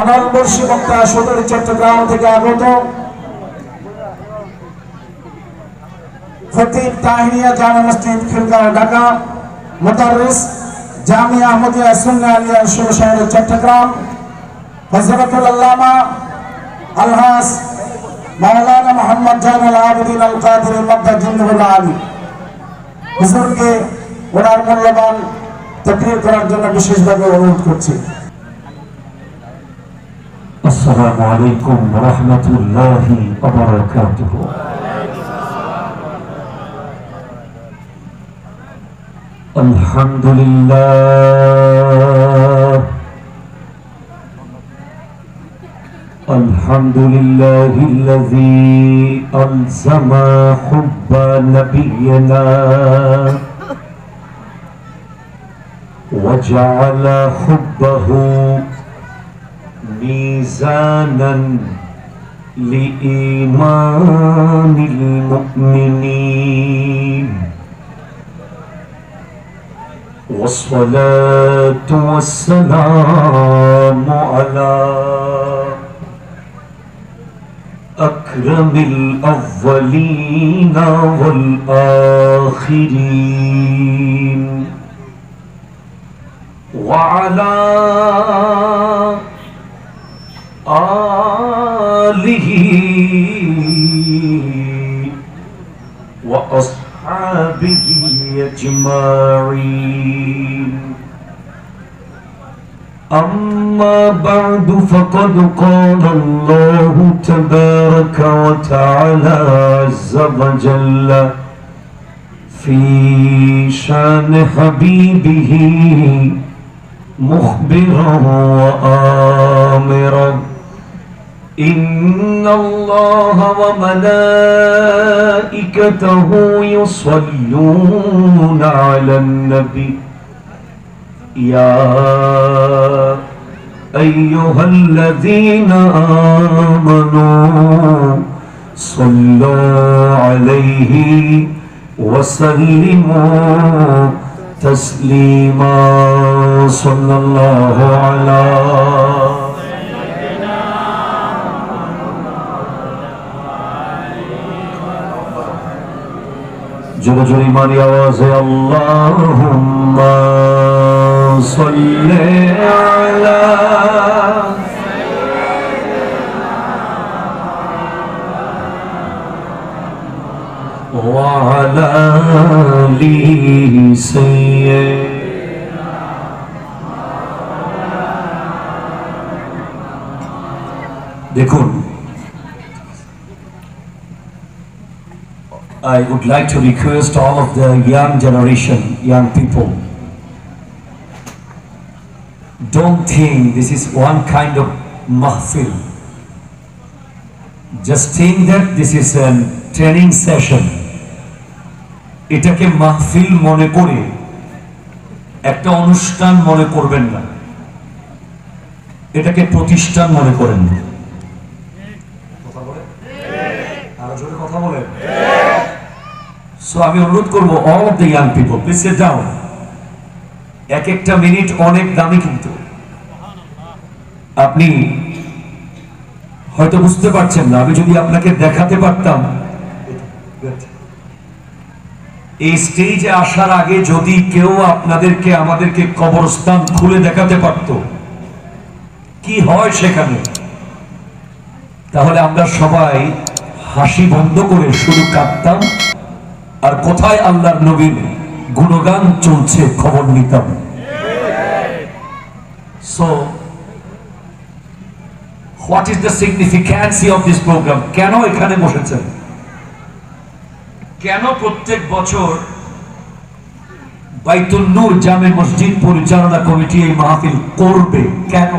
অনলবর্ষী বক্তা সদর চট্টগ্রাম থেকে আগত খতিব তাহিরিয়া জামে মসজিদ খিলগাঁও ঢাকা, মুদাররিস জামিয়া আহমদিয়া সুন্নাহ আলিয়া শহর চট্টগ্রাম, হযরতুল আল্লামা আলহাস মাওলানা মোহাম্মদ জালাল আবেদিন আল কাদের মাদ্দাজিল্লাহুল আলী হুজুরকে ওনার মূল্যবান তাকরীর করার জন্য বিশেষভাবে অনুরোধ করছি। আসসালামু আলাইকুম ওয়া রাহমাতুল্লাহি ওয়া বারাকাতুহু। আলহামদুলিল্লাহ আলহামদুলিল্লাহিল্লাযী আলজামা হুব্বা নাবিয়িনা ওয়া জাআলা হুব্বাহু ميزانا لإيمان المؤمنين، والصلاة والسلام على أكرم الأولين والآخرين، وعلى آله وأصحابه أجمعين. أما بعد فقد قال الله تبارك وتعالى عز وجل في شان حبيبه مخبرا وآمرا: إن الله وملائكته يصلون على النبي يا أيها الذين آمنوا صلوا عليه وسلموا تسليما. صلى الله على जोरे जोरे मारी आवाज है अल्लाहुम्मा सल्ले अला व अला आलि सय्यिदना। देखुन, I would like to request all of the young generation, young people, don't think this is one kind of mahfil. Just think that this is a training session. এটাকে মাহফিল মনে করে একটা অনুষ্ঠান মনে করবেন না, এটাকে প্রতিষ্ঠান মনে করেন। কথা বলেন, আরো জোরে কথা বলেন। So আমি অনুরোধ করব all of the young people, please sit down. এক একটা মিনিট অনেক দামি, কিন্তু আপনি হয়তো বুঝতে পারছেন না। আমি যদি আপনাকে দেখাতে পারতাম, এই স্টেজে আসার আগে যদি কেউ আপনাদেরকে আমাদেরকে কবরস্থান খুলে দেখাতে পারত কি হয় সেখানে, তাহলে আমরা সবাই হাসি বন্ধ করে শুধু কাঁদতাম আর কোথায় আল্লাহর নবীর গুণগান চলছে খবর নিতাম। So what is the significance of this program? কেন এখানে বসেছেন? কেন প্রত্যেক বছর বাইতুল নূর জামে মসজিদ পরিচালনা কমিটি এই মাহফিল করবে? কেন?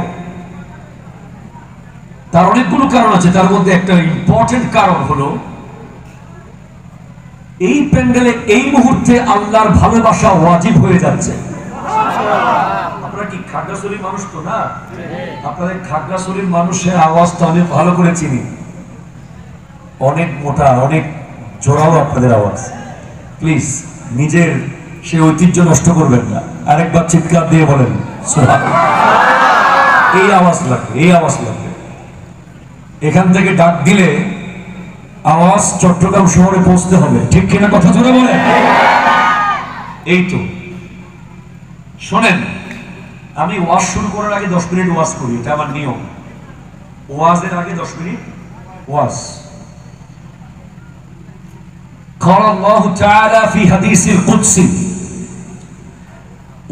তার অনেকগুলো কারণ আছে। তার মধ্যে একটা ইম্পর্টেন্ট কারণ হলো এই প্যান্ডেলে এই মুহূর্তে আল্লাহর ভালোবাসা ওয়াজিব হয়ে যাচ্ছে। আপনারা কি খাগড়াছড়ির মানুষ তো না? আপনাদের খাগড়াছড়ির মানুষের আওয়াজটা আমি ভালো করে চিনি, অনেক মোটা, অনেক জোরালো আপনাদের আওয়াজ। প্লিজ নিজের সেই ঐতিহ্য নষ্ট করবেন না। আরেকবার চিৎকার দিয়ে বলেন সুবহানাল্লাহ। এই আওয়াজ লাগবে, এই আওয়াজ লাগবে। এখান থেকে ডাক দিলে আওয়াজ চট্টগ্রাম শহরে পৌঁছতে হবে, ঠিক কিনা? কথা জোরে বলে। এই তো শোনেন, আমি ওয়াজ শুরু করার আগে 10 মিনিট ওয়াজ করি, এটা আমার নিয়ম। ওয়াজের আগে 10 মিনিট ওয়াজ। قال الله تعالى في حديث القدسي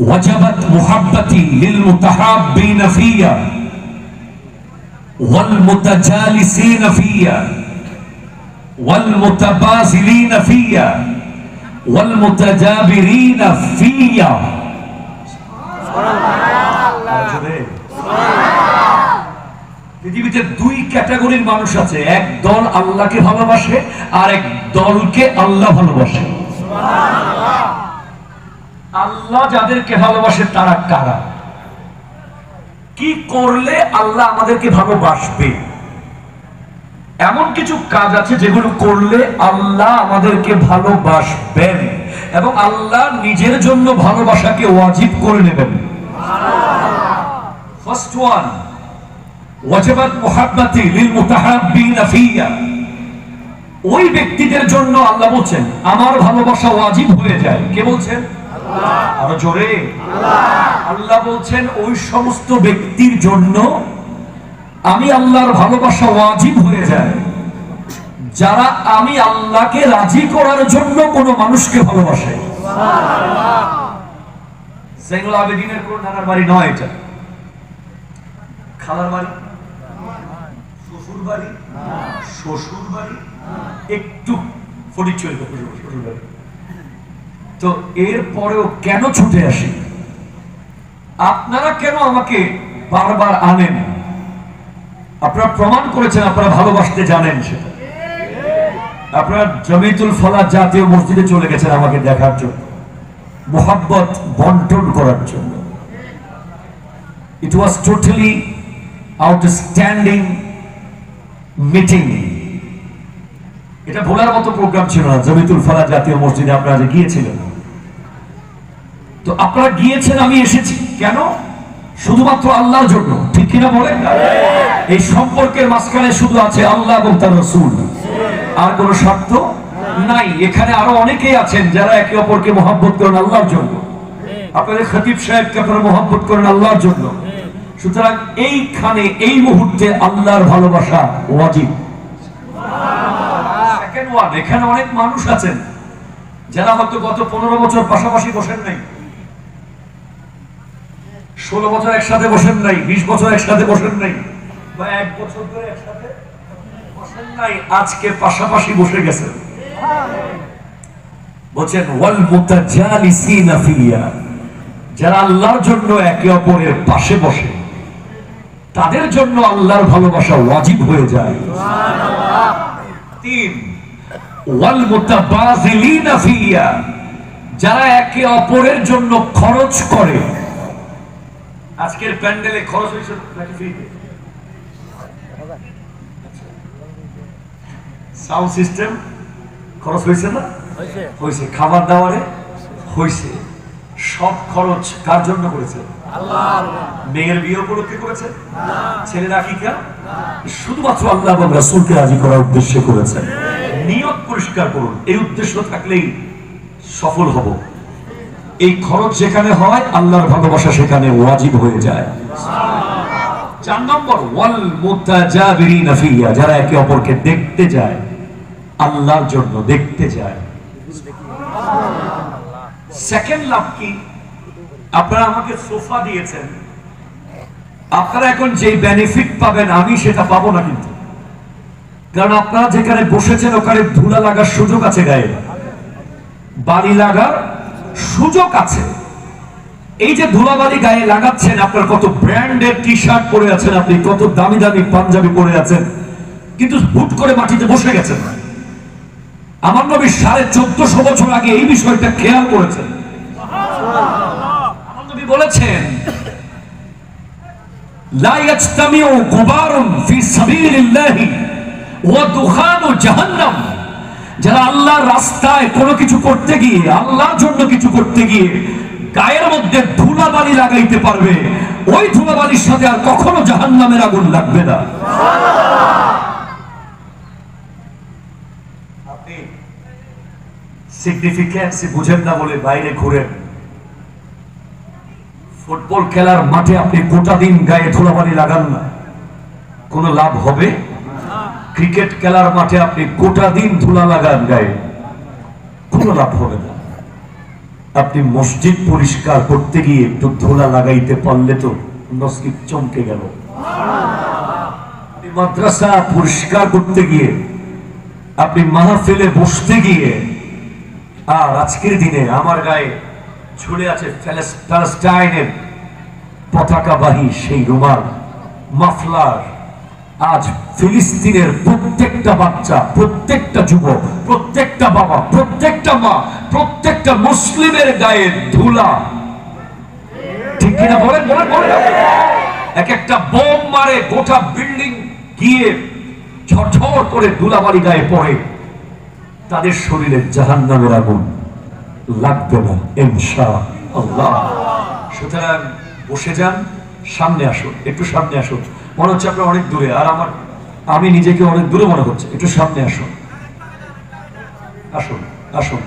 وجبت محبتي للمتحابين فيا والمتجالسين فيا والمتبازلين فيا والمتجابرين فيا পৃথিবীতে 2 ক্যাটাগরির মানুষ আছে, এক দল আল্লাহকে ভালোবাসে আর এক দলকে আল্লাহ ভালোবাসে। আল্লাহ যাদেরকে ভালোবাসে তারা কারা? কি করলে আল্লাহ আমাদেরকে ভালোবাসবে? এমন কিছু কাজ আছে যেগুলো করলে আল্লাহ আমাদেরকে ভালোবাসবেন এবং আল্লাহ নিজের জন্য ভালোবাসাকে ওয়াজিব করে নেবেন। ফার্স্ট ওয়ান, ওয়াজিবাত মুহাব্বতি লিল মুতাহাব্বিনা ফিয়া। ওই ব্যক্তিদের জন্য আল্লাহ বলেন আমার ভালোবাসা ওয়াজিব হয়ে যায়। কে বলছেন? আল্লাহ। আরো জোরে আল্লাহ। আল্লাহ বলছেন ওই সমস্ত ব্যক্তির জন্য আমি আল্লাহর ভালোবাসা ওয়াজিব হয়ে যায় যারা আমি আল্লাহকে রাজি করার জন্য কোন মানুষকে ভালোবাসে। সুবহানাল্লাহ। সাইনুল আবেদিনের কোন নানার বাড়ি নয়, এটা খালার বাড়ি, শ্বশুর বাড়ি, শ্বশুর বাড়ি একটু ফটিকছড়ি শ্বশুর বাড়ি। তো এর পরেও কেন ছুটে আসি? আপনারা কেন আমাকে বারবার আনেন? আপনারা প্রমাণ করেছেন আপনারা ভালোবাসতে জানেন, সেটা আপনারা জমিতুল ফলাহ জাতীয় মসজিদে চলে গেছেন আমাকে দেখার জন্য, মোহাব্বত বন্টন করার জন্য। ইট ওয়াজ টোটালি আউটস্ট্যান্ডিং মিটিং। এটা ভোলার মতো প্রোগ্রাম ছিল না। জমিতুল ফলাহ জাতীয় মসজিদে আপনারা যে গিয়েছিলেন, তো আপনারা গিয়েছেন, আমি এসেছি কেন? শুধুমাত্র আল্লাহর জন্য, ঠিক কিনা বলেন? এই সম্পর্কের মাঝখানে শুধু আছে আল্লাহ এবং তার রাসূল, আর কোনো স্বার্থ নাই। এখানে আরো অনেকেই আছেন যারা একে অপরকে মহব্বত করেন আল্লাহর জন্য। আপনাদের খতিব সাহেবকে আপনারা মহব্বত করেন আল্লাহর জন্য। সুতরাং এইখানে এই মুহূর্তে আল্লাহর ভালোবাসা ওয়াজিব। সেকেন্ড ওয়ান, এখানে অনেক মানুষ আছেন যারা হয়তো গত 15 বছর পাশাপাশি বসেন নাই, 16 বছর একসাথে বসেন নাই, 20 বছর একসাথে বসেন নাই, বা 1 বছর ধরে একসাথে বসেন নাই, আজকে পাশাপাশি বসে গেছেন। বলেন ওয়াল মুতাজালিসিনা ফিয়া, যারা আল্লাহর জন্য একে অপরের পাশে বসে তাদের জন্য আল্লাহর ভালোবাসা ওয়াজিব হয়ে যায়। সুবহানাল্লাহ। 3, ওয়াল মুতাবাযিলিনা ফিয়া, যারা একে অপরের জন্য খরচ করে। আজকের প্যান্ডেলে খরচ হয়েছে নাকি ফ্রিতে? সাউন্ড সিস্টেম খরচ হয়েছে না? হয়েছে। খাবার দাবারে হয়েছে। সব খরচ কার জন্য করেছে? আল্লাহ। মেয়ের বিয়ে উপলক্ষে করেছে? না। ছেলের আকিকা? না। শুধুমাত্র আল্লাহ এবং রাসূলকে রাজি করার উদ্দেশ্যে করেছেন। নিয়ত পরিষ্কার করুন, এই উদ্দেশ্য থাকলেই সফল হব। এই খরচ যেখানে হয় আল্লাহর ভালোবাসা সেখানে ওয়াজিব হয়ে যায়। 4 নম্বর, ওয়াল মুতাজাবিরিনা ফিয়া, যারা একে অপরকে দেখতে যায়, আল্লাহর জন্য দেখতে যায়। সেকেন্ড লাভ কি? আপনারা আমাকে সোফা দিয়েছেন, আপনারা এখন যে বেনিফিট পাবেন আমি সেটা পাবো না, কিন্তু কারণ আপনারা যেখানে বসেছেন ওখানে ধুলা লাগার সুযোগ আছে, গায়ে বালি লাগার সুযোগ আছে। এই যে ধুলাবালি গায়ে লাগাচ্ছেন, আপনার কত ব্র্যান্ডের টি শার্ট পরে আছেন, আপনি কত দামি দামি পাঞ্জাবি পরে আছেন, কিন্তু হুট করে মাটিতে বসে গেছেন। আমার নবী 1450 বছর আগে এই বিষয়টা খেয়াল করেছেন। আমার নবী বলেছেন লা ইয়াজতামিউ গুবারুন ফি সাবিলিল্লাহি ওয়া দুখানু জাহান্নাম, যারা আল্লাহর রাস্তায় কোনো কিছু করতে গিয়ে, আল্লাহর জন্য কিছু করতে গিয়ে গায়ের মধ্যে ধুলাবালি লাগাইতে পারবে, ওই ধুলাবালির সাথে আর কখনো জাহান্নামের আগুন লাগবে না। আপনি সিগনিফিক্যান্স বুঝেন না বলে বাইরে ঘুরেন। ফুটবল খেলার মাঠে আপনি গোটা দিন গায়ে ধুলাবালি লাগান না, কোনো লাভ হবে? ক্রিকেট খেলার মাঠে আপনি গোটা দিন ধুলা লাগান গায়ে, কোনো লাভ হবে না। আপনি মসজিদ পরিষ্কার করতে গিয়ে একটু ধুলা লাগাইতে পারলে তো নসিব চমকে গেল। আপনি মাদ্রাসা পরিষ্কার করতে গিয়ে, আপনি মাহফিলে বসতে গিয়ে, আর আজকের দিনে আমার গায়ে ঝুলে আছে প্যালেস্টাইনের পতাকাবাহী সেই রুমাল, মাফলার। আজ ফিলিস্তিনের প্রত্যেকটা বাচ্চা, প্রত্যেকটা যুবক, প্রত্যেকটা বাবা, প্রত্যেকটা মা, প্রত্যেকটা মুসলিমের গায়ে ধুলা। ঠিক কিনা বলেন? বলেন বলেন। এক একটা বোম মারে, গোটা বিল্ডিং গিয়ে ঝরঝর করে ধুলাবালি গায়ে পড়ে, তাদের শরীরে জাহান্নামের আগুন লাগবে না ইনশাআল্লাহ। সুতরাং বসে যান, সামনে আসুন, একটু সামনে আসুন। মনে হচ্ছে আপনার অনেক দূরে, আর আমি নিজেকে অনেক দূরে মনে হচ্ছে। একটু সামনে আসুন, আসুন আসুন।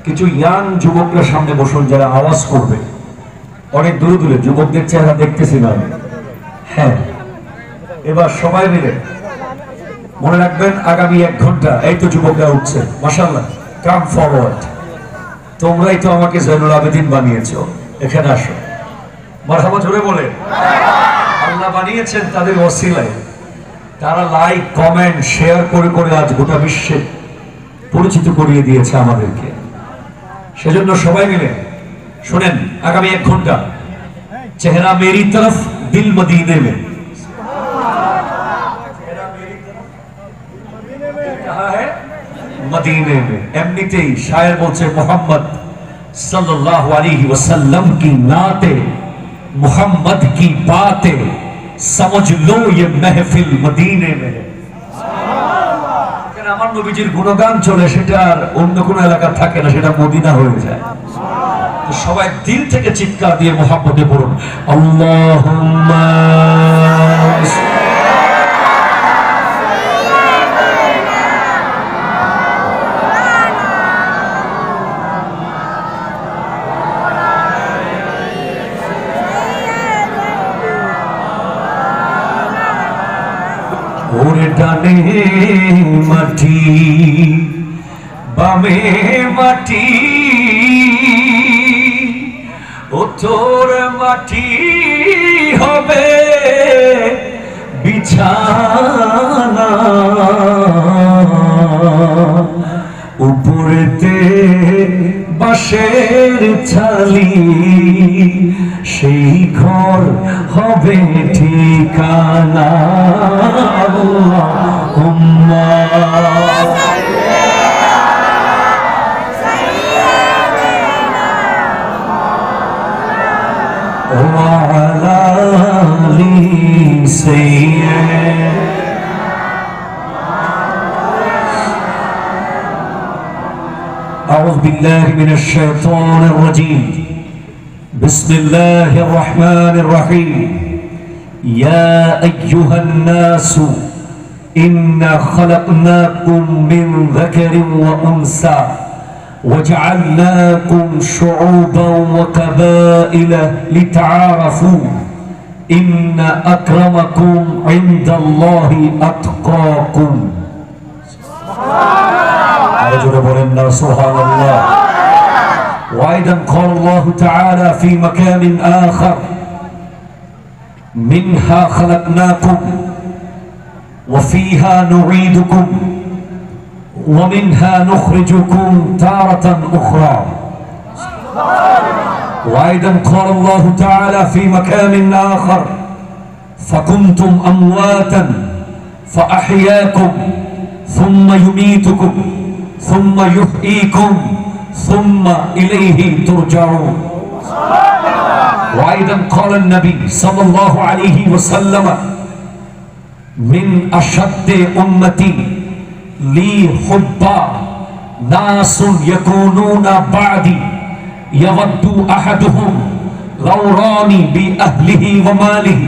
কিছু ইয়াং যুবকরা সামনে বসুন, যারা আওয়াজ করবে। অনেক দূরে দূরে যুবকদের চেহারা দেখতেছি না। হ্যাঁ, এবার সবাই মিলে মনে রাখবেন, আগামী 1 ঘন্টা। এই তো যুবকরা উঠছে, মাশাআল্লাহ, কাম ফরওয়ার্ড। তোমরাই তো আমাকে জয়নুল আবেদিন বানিয়েছো, এখানে আসো। মারহাবা জোরে বলে। আল্লাহ বানিয়েছেন তাদের ওসিলায়, তারা লাইক কমেন্ট শেয়ার করে করে আজ গোটা বিশ্বে পরিচিত করিয়ে দিয়েছে আমাদেরকে। সেজন্য সবাই মিলে শুনেন, আগামী 1 ঘন্টা চেহারা মেরি তরফ দিল মদিনে মে। मदीने में। एमनीते शायर बोलते मोहम्मद सल्लल्लाहु अलैहि वसल्लम की नाते, मोहम्मद की बातें, समझ लो ये महफिल मदीने में है। আমার নবীজির গুণগান চলে, সেটা আর অন্য কোন এলাকা থাকে না, সেটা মদিনা হয়ে যায়। তো সবাই দিল থেকে চিৎকার দিয়ে মোহাম্মদে পড়ুন, আল্লাহুম্মা ওরে ডানে মাটি বামে মাটি, ও তোর মাটি হবে বিছানা, উপরেতে বাঁশের ছালি, সেই ঘর হবে ঠিকানা। আল্লাহুম্মা ওয়া আলা আলি সাইয়্যিদিনা। أعوذ بالله من الشيطان الرجيم. بسم الله الرحمن الرحيم. يا أيها الناس إنا خلقناكم من ذكر وأنثى وجعلناكم شعوبا وقبائل لتعارفوا إن أكرمكم عند الله أتقاكم. سبحان الله. وأيضا قال الله تعالى في مكان آخر: منها خلقناكم وفيها نعيدكم ومنها نخرجكم تارة أخرى. وأيضا قال الله تعالى في مكان آخر: فكنتم أمواتا فأحياكم ثم يميتكم ثم يحييكم ثم إليه ترجعون. وأيضا قال النبي صلى الله عليه وسلم: من أشد أمتي لي حبا ناس يكونون بعدي ইয়াওয়াদ্দু আহাদুহুম লাউ রানি বিআহলিহি ওয়া মালিহি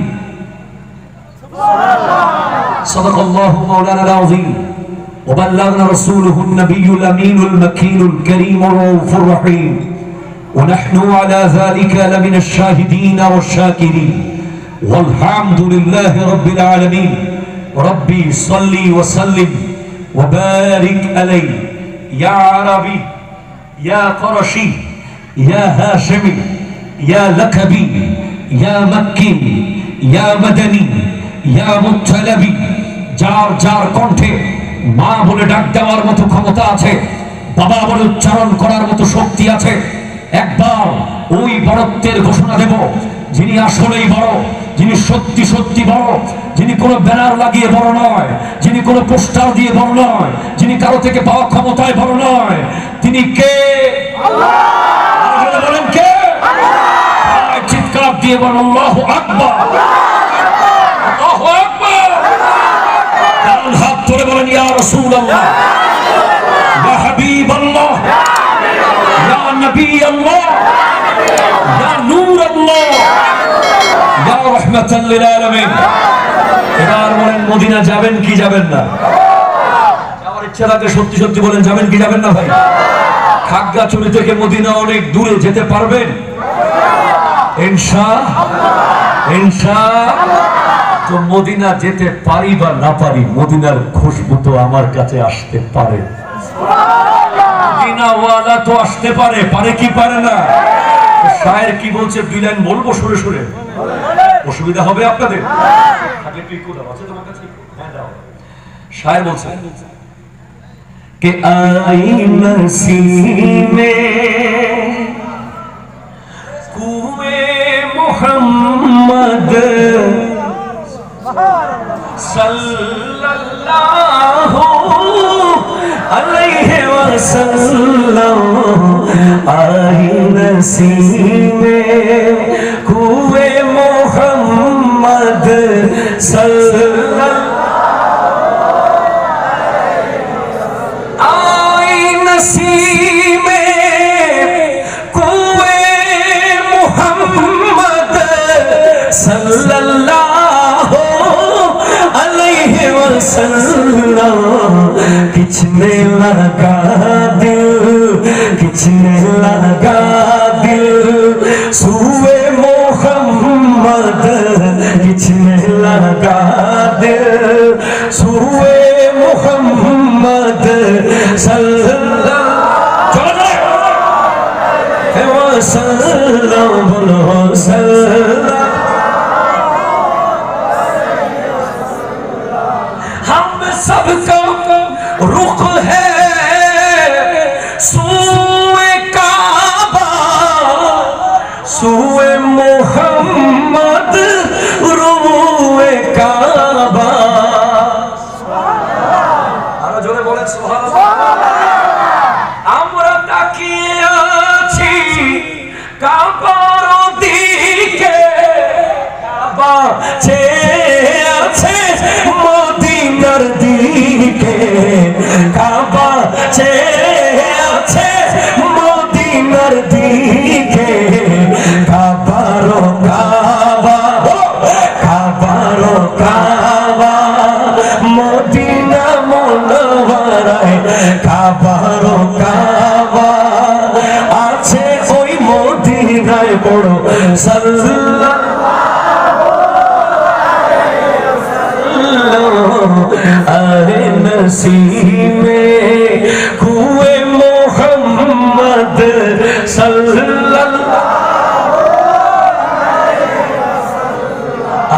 সাদাকাল্লাহু মাওলানা আল-আযীম ওয়া বাল্লাগনা রাসূলুহুন নাবিয়্যুল আমিনুল মাকিনুল কারীমুর রাউফুর রহিম ওয়া নাহনু আলা যালিকা লামিনাশ শাহিদিন ওয়াশ শাকিরিন والحمد لله رب العالمين ربي صلي وسلم وبارك عليه يا عربي يا قرشي يا هاشمي يا لكبي يا مكي يا مدني يا মুত্তালাবি যার যার কণ্ঠে মা বলে ডাক দেওয়ার মতো ক্ষমতা আছে, বাবা বলে উচ্চারণ করার মতো শক্তি আছে, একবার ওই বড়ত্বের ঘোষণা দেব যিনি আসলেই বড়, যিনি সত্যি সত্যি বড়, যিনি কোনো ব্যানার লাগিয়ে বড় নয়, যিনি কোনো পোস্টার দিয়ে বড় নয়, যিনি কারো থেকে পাওয়া ক্ষমতায় বড় নয়। তিনি কে? আল্লাহ। বলেন কে? আল্লাহ। চিৎকার দিয়ে বলেন আল্লাহু আকবার। আল্লাহু আকবার। ডান হাত তুলে বলেন ইয়া রাসূলুল্লাহ, ইয়া হাবিবাল্লাহ, ইয়া নবী আল্লাহ, ইয়া নূর আল্লাহ, ইয়া রাহমাতাল লিল আলামিন। এবার বলেন মদিনা যাবেন কি যাবেন না? যাওয়ার ইচ্ছা থাকে সত্যি সত্যি বলেন যাবেন কি যাবেন না ভাই? খাগড়াছড়ি থেকে মদিনা অনেক দূরে, যেতে পারবেন ইনশাআল্লাহ। তো মদিনা যেতে পারি বা না পারি, মদিনার খুশবু তো আমার কাছে আসতে পারে। মদিনাওয়ালা তো আসতে পারে, পারে কি পারে না? শায়ের কি বলছে, দুই লাইন বলবো সুরে সুরে, অসুবিধা হবে আপনাদের? শায়ের বলছে কে আই নসীমে কুয়ে মুহাম্মদ সাল্লাল্লাহু আলাইহি ওয়াসাল্লাম, আই নসীমে কুয়ে মুহাম্মদ সাল্লাল্লাহু আই নসীমে কুয়ে মুহাম্মদ সাল্লাল্লাহু আলাইহি ওয়াসাল্লাম, किसने लगा दिल, किसने लगा दिल सूए मोहम्मद, किसने लगा दिल सूए मोहम्मद सल्लल्लाहु अलैहि वसल्लम, बोलो सल्लल्लाहु। हम सबका रुख है सूए काबा, सूए मोहम्मद रूए काबा। আরো জোরে বলেন সুবহানাল্লাহ। আমরা তাকিয়ে আছি কাবার দিকে, কাবা চেয়ে আছে মদিনার দিকে, কাবা চেয়ে আছে মদিনার দিকে, কাবারো কাবা, কাবারো কাবা মদিনা মুনওয়ারায়, কাবারো কাবা আছে ওই মদিনায় বড় সাল্লাল্লাহু আহে নসীমে কুয়ে মুহাম্মদ সাল্লাল্লাহু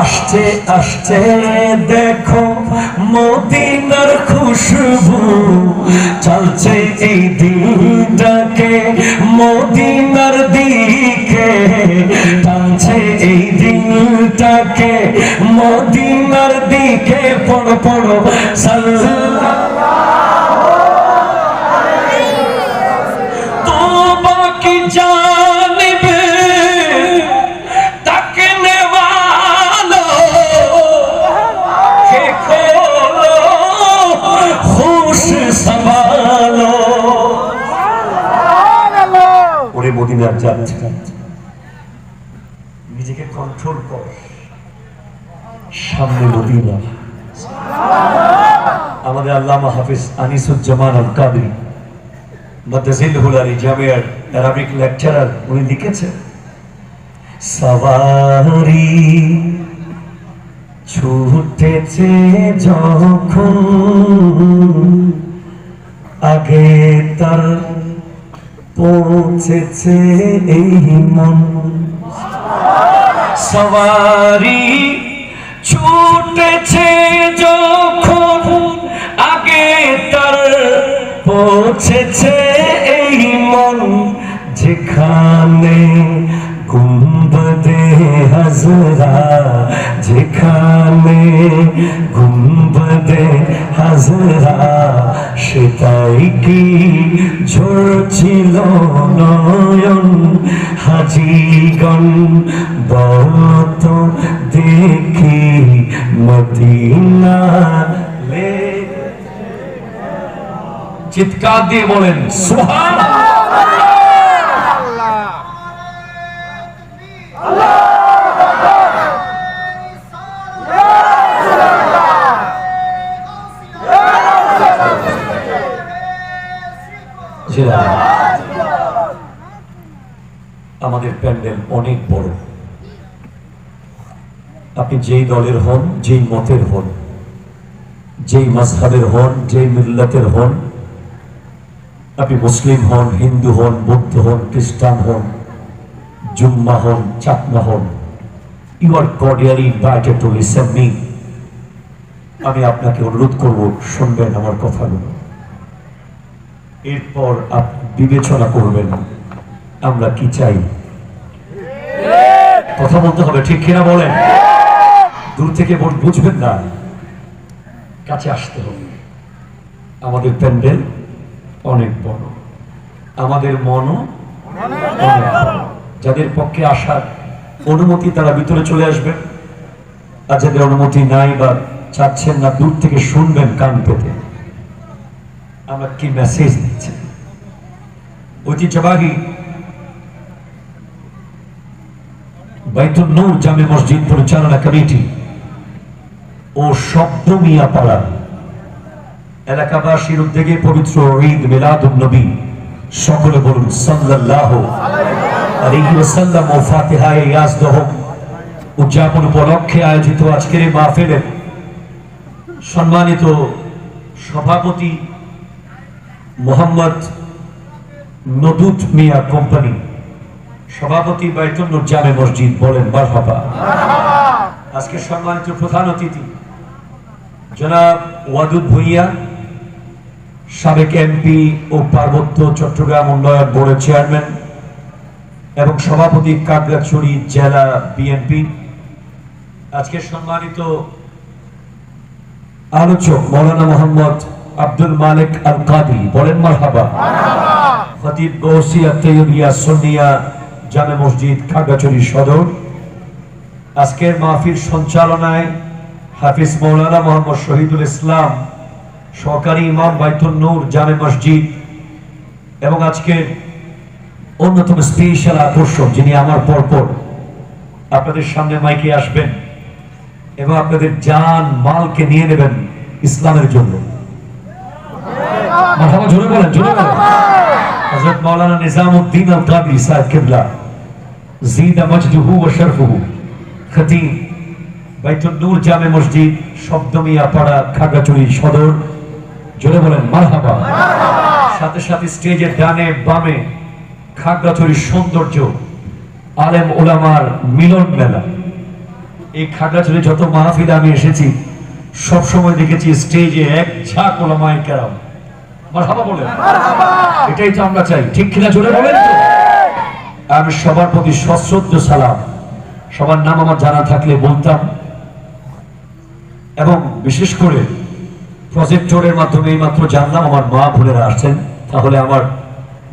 আসছে আসছে দেখো মদিনার খুশবু, চলছে এই দিনটাকে মদিনার দিকে, টানছে এই দিনটাকে মদিনার দিকে, পড়ো পড়ো সাল্লাল্লাহু আলাইহি ওয়াসাল্লাম। তো বাকি জানিবে তাকনে वालो के खोलो खुश संभालो। ওরে মদিনার যাত্রা, নিজেকে কন্ট্রোল কর, সামনে মদিনা। আমাদের আল্লামা হাফিজ আনিসুজ্জামান আল কাদরি মাদ্রাসাতুল আলী জামিয়ার আরবিক লেকচারার, উনি লিখেছেন, সওয়ারি ছুটেছে যখন আগে তার পৌঁছেছে এই মন। সওয়ারি ছুটেছে যখন আগে তার পৌঁছেছে এই মন, যেখানে গুম্বদে হাজরা, যেখানে গুম্বদে হাজরা, সেটাই কি ঝরছিল নয়ন। হাজিগণ বলত দেখি মদিনা, চিৎকার দিয়ে বলেন সুবহানাল্লাহ। আমাদের প্যান্ডেল অনেক বড়। আপনি যেই দলের হন, যেই মতের হন, যেই মাযহাবের হন, যেই মিল্লাতের হন, আপনি মুসলিম হন, হিন্দু হন, বৌদ্ধ হন, খ্রিস্টান হন, জুম্মা হন, চাকমা হন, you are cordially invited to listen me. আমি আপনাকে অনুরোধ করব, শুনবেন আমার কথাগুলো, এরপর আপনি বিবেচনা করবেন আমরা কি চাই। কথা বলতে হবে, ঠিক কিনা বলেন? দূর থেকে বুঝবেন না, কাছে আসতে হবে। আমাদের প্যান্ডেল অনেক বড়, আমাদের মনও অনেক বড়। যাদের পক্ষে আসার অনুমতি তারা ভিতরে চলে আসবেন, আর যাদের অনুমতি নাই বা চাচ্ছেন না, দূর থেকে শুনবেন কান পেতে আমরা কি মেসেজ দিচ্ছি। ঐতিহ্যবাহী বাইতুন নূর জামে মসজিদ পরিচালনা কমিটি ও শব্দ মিয়াপাড়া এলাকাবাসীর উদ্যোগে পবিত্র ঈদ মিলাদুন নবী, সকলে বলুন সাল্লাল্লাহু আলাইহি ওয়াসাল্লাম ও ফাতিহায়ে ইয়াজদহ উদযাপন উপলক্ষে আয়োজিত আজকের এই মাহফিলের সম্মানিত সভাপতি মোহাম্মদ নদুত মিয়া কোম্পানি, সভাপতি বাইতুন নূর জামে মসজিদ, বলেন মারহাবা। আজকে সম্মানিত প্রধান অতিথি জনাব ওয়াদুদ ভুঁইয়া, সাবেক এমপি ও পার্বত্য চট্টগ্রাম উন্নয়ন বোর্ডের চেয়ারম্যান এবং সভাপতি খাগড়াছড়ি জেলা বিএনপি। আজকে সম্মানিত আলোচক মৌলানা মোহাম্মদ আব্দুল মালিক আল কাদি, বলেন মারহাবা। খতিব গৌসিয়া তৈয়বিয়া সুন্নিয়া জামে মসজিদ খাগড়াছড়ি সদর। আজকের মাহফিল সঞ্চালনায় হাফিজ মৌলানা মোহাম্মদ শহীদুল ইসলাম, সহকারী ইমাম বাইতুন নূর জামে মসজিদ, এবং আজকের অন্যতম স্পেশাল আকর্ষণ যিনি আমার পরপর আপনাদের সামনে মাইকে আসবেন এবং আপনাদের জান মালকে নিয়ে নেবেন ইসলামের জন্য। মারহাবা, জোরে বলেন, জোরে বলেন। হযরত মাওলানা নিজামউদ্দিন আল কাদরি সাহেব কিবলা জিদা মজদুহু ওয়া শরফুহু, খতিব বাইতুন নূর জামে মসজিদ, শব্দমিয়াপাড়া, খাগড়াছড়ি সদর, জোরে বলেন মারহাবা। সাথে সাথে স্টেজের ডানে বামে খাগড়াছড়ির সৌন্দর্য, আলেম ওলামার মিলন মেলা। এই খাগড়াছড়ি যত মাহফিলে আমি এসেছি সব সময় দেখেছি স্টেজে এক ঝাঁক ওলামায়ে কেরাম। মারহাবা বলেন, এটাই তো আমরা চাই, ঠিক কিনা জোরে বলেন তো? আমি সবার প্রতি সশ্রদ্ধ সালাম, সবার নাম আমার জানা থাকলে বলতাম, এবং বিশেষ করে প্রজেক্টরের মাধ্যমে এই মাত্র জানলাম আমার মা বোনেরা আসছেন, তাহলে আমার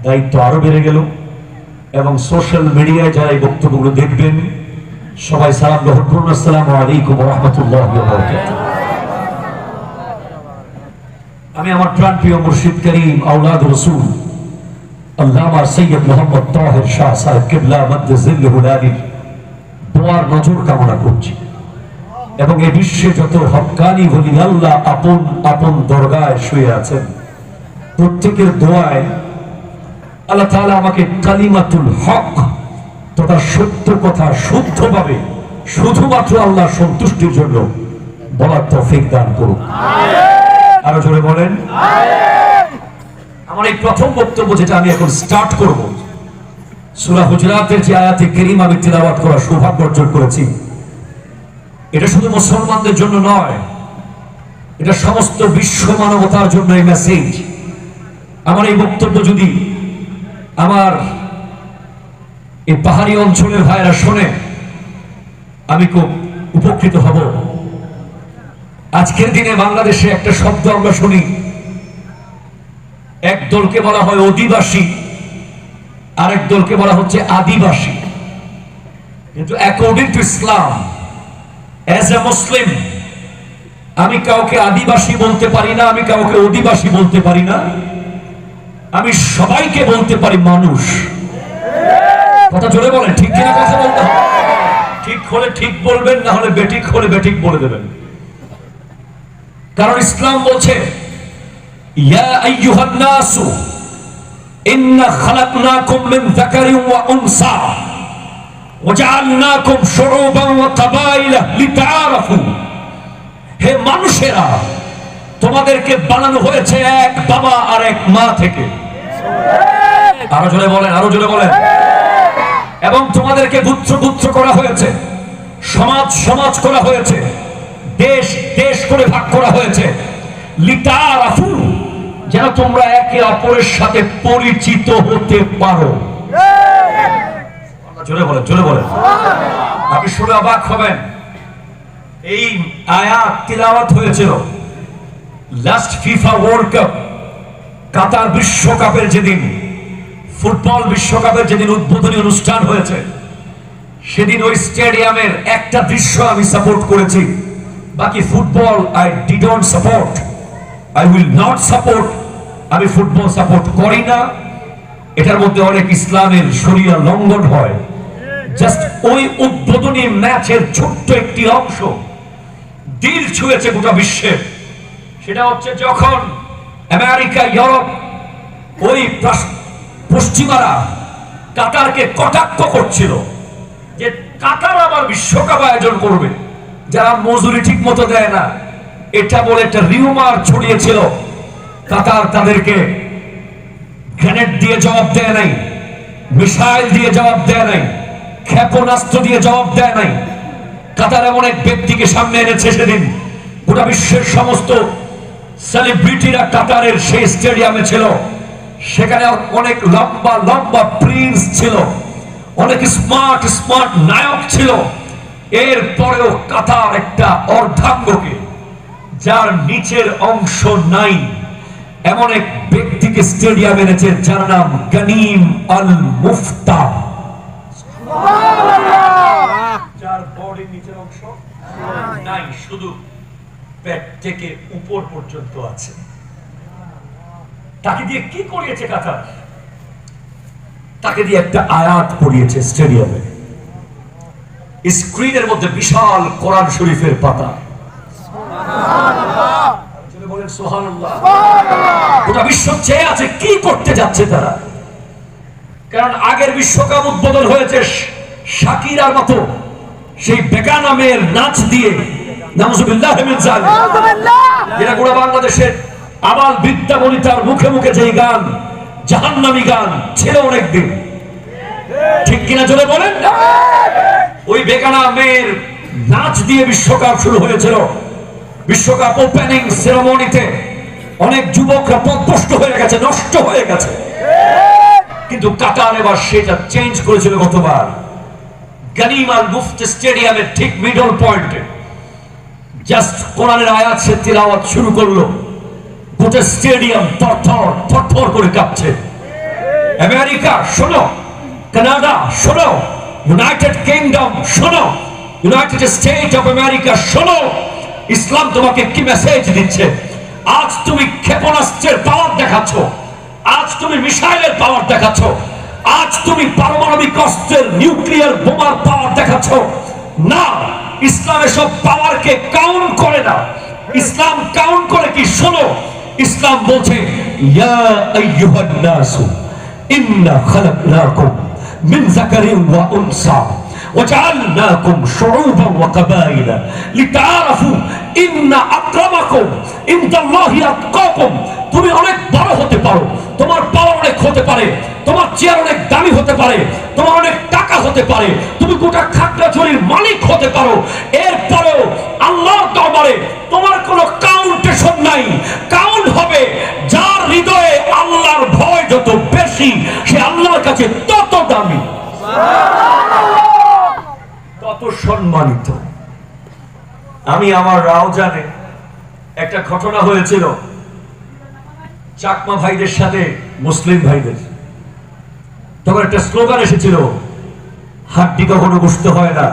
দায়িত্ব আরো বেড়ে গেল। এবং সোশ্যাল মিডিয়ায় যারা এই বক্তব্যগুলো দেখবেন সবাই সালাম গ্রহণ করুন, আসসালামু আলাইকুম ওয়া রাহমাতুল্লাহি ওয়া বারাকাতুহু। আমি আমার প্রাণপ্রিয় মুর্শিদ করিম আওলাদ রাসূল আল্লামা সৈয়দ মোহাম্মদ তাহের শাহ সাহেব কিবলা মাদ্দাজিল্লুহুল আলী দোয়ার নজর কামনা করছি এবং এই বিশ্বে যত হক্কানি বলি আল্লাহ আপন আপন দরগায় শুয়ে আছেন প্রত্যেকের দোয়ায় আল্লাহ তাআলা আমাকে কালিমাতুল হক তথা সত্য কথা শুদ্ধভাবে শুধুমাত্র আল্লাহর সন্তুষ্টির জন্য বলার তৌফিক দান করুন। আরো জোরে বলেন। আমার এই প্রথম বক্তব্য যেটা আমি এখন স্টার্ট করব, সূরা হুজুরাতের যে আয়াতে কারীমা আমি তিলাওয়াত করার সৌভাগ্য অর্জন করেছি, এটা শুধু মুসলমানদের জন্য নয়, এটা সমস্ত বিশ্ব মানবতার জন্য এই মেসেজ। আমার এই বক্তব্য যদি আমার এই পাহাড়ি অঞ্চলের ভাইরা শোনে আমি খুব উপকৃত হব। আজকের দিনে বাংলাদেশে একটা শব্দ আমরা শুনি, এক দলকে বলা হয় অধিবাসী, আরেক দলকে বলা হচ্ছে আদিবাসী। কিন্তু according to Islam, as a Muslim, আমি কাউকে আদিবাসী বলতে পারি না, আমি কাউকে অধিবাসী বলতে পারি না, আমি সবাইকে বলতে পারি মানুষ। কথা জোরে বলেন, ঠিক কিনা কথা বলতে হবে। ঠিক হলে ঠিক বলবেন, না হলে বেঠিক হলে বেঠিক বলে দেবেন। কারণ ইসলাম বলছে ইয়া আইয়ুহান নাসু ইন্না খালাকনাকুম মিন যাকারিন ওয়া উনসা ওয়া জাআলনাকুম শুউবান ওয়া কাবাইলা লিতাআরাফু। হে মানুষেরা, তোমাদেরকে বানানো হয়েছে এক বাবা আর এক মা থেকে। আরো জোরে বলেন, আরো জোরে বলেন। এবং তোমাদেরকে গুত্র গুত্র করা হয়েছে, সমাজ সমাজ করা হয়েছে, দেশ দেশ করে ভাগ করা হয়েছে, লিতাআরাফু, যেন তোমরা একে অপরের সাথে পরিচিত হতে পারো। জোরে বলেন, জোরে বলেন। আপনি শুনে অবাক হবেন, এই আয়াত তিলাওয়াত হয়েছিল লাস্ট ফিফা ওয়ার্ল্ড কাপ, কাতার বিশ্বকাপের যেদিন, ফুটবল বিশ্বকাপের যেদিন উদ্বোধনী অনুষ্ঠান হয়েছে, সেদিন ওই স্টেডিয়ামের একটা দৃশ্য আমি সাপোর্ট করেছি। বাকি football I didn't support, I will not support. আমি ফুটবল সাপোর্ট করি না, এটার মধ্যে অনেক ইসলামের শরিয়া লঙ্ঘন হয়। জাস্ট ওই উদ্বোধনী ম্যাচের ছোট্ট একটি অংশ দিল ছুঁয়েছে গোটা বিশ্বের। সেটা হচ্ছে যখন আমেরিকা, ইউরোপ, ওই পশ্চিমারা কাতারকে কটাক্ষ করছিল যে কাতার আবার বিশ্বকাপ আয়োজন করবে, যারা মজুরি ঠিক মতো দেয় না, এটা বলে একটা রিউমার ছড়িয়েছিল। কাতার তাদেরকে গ্রেনেড দিয়ে জবাব দেয় নাই, মিসাইল দিয়ে জবাব দেয় নাই, ক্ষেপণাস্ত্র দিয়ে জবাব দেয় নাই। কাতার এমন এক ব্যক্তিকে সামনে এনেছে, সেদিন গোটা বিশ্বের সমস্ত সেলিব্রিটিরা কাতারের সেই স্টেডিয়ামে ছিল। সেখানে অনেক লম্বা লম্বা প্রিন্স ছিল, অনেক স্মার্ট স্মার্ট নায়ক ছিল। এর পরেও কাতার একটা অর্ধাঙ্গকে, যার নিচের অংশ নাই, এমন এক ব্যক্তিকে স্টেডিয়াম এনেছে, যার নাম গনিম আল মুফতা, যার বডির নিচের অংশ নাই, শুধু পেট থেকে উপর পর্যন্ত আছে। তাকে দিয়ে কি করিয়েছে কাতার? তাকে দিয়ে একটা আয়াত পড়িয়েছে স্টেডিয়ামে, স্ক্রিনের মধ্যে বিশাল কোরআন শরীফের পাতা। বলেন সুবহানাল্লাহ। গোটা বিশ্ব চেয়ে আছে কি করতে যাচ্ছে তারা। কারণ আগের বিশ্বকাপ উদ্বোধন হয়েছে শাকিরার মতো সেই বেগানা মেয়ের নাচ দিয়ে, নাউজুবিল্লাহ মিন যালিক, যেটা গোটা বাংলাদেশের আবাল বৃদ্ধা বনিতার মুখে মুখে যেই গান, জাহান্নামী গান ছিল অনেকদিন, ঠিক কিনা জোরে বলেন। ওই বেগানা মেয়ের নাচ দিয়ে বিশ্বকাপ শুরু হয়েছিল। বিশ্বকাপ ওপেনিং সেরেমনিতে অনেক যুবকরা পথভ্রষ্ট হয়ে গেছে, নষ্ট হয়ে গেছে। কিন্তু কাতার এবার সেটা চেঞ্জ করেছিল গতবার। গনিম আল মুফতি স্টেডিয়ামের ঠিক মিডল পয়েন্টে জাস্ট কোরআনের আয়াত সে তিলাওয়াত শুরু করলো, গোটা স্টেডিয়াম থরথর থরথর করে কাঁপছে। আমেরিকা শোনো, কানাডা শোনো, ইউনাইটেড কিংডম শোনো, ইউনাইটেড স্টেট অফ আমেরিকা শোনো, ইসলাম তোমাকে কি মেসেজ দিচ্ছে। আজ তুমি ক্ষেপণাস্ত্রের পাওয়ার দেখাচ্ছ, আজ তুমি মিসাইলের পাওয়ার দেখাচ্ছ, আজ তুমি পারমাণবিক অস্ত্রের নিউক্লিয়ার বোমার পাওয়ার দেখাচ্ছ। না, ইসলাম এসব পাওয়ারকে কাউন্ট করে না। ইসলাম কাউন্ট করে কি? শোনো, ইসলাম বলছে ইয়া আইয়ুহান নাসু ইন্না খালাকনাকুম মিন যাকারিন ওয়া উনসা وجعلناكم شعوبا وقبائل لتعارفوا ان اكرمكم عند الله اتقاكم। তুমি অনেক বড় হতে পারো, তোমার পাওয়ার অনেক হতে পারে, তোমার চেয়ার অনেক দামি হতে পারে, তোমার অনেক টাকা হতে পারে, তুমি গোটা খাগড়াছড়ির মালিক হতে পারো, এরপরেও আল্লাহর দরবারে তোমার কোনো কাউন্টেশন নাই। কাউন্ট হবে যার হৃদয়ে আল্লাহর ভয় যত বেশি, সে আল্লাহর কাছে তত দামি, তত সম্মানিত। আমি আমার রাউজানে একটা ঘটনা হয়েছিল চাকমা ভাইদের সাথে মুসলিম ভাইদের। তখন একটা স্লোগান এসেছিল, হাড্ডি কখনো গোশত হয় না,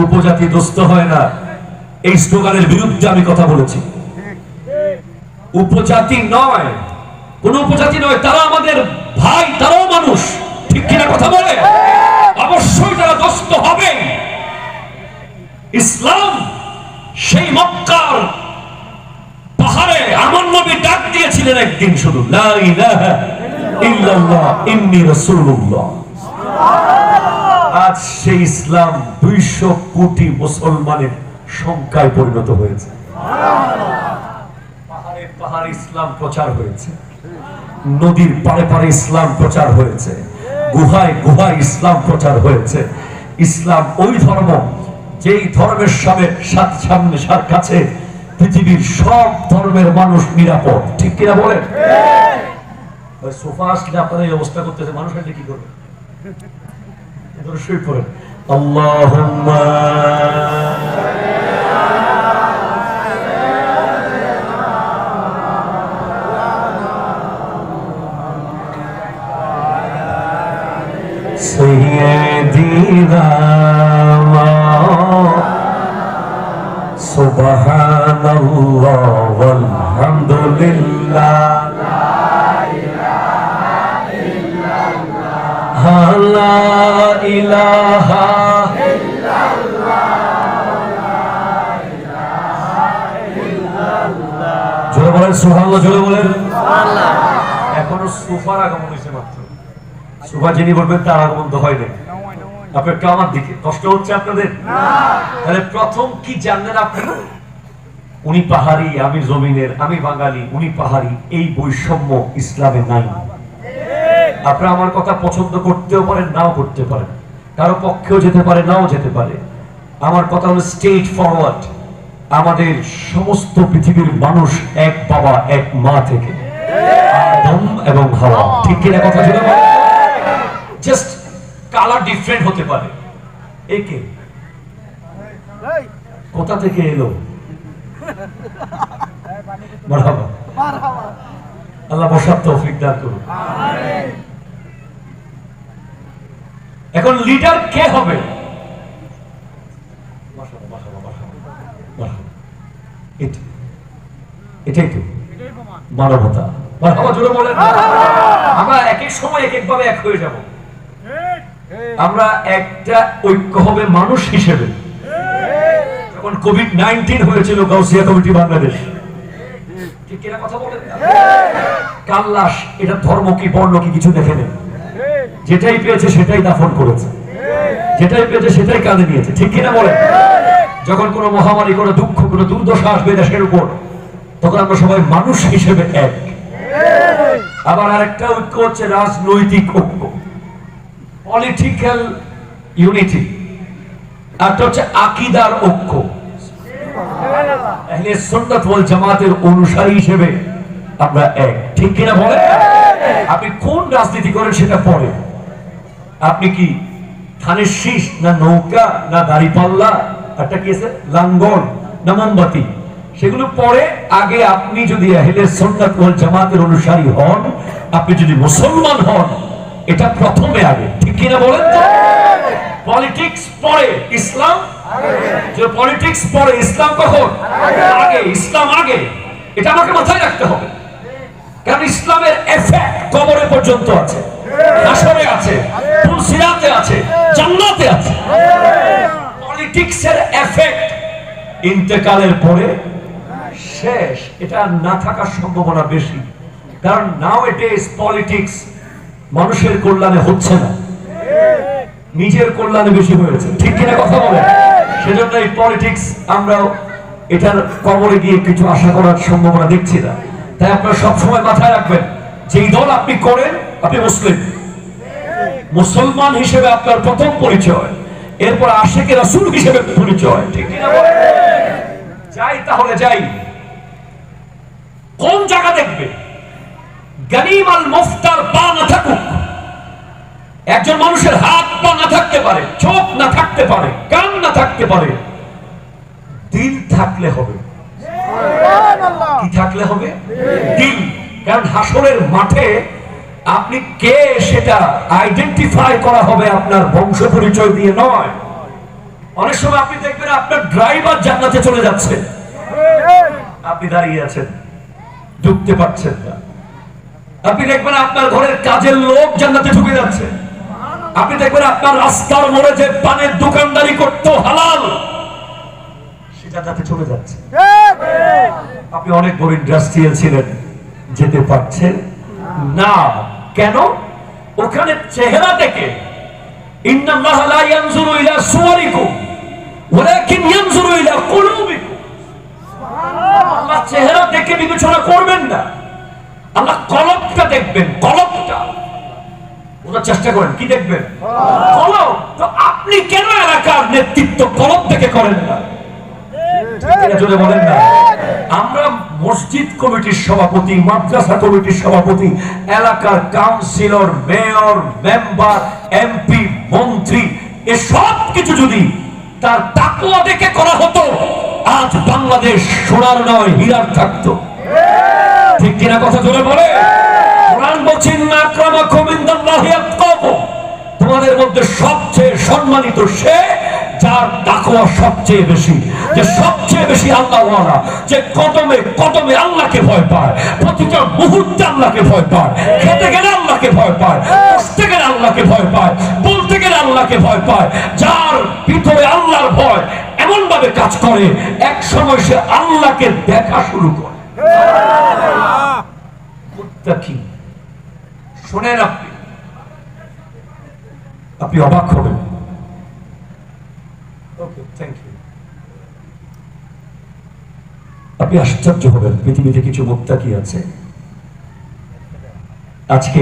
উপজাতি দোস্ত হয় না। এই স্লোগানের বিরুদ্ধে আমি কথা বলেছি। উপজাতি নয়, কোন উপজাতি নয়, তারা আমাদের ভাই, তারাও মানুষ, ঠিক কিনা কথা বলে? অবশ্যই তারা দোস্ত হবে। ইসলাম সেই মক্কার পাহাড়ে আমার নবী ডাক দিয়েছিলেন একদিন শুধু, লা ইলাহা ইল্লাল্লাহ ইন্নী রাসূলুল্লাহ। আজ সেই ইসলাম 200 কোটি মুসলমানের সংখ্যায় পরিণত হয়েছে। পাহাড়ে পাহাড়ে ইসলাম প্রচার হয়েছে, নদীর পাড়ে পাড়ে ইসলাম প্রচার হয়েছে, গুহায় গুহায় ইসলাম প্রচার হয়েছে। ইসলাম ওই ধর্ম যেই ধর্মের সামনে কাছে পৃথিবীর সব ধর্মের মানুষ নিরাপদ, ঠিক কিনা বলেন? সোফা আসলে আপনারা এই অবস্থা করতেছে, মানুষ আসলে কি করবে? শুয়ে পড়েন। আল্লাহুম্মা سيدنا سبحان الله والحمد لله لا إله إلا الله لا إله إلا الله لا إله إلا الله। জোরে বলেন সুবহানাল্লাহ, জোরে বলেন সুবহানাল্লাহ। এখনো সুফার আগমন হয়েছে মাত্র, সুফা যিনি বলবেন তার আগমন তো হয় নাই। আপনার একটু আমার দিকে কষ্ট হচ্ছে আপনাদের? তাহলে প্রথম কি জানলেন আপনি? উনি পাহাড়ি, আমি জমিনের, আমি বাঙালি, উনি পাহাড়ি, এই বৈষম্য ইসলামে নাই। আপনারা আমার কথা পছন্দ করতেও পারেন, নাও করতে পারেন, কারো পক্ষেও যেতে পারে, নাও যেতে পারে। আমার কথা হলো স্ট্রেট ফরওয়ার্ড। আমাদের সমস্ত পৃথিবীর মানুষ এক বাবা এক মা থেকে, আদম এবং হাওয়া, ঠিক কিনা কথা ছিল? জাস্ট কালার ডিফারেন্ট হতে পারে। একে কোথা থেকে এলো? মারহাবা, আল্লাহ বসার তৌফিক দান করুন। এখন লিডার কে হবে? এটাই তো মানবতা। জোরে বলেন। আমরা এক এক সময় এক এক ভাবে এক হয়ে যাব। আমরা একটা ঐক্য হবে মানুষ হিসেবে। যখন কোভিড-19 হয়েছিল গাউসিয়া কমিটি বাংলাদেশ, ঠিক কিনা কথা বলেন? কাল্লাস, এটা ধর্ম কি বর্ণ কি কিছু দেখে নেই, যেটাই পেয়েছে সেটাই দাফন করেছে, যেটাই পেয়েছে সেটাই কাঁধে নিয়েছে, ঠিক কিনা বলেন? যখন কোনো মহামারী, কোনো দুঃখ, কোনো দুর্দশা আসবে দেশের উপর, তখন আমরা সবাই মানুষ হিসেবে এক। আবার আরেকটা ঐক্য হচ্ছে রাজনৈতিক ঐক্য, পলিটিক্যাল ইউনিটি। একটা হচ্ছে আকীদার ঐক্য। আহলে সুন্নাত ওয়াল জামাতের অনুসারী হিসেবে আমরা এক, ঠিক কিনা বলেন? আপনি কোন রাজনীতি করেন সেটা পরে। আপনি কি ধানের শীষ না নৌকা না দাড়িপাল্লা, একটা কি আছে লাঙ্গল না মোমবাতি, সেগুলো পরে। আগে আপনি যদি আহলে সুন্নাত ওয়াল জামাতের অনুসারী হন, আপনি যদি মুসলমান হন, এটা প্রথমে আগে, ঠিক কিনা বলেন? তো পলিটিক্স পরে, ইসলাম যে পলিটিক্স পরে, ইসলাম কখন আগে? ইসলাম আগে, এটা আমাকে মাথায় রাখতে হবে। কারণ ইসলামের এফেক্ট পর্যন্ত আছে, হাসরে আছে, পুলসিরাতে আছে, জান্নাতে আছে। পলিটিক্সের এফেক্ট ইন্তেকালের পরে শেষ, এটা না থাকার সম্ভাবনা বেশি। কারণ নাও এডেজ পলিটিক্স মানুষের কল্যাণে হচ্ছে না, নিজের কল্যাণে বেশি হয়েছে। ঠিক কিনা কথা বলে? সেজন্য এই পলিটিক্স আমরাও এটার কবরে গিয়ে কিছু আশা করার সম্ভাবনা দেখছি না। তাই আপনারা সবসময় মাথায় রাখবেন, যেই দল আপনি করেন, আপনি মুসলিম, মুসলমান হিসেবে আপনার প্রথম পরিচয়, এরপর আশিকে রাসূল হিসেবে পরিচয়। ঠিক কিনা বলেন? যাই তাহলে যাই, কোন জায়গা দেখবে? গনিম আল মুফতার পা না থাকুক, একজন মানুষের হাত পা না থাকতে পারে, চোখ না থাকতে পারে, কান না থাকতে পারে, দিল থাকলে হবে। কি থাকলে হবে? দিল। কারণ হাসরের মাঠে আপনি কে সেটা আইডেন্টিফাই করা হবে আপনার বংশ পরিচয় দিয়ে নয়। অনেক সময় আপনি দেখবেন আপনার ড্রাইভার জান্নাতে চলে যাচ্ছে, আপনি দাঁড়িয়ে আছেন, ঢুকতে পারছেন না। আপনি দেখবেন আপনার ঘরের কাজের লোক জান্নাতে ঢুকে যাচ্ছে। আপনি দেখবেন আপনার রাস্তার মোড়ে যে পানের দোকানদারি করতো হালাল, সে জান্নাতে চলে যাচ্ছে। আপনি অনেক বড় ইন্ডাস্ট্রিয়াল ছিলেন, যেতে পারছেন না। কেন? ওখানে চেহারা দেখে, ইন্নাল্লাহা লা ইয়ানজুরু ইলা সুওয়ারিকুম ওয়ালাকিন ইয়ানজুরু ইলা কুলুবিকুম। আল্লাহ চেহারা দেখে বিবেচনা করবেন না, আল্লাহ কলবটা দেখবেন। কলবটা ওরা চেষ্টা করেন, কি দেখবেন? কলব। তো আপনি কেন এলাকার নেতৃত্ব কলব দেখে করেন না? জোরে বলেন না। আমরা মসজিদ কমিটির সভাপতি, মাদ্রাসা কমিটির সভাপতি, এলাকার কাউন্সিলর, মেয়র, মেম্বার, এমপি, মন্ত্রী, এসব কিছু যদি তার তাকওয়া দেখে করা হতো, আজ বাংলাদেশ সোনার নয় হীরার থাকতো। ঠিক কিনা কথা জোরে বলে? কোরআন বলছে, ইন্না আকরামাকুম ইনদাল্লাহি আতকাকুম, তোমাদের মধ্যে সবচেয়ে সম্মানিত সে যার তাকওয়া সবচেয়ে বেশি, যে সবচেয়ে বেশি আল্লাহওয়ালা, যে কদমে কদমে আল্লাহকে ভয় পায়, প্রতিটা মুহূর্তে আল্লাহকে ভয় পায়, খেতে গেলে আল্লাহকে ভয় পায়, বসতে গেলে আল্লাহকে ভয় পায়, বলতে গেলে আল্লাহকে ভয় পায়, যার ভিতরে আল্লাহর ভয় এমন ভাবে কাজ করে এক সময় সে আল্লাহকে দেখা শুরু করে। মুত্তাকি। শোনেন, আপনি অবাক হবেন। আপনি আশ্চর্য হবেন, পৃথিবীতে কিছু মুত্তাকি আছে। আজকে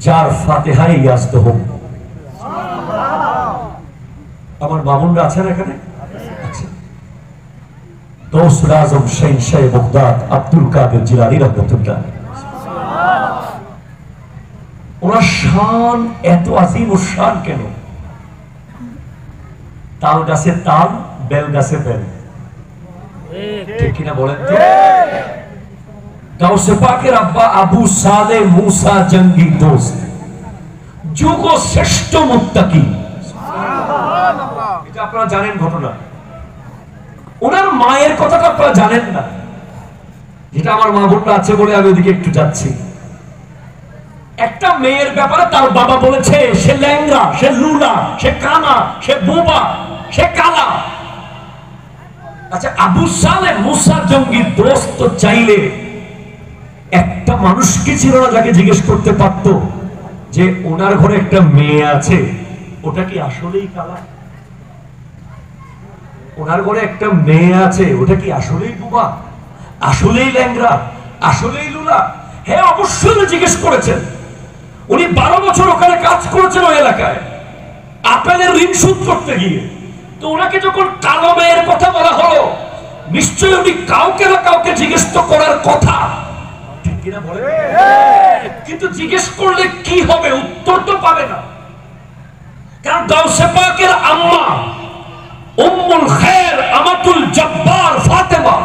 যার ফাতিহায়ে ইয়াজদহুম, আমার মামুনরা আছেন এখানে? গৌসুল আজম শাহ বাগদাদ আব্দুল কাদের জিলানী রাহমাতুল্লাহ, ওনার শান এত আজিম ও শান কেন? তাল গাছে তাল, বেল গাছে বেল। ঠিক কিনা বলেন তো? গাউসে পাকের আব্বা আবু সালে মুসা জঙ্গি দোস্ত, যুগ শ্রেষ্ঠ মুত্তাকি। এটা আপনারা জানেন ঘটনা। ওনার মায়ের কথাটা আপনারা জানেন না, যেটা আমার মা বোনরা আছে বলে আমি ওদিকে একটু যাচ্ছি। একটা মেয়ের ব্যাপারে তার বাবা বলেছে সে ল্যাংড়া, সে লুলা, সে কানা, সে বোবা, সে কালা। আচ্ছা, আবু সালে মুসা জঙ্গি দোস্ত চাইলে একটা মানুষ কি ছিল না যাকে জিজ্ঞেস করতে পারত যে ওনার ঘরে একটা মেয়ে আছে, ওটা কি আসলেই কালা? ওনার ঘরে একটা মেয়ে আছে, ওটা কি আসলেই বোবা, আসলেই ল্যাংড়া, আসলেই লুলা? হ্যাঁ, অবশ্যই জিজ্ঞেস করেছেন। উনি 12 বছর ওখানে কাজ করেছেন ওই এলাকায়, আপেলের ঋণ শোধ করতে গিয়ে। তো ওনাকে যখন কালো মেয়ের কথা বলা হলো, নিশ্চয়ই উনি কাউকে না কাউকে জিজ্ঞেস তো করার কথা, ঠিক কিনা বলেন? কিন্তু জিজ্ঞেস করলে কি হবে? উত্তর তো পাবে না। কারণ গাউসে পাকের আম্মা উম্মুল খায়র আমাতুল জব্বার ফাতেমা,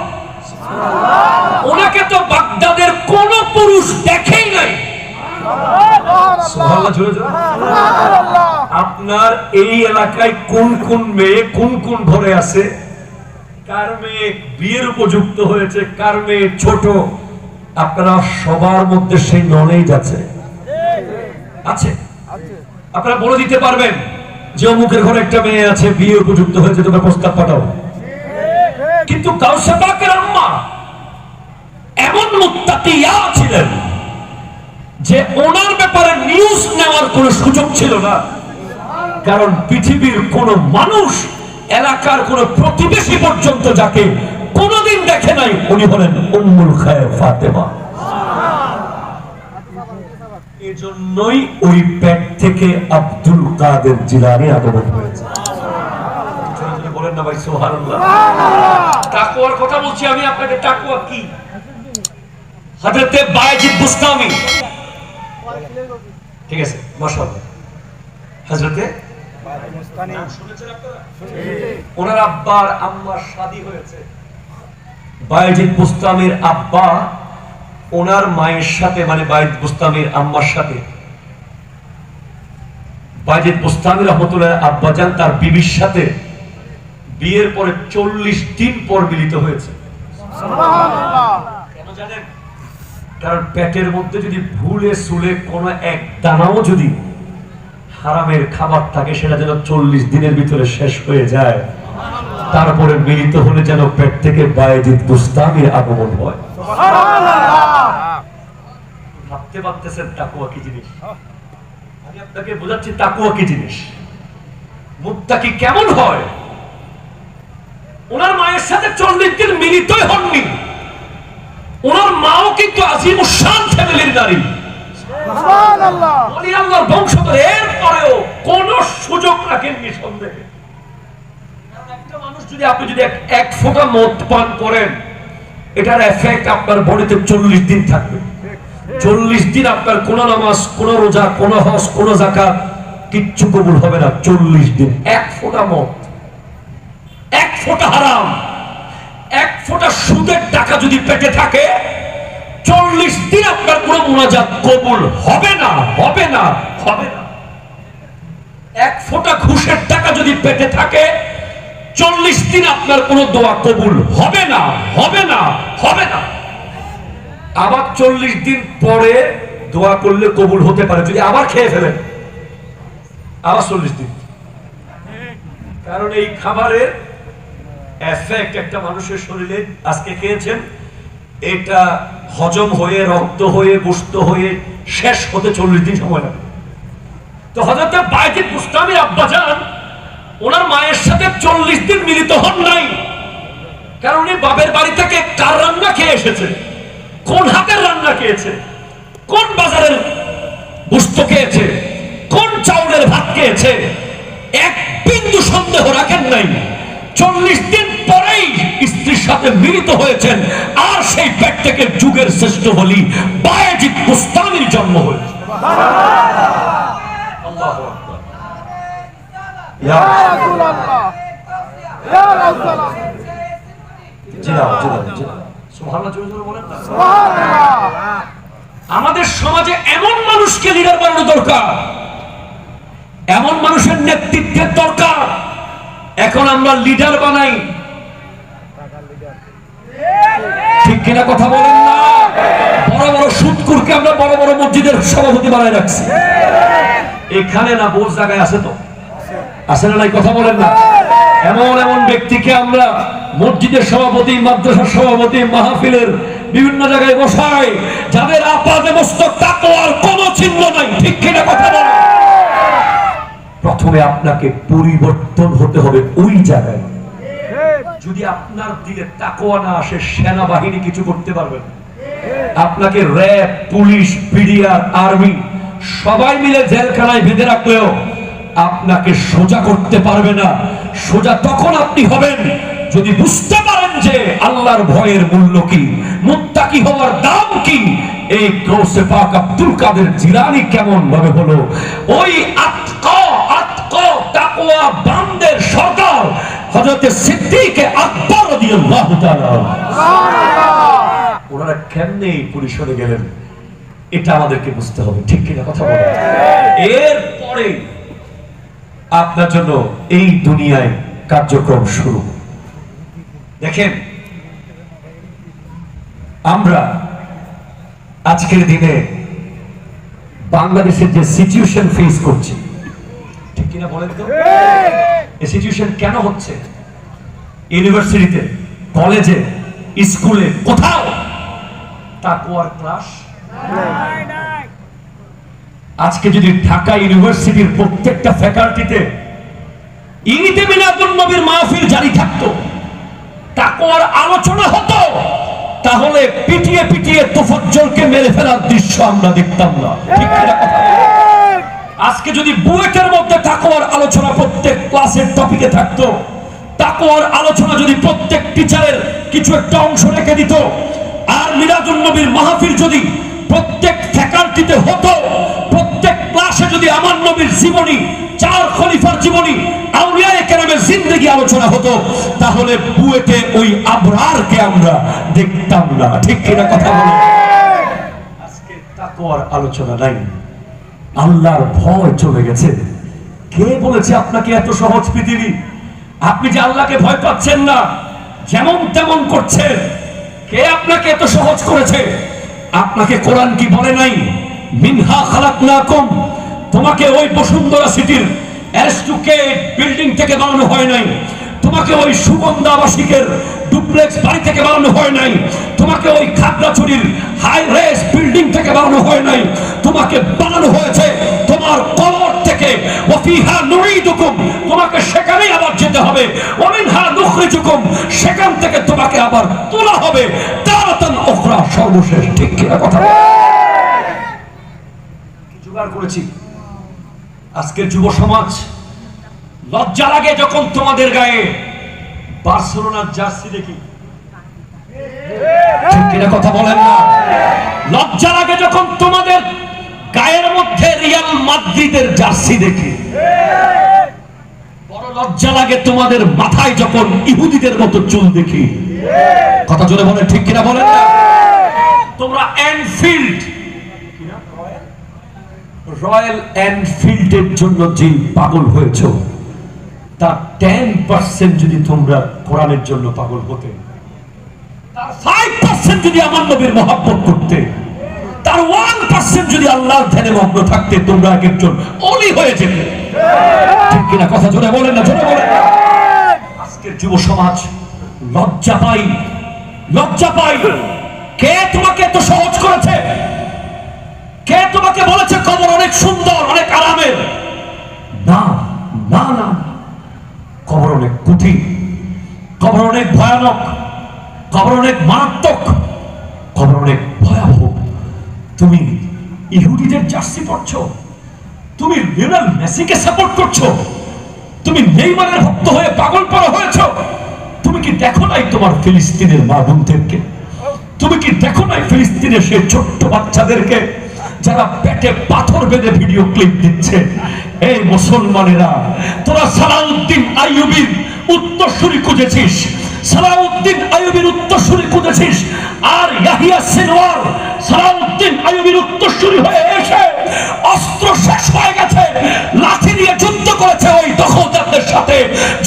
ওনাকে তো বাগদাদের কোন পুরুষ দেখেই নাই। আপনার এই এলাকায় কোন কোন মেয়ে কোন কোন ঘরে আছে, কার মেয়ে বিয়ের উপযুক্ত হয়েছে, কার মেয়ে ছোট, আপনারা সবার মধ্যে সেই নলেজ আছে, আপনারা বলে দিতে পারবেন যে অমুকের ঘরে একটা মেয়ে আছে, বিয়ে উপযুক্ত হয়েছে, তোমরা প্রস্তাব পাঠাও। কিন্তু গাউসে পাকের আম্মা এমন মুত্তাকিয়া ছিলেন যে ওনার ব্যাপারে নিউজ নেওয়ার কোনো সুযোগ ছিল না, কারণ পৃথিবীর কোন মানুষ, এলাকার কোন প্রতিবেশী পর্যন্ত যাকে কোনদিন দেখে নাই, উনি হলেন উম্মুল খায়ের ফাতেমা। এজন্যই ওই পেট থেকে আব্দুল কাদের জিলানী আগমন হয়েছে। বলেন না ভাই সুবহানাল্লাহ। তাকওয়ার কথা বলছি আমি আপনাকে। তাকওয়া কি? হযরতে বায়েজিদ বুস্তামি, ঠিক আছে, মাশাআল্লাহ, হযরতে বায়েজিদ বুস্তামি শুনেছেন আপনারা? ওনার আব্বার আম্মার শাদী হয়েছে। বায়েজিদ বুস্তামির আব্বা ওনার মায়ের সাথে, মানে বায়েজিদ বুস্তামির আম্মার সাথে বায়েজিদ বুস্তামি রহমতুল্লাহ আব্বাজান তার বিবির সাথে বিয়ের পরে 40 দিন পর মিলিত হয়েছে। কেন জানেন? কারণ পেটের মধ্যে যদি ভুলে সুলে কোনো এক দানাও যদি হারামের খাবার থাকে, সেটা যেন 40 দিনের ভিতরে শেষ হয়ে যায়, তারপরে মিলিত হলে যেন পেট থেকে বায়েজিদ বুস্তামির আগমন হয়। ভাবতে পারতেছেন তাকওয়া কি জিনিস? আমি আপনাকে বোঝাচ্ছি তাকওয়া কি জিনিস, মুত্তাকি কেমন হয়। ওনার মায়ের সাথে 40 দিন মিলিতই হননি। ওনার মাও কিন্তু আজিমুশান ফ্যামিলির নারী, সুবহানাল্লাহ, ওলি আল্লাহর বংশধর। এরপরেও কোন সুযোগ রাখেননি সন্দেহে। একটা মানুষ যদি, আপনি যদি এক ফোঁটা মদ পান করেন, এটার এফেক্ট আপনার বডিতে 40 দিন থাকবে। 40 দিন আপনার কোন নামাজ, কোন রোজা, কোন হজ, কোন যাকাত কিচ্ছু কবুল হবে না। 40 দিন। এক ফোঁটা মদ, এক ফোঁটা হারাম, এক ফোঁটা সুদের টাকা যদি পেটে থাকে, 40 দিন আপনার কোন মুনাজাত কবুল হবে না, হবে না, হবে না। এক ফোঁটা ঘুষের টাকা যদি পেটে থাকে, 40 দিন আপনার কোন দোয়া কবুল হবে না, হবে না, হবে না। আবার 40 দিন পরে দোয়া করলে কবুল হতে পারে, যদি আবার খেয়ে ফেলেন, আবার 40 দিন। কারণ এই খাবারের এফেক্ট একটা মানুষের শরীরে, আজকে খেয়েছেন, এটা হজম হয়ে, রক্ত হয়ে, গোশত হয়ে শেষ হতে 40 দিন সময় লাগে। তো হযরত বায়েজিদ বুস্তামির আব্বাজান ওনার মায়ের সাথে 40 দিন মিলিত হন নাই, কারণ উনি বাবের বাড়ি থেকে কার রান্না খেয়ে এসেছে, কোন হাতের রান্না খেয়েছে, কোন বাজারের গোশত খেয়েছে, কোন চাউলের ভাত খেয়েছে, এক বিন্দু সন্দেহ রাখেন নাই। 40 দিন পরেই স্ত্রীর সাথে মিলিত হয়েছেন, আর সেই পেট থেকে যুগের শ্রেষ্ঠ বলি বায়েজিদ বুস্তামির জন্ম হয়েছে। আল্লাহু আকবার। ইয়া রাসূলুল্লাহ, ইয়া রাসূলুল্লাহ। জিনা জিনা জিনা, সুবহানাল্লাহ, জোরে জোরে বলেন না সুবহানাল্লাহ। আমাদের সমাজে এমন মানুষকে লিডার বানানো দরকার, এমন মানুষের নেতৃত্বের দরকার। এখন আমরা লিডার বানাই, ঠিক কিনা কথা বলেন না? বড় বড় সুদকুরকে আমরা বড় বড় মসজিদের সভাপতি বানায় রাখছি। এখানে না, বহু জায়গায় আছে, তো আছে না? নাই কথা বলেন না? এমন এমন ব্যক্তিকে আমরা মসজিদের সভাপতি, মাদ্রাসার সভাপতি, মাহফিলের বিভিন্ন জায়গায় বসাই, যাদের আপাদে মস্তক তাকওয়ার কোনো চিহ্ন নাই, ঠিক কিনা কথা বলেন? প্রথমে আপনাকে পরিবর্তন হতে হবে ওই জায়গায়। যদি আপনার দিলে তাকওয়া না আসে, সেনাবাহিনী কিছু করতে পারবে না। আপনাকে র‍্যাব, পুলিশ, বিডিআর, আর্মি সবাই মিলে জেলখানায় বেঁধে রাখলেও আপনাকে সোজা করতে পারবে না। সোজা তখন আপনি হবেন যদি বুঝতে পারেন যে আল্লাহর ভয়ের মূল্য কি, মুত্তাকি হওয়ার দাম কি। এই গৌসে পাক আব্দুল কাদের জিলানী কেমন ভাবে হলো ওই তাকওয়া বান্দের সরদার হযরত সিদ্দিক আকবর রাদিয়াল্লাহু তাআলা, ওনারা কেমনে পরিসরে গেলেন, এটা আমাদেরকে বুঝতে হবে, ঠিক কিনা কথা বলেন? এরপরে আপনার জন্য এই দুনিয়ায় কার্যক্রম শুরু। দেখেন, আমরা আজকের দিনে বাংলাদেশের যে সিচুয়েশন ফেস করছে, ঠিক কিনা বলেন তো? এই সিচুয়েশন কেন হচ্ছে? ইউনিভার্সিটিতে, কলেজে, স্কুলে, কোথাও তাকওয়ার ক্লাস। আজকে যদি ঢাকা ইউনিভার্সিটির প্রত্যেকটা ফ্যাকাল্টিতে ঈদে মিলাদুন নবীর মাহফিল জারি থাকতো, তাকওয়ার আলোচনা হতো, তাহলে পিটিয়ে পিটিয়ে তোফাজ্জলকে মেরে ফেলার দৃশ্য আমরা দেখতাম না। ঠিক কিনা কথা? আজকে যদি বুয়েটের মধ্যে তাকওয়ার আলোচনা প্রত্যেক ক্লাসের টপিকে থাকতো, তাকওয়ার আলোচনা যদি প্রত্যেক টিচারের কিছু একটা অংশ রেখে দিত, আর মিলাদুন নবীর মাহফিল যদি প্রত্যেক ফ্যাকাল্টিতে হতো, প্রত্যেক ক্লাসে যদি আমার নবীর জীবনী, চার খলিফার জীবনী, আউলিয়ায়ে কেরামের জিন্দেগি আলোচনা হতো, তাহলে বুয়েটে ওই আবরারকে আমরা দেখতাম না। ঠিক কিনা কথা বলে? আজকে তাকওয়ার আলোচনা নাই, আল্লাহর ভয় চলে গেছে। কে বলেছে আপনাকে এত সহজ পৃথিবী? আপনি যে আল্লাহকে ভয় পাচ্ছেন না, যেমন তেমন করছেন, কে আপনাকে এত সহজ করেছে? আপনাকে কোরআন কি বলে নাই মিনহা খালাকনাকুম? তোমাকে ওই বসুন্ধরা সিটির এস2কে বিল্ডিং থেকে বানানো হয় নাই, তোমাকে ওই সুগন্ধা আবাসিকের ডুপ্লেক্স বাড়ি থেকে বানানো হয় নাই, তোমাকে ওই খাগড়াছড়ির হাই রেস বিল্ডিং থেকে বানানো হয় নাই, তোমাকে বানানো হয়েছে তোমার কবর থেকে। ওয়াফিহা নুঈদুকুম, তোমাকে সেখানেই আবার যেতে হবে। ওয়ামিনহা নুখরিজুকুম, সেখান থেকে তোমাকে আবার তোলা হবে তারাতান উখরা, সর্বশেষ। ঠিক কিনা কথা? কি জোগাড় করেছি? আজকের যুব সমাজ লজ্জা লাগে যখন তোমাদের গায়ে বার্সেলোনার জার্সি দেখি। ঠিক কিনা কথা বলেন না? লজ্জা লাগে যখন তোমাদের গায়ের মধ্যে রিয়াল মাদ্রিদের জার্সি দেখি। বড় লজ্জা লাগে তোমাদের মাথায় যখন ইহুদিদের মতো চুল দেখি। কথা জোরে বলেন, ঠিক কিনা বলেন না? তোমরা এনফিল্ড, রয়্যাল এনফিল্ডের জন্য যে পাগল হয়েছো, তার 10% যদি তোমরা কোরআনের জন্য পাগল হতে, তার 5% যদি আমার নবীর মহব্বত করতে, তার 1% যদি আল্লাহর ধ্যানে মগ্ন থাকতে, তোমরা এক একজন ওলি হয়ে যেতে। ঠিক কিনা কথা জোরে বলেন না? জোরে বলেন না? আজকের যুব সমাজ লজ্জা পাই, লজ্জা পাই। কে তোমাকে এত সহজ করেছে? কে তোমাকে বলেছে কবর অনেক সুন্দর, অনেক আরামের? না না না, কবর অনেক কঠিন, কবর অনেক ভয়ানক, কবর অনেক মারাত্মক, কবর অনেক ভয়াবহ। তুমি ইহুদিদের জার্সি পরছো, তুমি লিওনেল মেসিকে সাপোর্ট করছো, তুমি নেইমারের ভক্ত হয়ে পাগল পড়া হয়েছো। তুমি কি দেখো নাই তোমার ফিলিস্তিনের মা বোনদেরকে? তুমি কি দেখো নাই ফিলিস্তিনের সেই ছোট্ট বাচ্চাদেরকে যারা পেটে পাথর বেঁধে ভিডিও ক্লিপ দিচ্ছে? এই মুসলমানেরা, তোরা সালাউদ্দিন আইয়ুবীর উত্তরসূরি খুঁজেছিস, সালাউদ্দিন আইয়ুবীর উত্তরসূরি খুঁজেছিস, আর ইয়াহিয়া সিনওয়ার সালাউদ্দিন আইয়ুবীর উত্তরসূরি হয়ে এসে অস্ত্র শেষ হয়ে গেছে, লাঠি দিয়ে যুদ্ধ করেছে ওই দখলদারদের সাথে,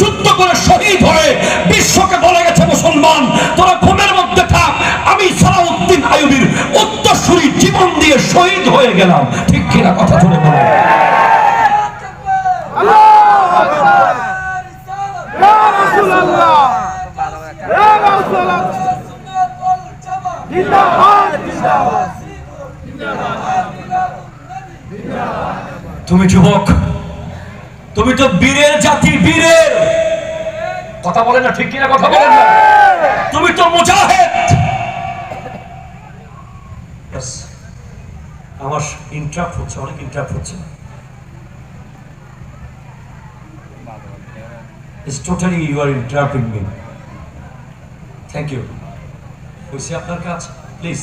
যুদ্ধ করে শহীদ হয়ে বিশ্বকে বলে গেছে, মুসলমান তোরা ঘুমের মধ্যে থাক, আমি সালাউদ্দিন আইয়ুবীর উত্তরসূরি জীবন দিয়ে শহীদ হয়ে গেলাম। ঠিক কিনা কথা জোরে বলে? তুমি যুবক, তুমি তো বীরের জাতি, বীরের কথা বলেন না? ঠিক কিনা কথা বলেন না? তুমি তো মুজাহিদ। আমার ইন্টারাপ্ট হচ্ছে, অনেক ইন্টারাপ্ট হচ্ছে। It's totally you are interrupting me. Thank you. হয়েছে আপনার কাজ? প্লিজ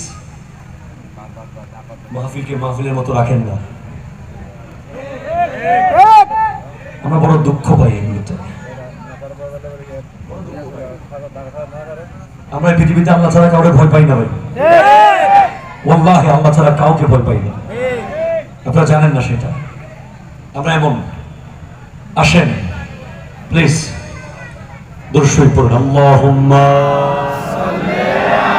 মাহফিলকে মাহফিলের মতো রাখেন না। আমরা বড় দুঃখ পাই এগুলোতে। আমরা পৃথিবীতে আল্লাহ ছাড়া কাউকে ভয় পাই না ভাই, ওয়াল্লাহি আল্লাহ ছাড়া কাউকে ভয় পাই না। আপনারা জানেন না সেটা। আমরা এমন। আসেন প্লিজ দরুদ শরীফ পড়ুন। আল্লাহুম্মা সাল্লি আলা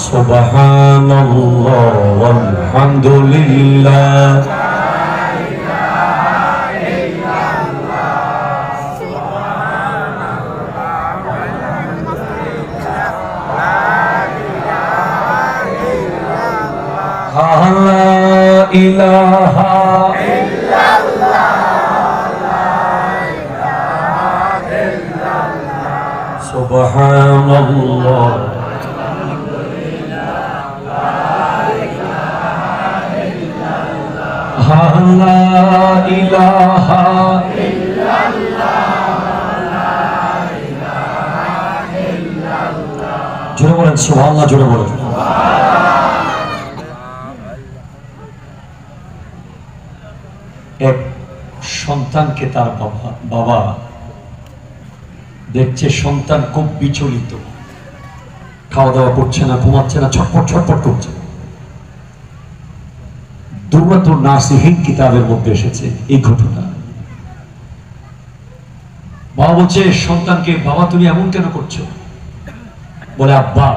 সুবহানাল্লাহ ওয়ালহামদুলিল্লাহ লা ইলাহা সুবহানাল্লাহ লা ইলাহা জোরে বলেন সুবহানাল্লাহ, জোরে বলেন। এক সন্তানকে তার বাবা দেখছে সন্তান খুব বিচলিত, খাওয়া দাওয়া করছে না, ঘুমাচ্ছে না, ছটফট ছটফট করছে। দুরাতুন নাসিহিন কিতাবের মধ্যে এসেছে এই ঘটনা। বাবা বলছে সন্তানকে, বাবা তুমি এমন কেন করছো? বলে আব্বা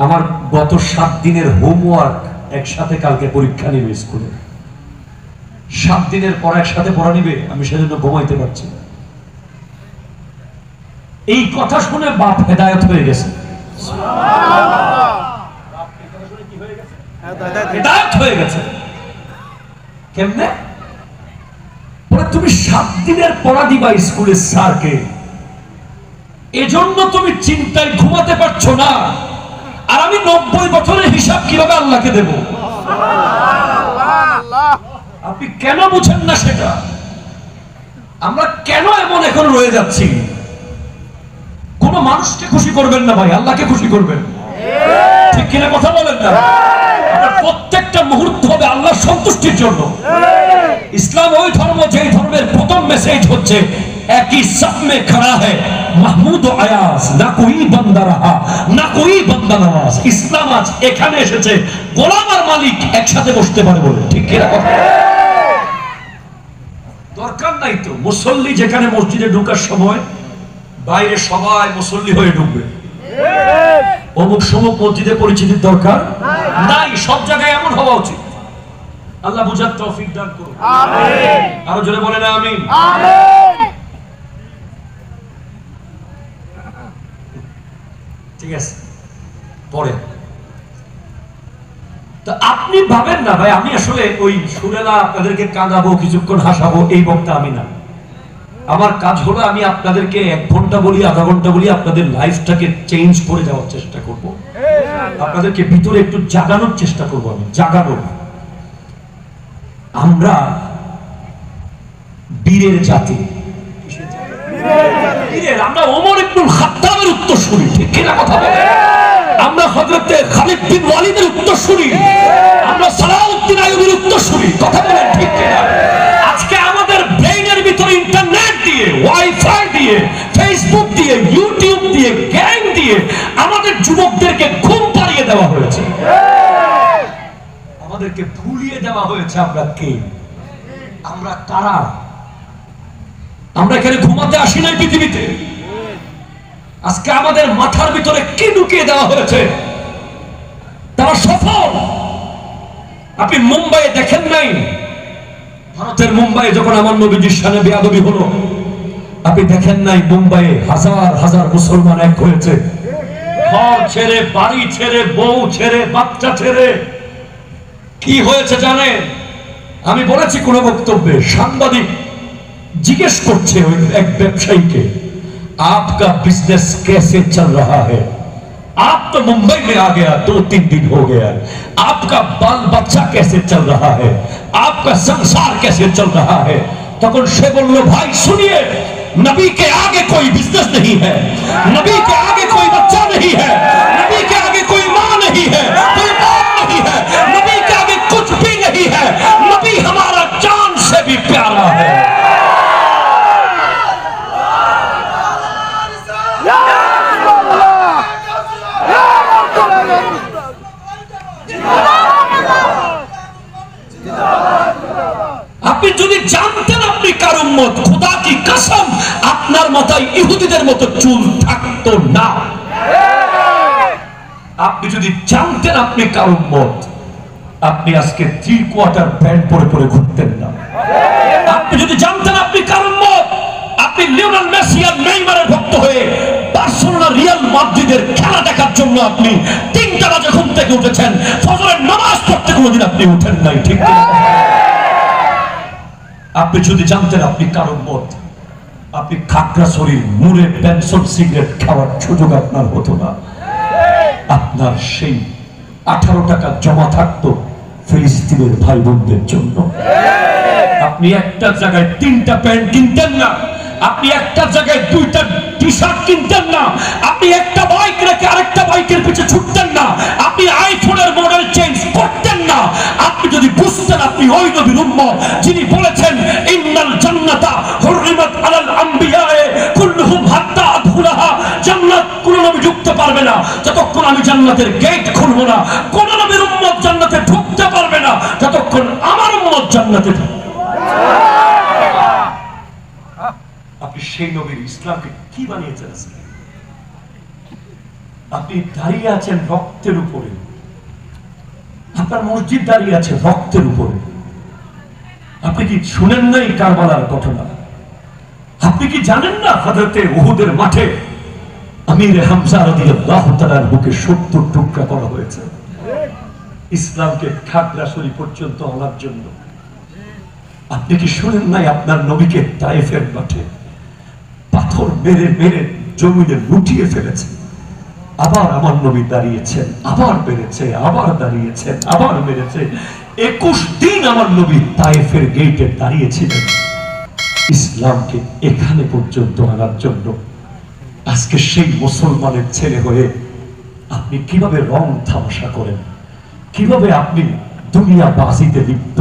আমার গত 7 দিনের হোমওয়ার্ক একসাথে কালকে পরীক্ষা নেবে স্কুলে, 7 দিনের পর একসাথে পড়া নিবে, আমি সেজন্য ঘুমাইতে পারছি না। এই কথা শুনে বাপ হেদায়েত হয়ে গেছে, হেদায়েত হয়ে গেছে। কেমনে? বলে তুমি 7 দিনের পড়া দিবা স্কুলের স্যারকে, এজন্য তুমি চিন্তায় ঘুমাতে পারছো না, আর আমি 90 বছরের হিসাব কিভাবে আল্লাহকে দেব? আপনি কেন বুঝেন না সেটা? আমরা কেন এমন এখন রয়ে যাচ্ছি? কোন মানুষকে খুশি করবেন না ভাই, আল্লাহকে খুশি করবেন, ঠিক কিনা কথা বলেন না? প্রত্যেকটা মুহূর্ত হবে আল্লাহর সন্তুষ্টির জন্য। ইসলাম ওই ধর্ম যেই ধর্মের প্রথম মেসেজ হচ্ছে একই সাফ মে খড়া হ্যায় মাহমুদ ও আয়াজ, না কোই বান্দা রাহা না কোই বান্দা নওয়াজ। ইসলাম আজ এখানে এসেছে গোলাম আর মালিক একসাথে বসতে পারে বলে, ঠিক কিনা কথা? দরকার নাই তো মুসল্লি যেখানে মসজিদে ঢোকার সময় বাইরে সবাই মুসল্লি হয়ে ঢুকবে, অমুক সমুক মসজিদে পরিচিতির দরকার নাই। সব জায়গায় এমন হওয়া উচিত। আল্লাহ বুঝার তৌফিক দান করুন, আমিন। আরো জোরে বলেন আমিন, আমিন। ঠিক আছে, পরে তো আপনি ভাবেন না ভাই আমি আসলে ওই সুরেলা আপনাদেরকে কাঁদাবো, কিছুক্ষণ হাসাবো, এই বক্তা আমি না। আমার কাজ হলো আমি আপনাদেরকে 1 ঘন্টা বলি, আধা ঘন্টা বলি, আপনাদের লাইফটাকে চেঞ্জ করে যাওয়ার চেষ্টা করব, আপনাদেরকে ভিতরে একটু জাগানোর চেষ্টা করব। আমি জাগানো, আমরা বীরের জাতি, আমরা ওমর ইবনুল খাত্তাবের উত্তরসূরি, ঠিক কিনা কথা বলে? আমরা হযরতে খালিদ বিন ওয়ালিদের উত্তরসূরি, আমরা সালাউদ্দিন আইয়ুবীর উত্তরসূরি, কথা বলেন ঠিক কিনা? আজকে আমাদের ব্রেইনের ভিতরে ইন্টারনেট দিয়ে, ওয়াইফাই দিয়ে, ফেসবুক দিয়ে, ইউটিউব দিয়ে, গ্যাং দিয়ে আমাদের যুবকদেরকে ঘুম পাড়িয়ে দেওয়া হয়েছে, আমাদেরকে ভুলিয়ে দেওয়া হয়েছে আমরা কে, আমরা কারা। আমরা এখানে ঘুমাতে আসি নাই পৃথিবীতে। আজকে আমাদের মাথার ভিতরে কি ঢুকিয়ে দেওয়া হয়েছে, তারা সফল। আপনি মুম্বাইয়ে দেখেন নাই, ভারতের মুম্বাইয়ে যখন আমার নবীজির সামনে বেয়াদবি হলো, আপনি দেখেন নাই মুম্বাইয়ে হাজার হাজার মুসলমান এক হয়েছে, ঘর ছেড়ে, বাড়ি ছেড়ে, বউ ছেড়ে, বাচ্চা ছেড়ে। কি হয়েছে জানেন? আমি বলেছি কোন বক্তব্যে, সাংবাদিক জিজ্ঞেস করছে ওই এক ব্যবসায়ীকে, आपका बिजनेस कैसे चल रहा है? आप तो मुंबई में आ गया, 2-3 दिन हो गया, आपका बाल बच्चा कैसे चल रहा है, आपका संसार कैसे चल रहा है? तখন সে বলল, भाई सुनिए, नबी के आगे कोई बिजनेस नहीं है, नबी के आगे कोई बच्चा नहीं है, नबी के आगे कोई माँ नहीं है, कोई बाप नहीं है, नबी के आगे कुछ भी नहीं है, नबी हमारा जान से भी प्यारा है। আপনি যদি জানতেন আপনি কার উম্মত, খোদা কি কসম আপনার মাথায় ইহুদিদের মতো চুল থাকতো না। আপনি যদি জানতেন আপনি কার উম্মত, আপনি আজকে 3/4 প্যান্ট পরে পরে ঘুরতেন না। আপনি যদি জানতেন আপনি কার উম্মত, আপনি লিওনেল মেসি আর নেইমারের ভক্ত হয়ে বার্সেলোনা রিয়াল মাদ্রিদের খেলা দেখার জন্য আপনি 3টা বাজে ঘুম থেকে উঠেছেন, ফজরের নামাজ পড়তে কোনোদিন আপনি উঠেন নাই, ঠিক না? আপনি যদি জানতেন আপনি কার উম্মত, আপনি খাগড়াছড়ির মুড়ে পেনশন সিগারেট খাওয়ার সুযোগ আপনার হতো না। আপনার সেই 18 টাকা জমা থাকতো ফিলিস্তিনের ভাই বোনদের জন্য। আপনি একটা জায়গায় 3টা প্যান্ট কিনতেন না, আপনি একটা জায়গায় 2টা টি শার্ট কিনতেন না, আপনি একটা বাইক রেখে আরেকটা বাইকের পিছে ছুটতেন না, আপনি আইফোনের মডেল চেঞ্জ করতেন না। আপনি যদি বুঝতেন আপনি ওই নবীর উম্মত যিনি বলেছেন ইন্নাল জান্নাতা হুররিমাত আলাল আমবিয়ায়ে কুল্লুহুম হাত্তা আদখুলাহা, জান্নাত কোন নবী ঢুকতে পারবে না যতক্ষণ আমি জান্নাতের গেট খুলব না, কোন নবীর উম্মত জান্নাতে ঢুকতে পারবে না যতক্ষণ আমার উম্মত জান্নাতে ঢুকবে। আপনি সেই নবীর ইসলামকে কি বানিয়েছেন? আপনি দাঁড়িয়ে আছেন রক্তের উপরে, আপনার মসজিদ দাঁড়িয়ে আছে রক্তের উপরে। আপনি কি শুনেন নাই কারবালার ঘটনা? আপনি কি জানেন না হযরতে উহুদের মাঠে আমির হামজা রাদিয়াল্লাহু তাআলার বুকে 70 টুকরা করা হয়েছে ইসলামকে খাগড়াছড়ি পর্যন্ত আনার জন্য? আপনি কি শুনেন নাই আপনার নবীকে তায়েফের মাঠে পাথর মেরে মেরে জমিনে লুটিয়ে ফেলেছে? আবার আমার নবী দাঁড়িয়েছেন, আবার মেরেছে, আবার দাঁড়িয়েছেন, আবার মেরেছে। 21 দিন আমার নবী তায়েফের গেটে দাঁড়িয়েছিলেন ইসলামকে এখানে পর্যন্ত আনার জন্য। আজকে সেই মুসলমানের ছেলে হয়ে আপনি কিভাবে রং তামাশা করেন, কিভাবে আপনি দুনিয়া বাজিতে লিপ্ত,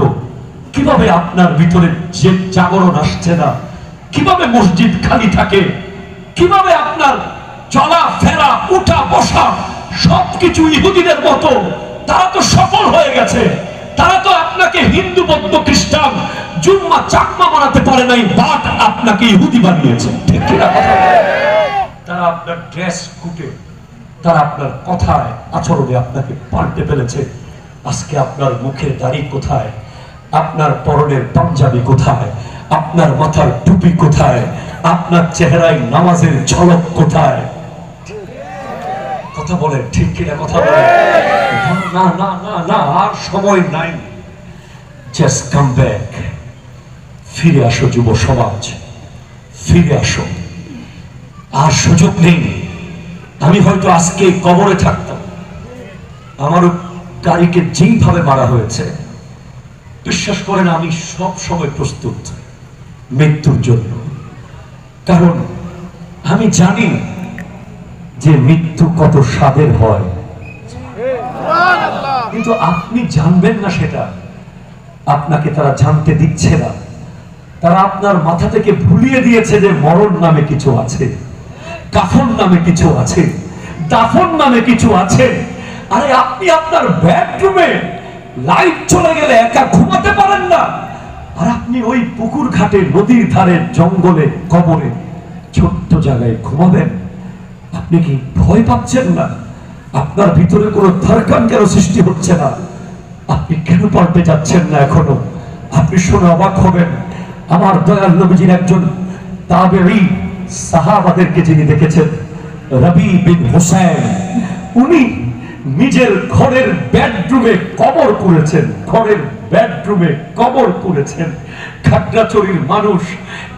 কিভাবে আপনার ভিতরে যে জাগরণ আসছে না, কিভাবে মসজিদ খালি থাকে, কিভাবে আপনার চলা ফেরা উঠা বসা সবকিছু ইহুদিদের মতো। তারা তো সফল হয়ে গেছে, তারা তো আপনাকে হিন্দু বৌদ্ধ খ্রিস্টান জুম্মা চাকমা বানাতে পারে নাই, বাট আপনাকে ইহুদি বানিয়েছে, ঠিক কিনা? তারা আপনার ড্রেস কুটে, তারা আপনার কথায় আচরণে আপনাকে পাল্টে ফেলেছে। আজকে আপনার মুখের দাড়ি কোথায়, আপনার পরনের পাঞ্জাবি কোথায়, আপনার মাথার টুপি কোথায়, আপনার চেহারায় নামাজের ঝলক কোথায়? কথা বলে, ঠিক কিনা? কথা বলে। না না না না, আর সময় নাই। জাস্ট কাম ব্যাক, ফিরে আসো যুব সমাজ, ফিরে আসো। আর সুযোগ নেই। আমি হয়তো আজকে কবরে থাকতাম, আমার গাড়িকে যেইভাবে মারা হয়েছে, বিশ্বাস করেন আমি সব সময় প্রস্তুত মৃত্যুর জন্য। কারণ আমি জানি যে মৃত্যু কত স্বাদের হয়, কিন্তু আপনি জানবেন না সেটা। আপনাকে তারা জানতে দিচ্ছে না। তারা আপনার মাথা থেকে ভুলিয়ে দিয়েছে যে মরণ নামে কিছু আছে, কাফন নামে কিছু আছে, দাফন নামে কিছু আছে। আরে আপনি আপনার বেডরুমে লাইট চলে গেলে একা ঘুমাতে পারেন না, আর আপনি ওই পুকুর ঘাটে, নদীর ধারে, জঙ্গলে, কবরে, ছোট্ট জায়গায় ঘুমাবেন। আপনি কি ভয় পাচ্ছেন না? আপনার ভিতরে কোনো ধড়কন কেন সৃষ্টি হচ্ছে না? আপনি কেন পাল্টে যাচ্ছেন না এখনো? আপনি শুনে অবাক হবেন, আমার দয়াল নবীজির একজন তাবেঈ সাহাবাদেরকে যিনি দেখেছেন, রবি বিন হুসাইন, উনি নিজের ঘরের বেডরুমে কবর করেছেন, ঘরের বেডরুমে কবর করেছেন। খাগড়াছড়ির মানুষ,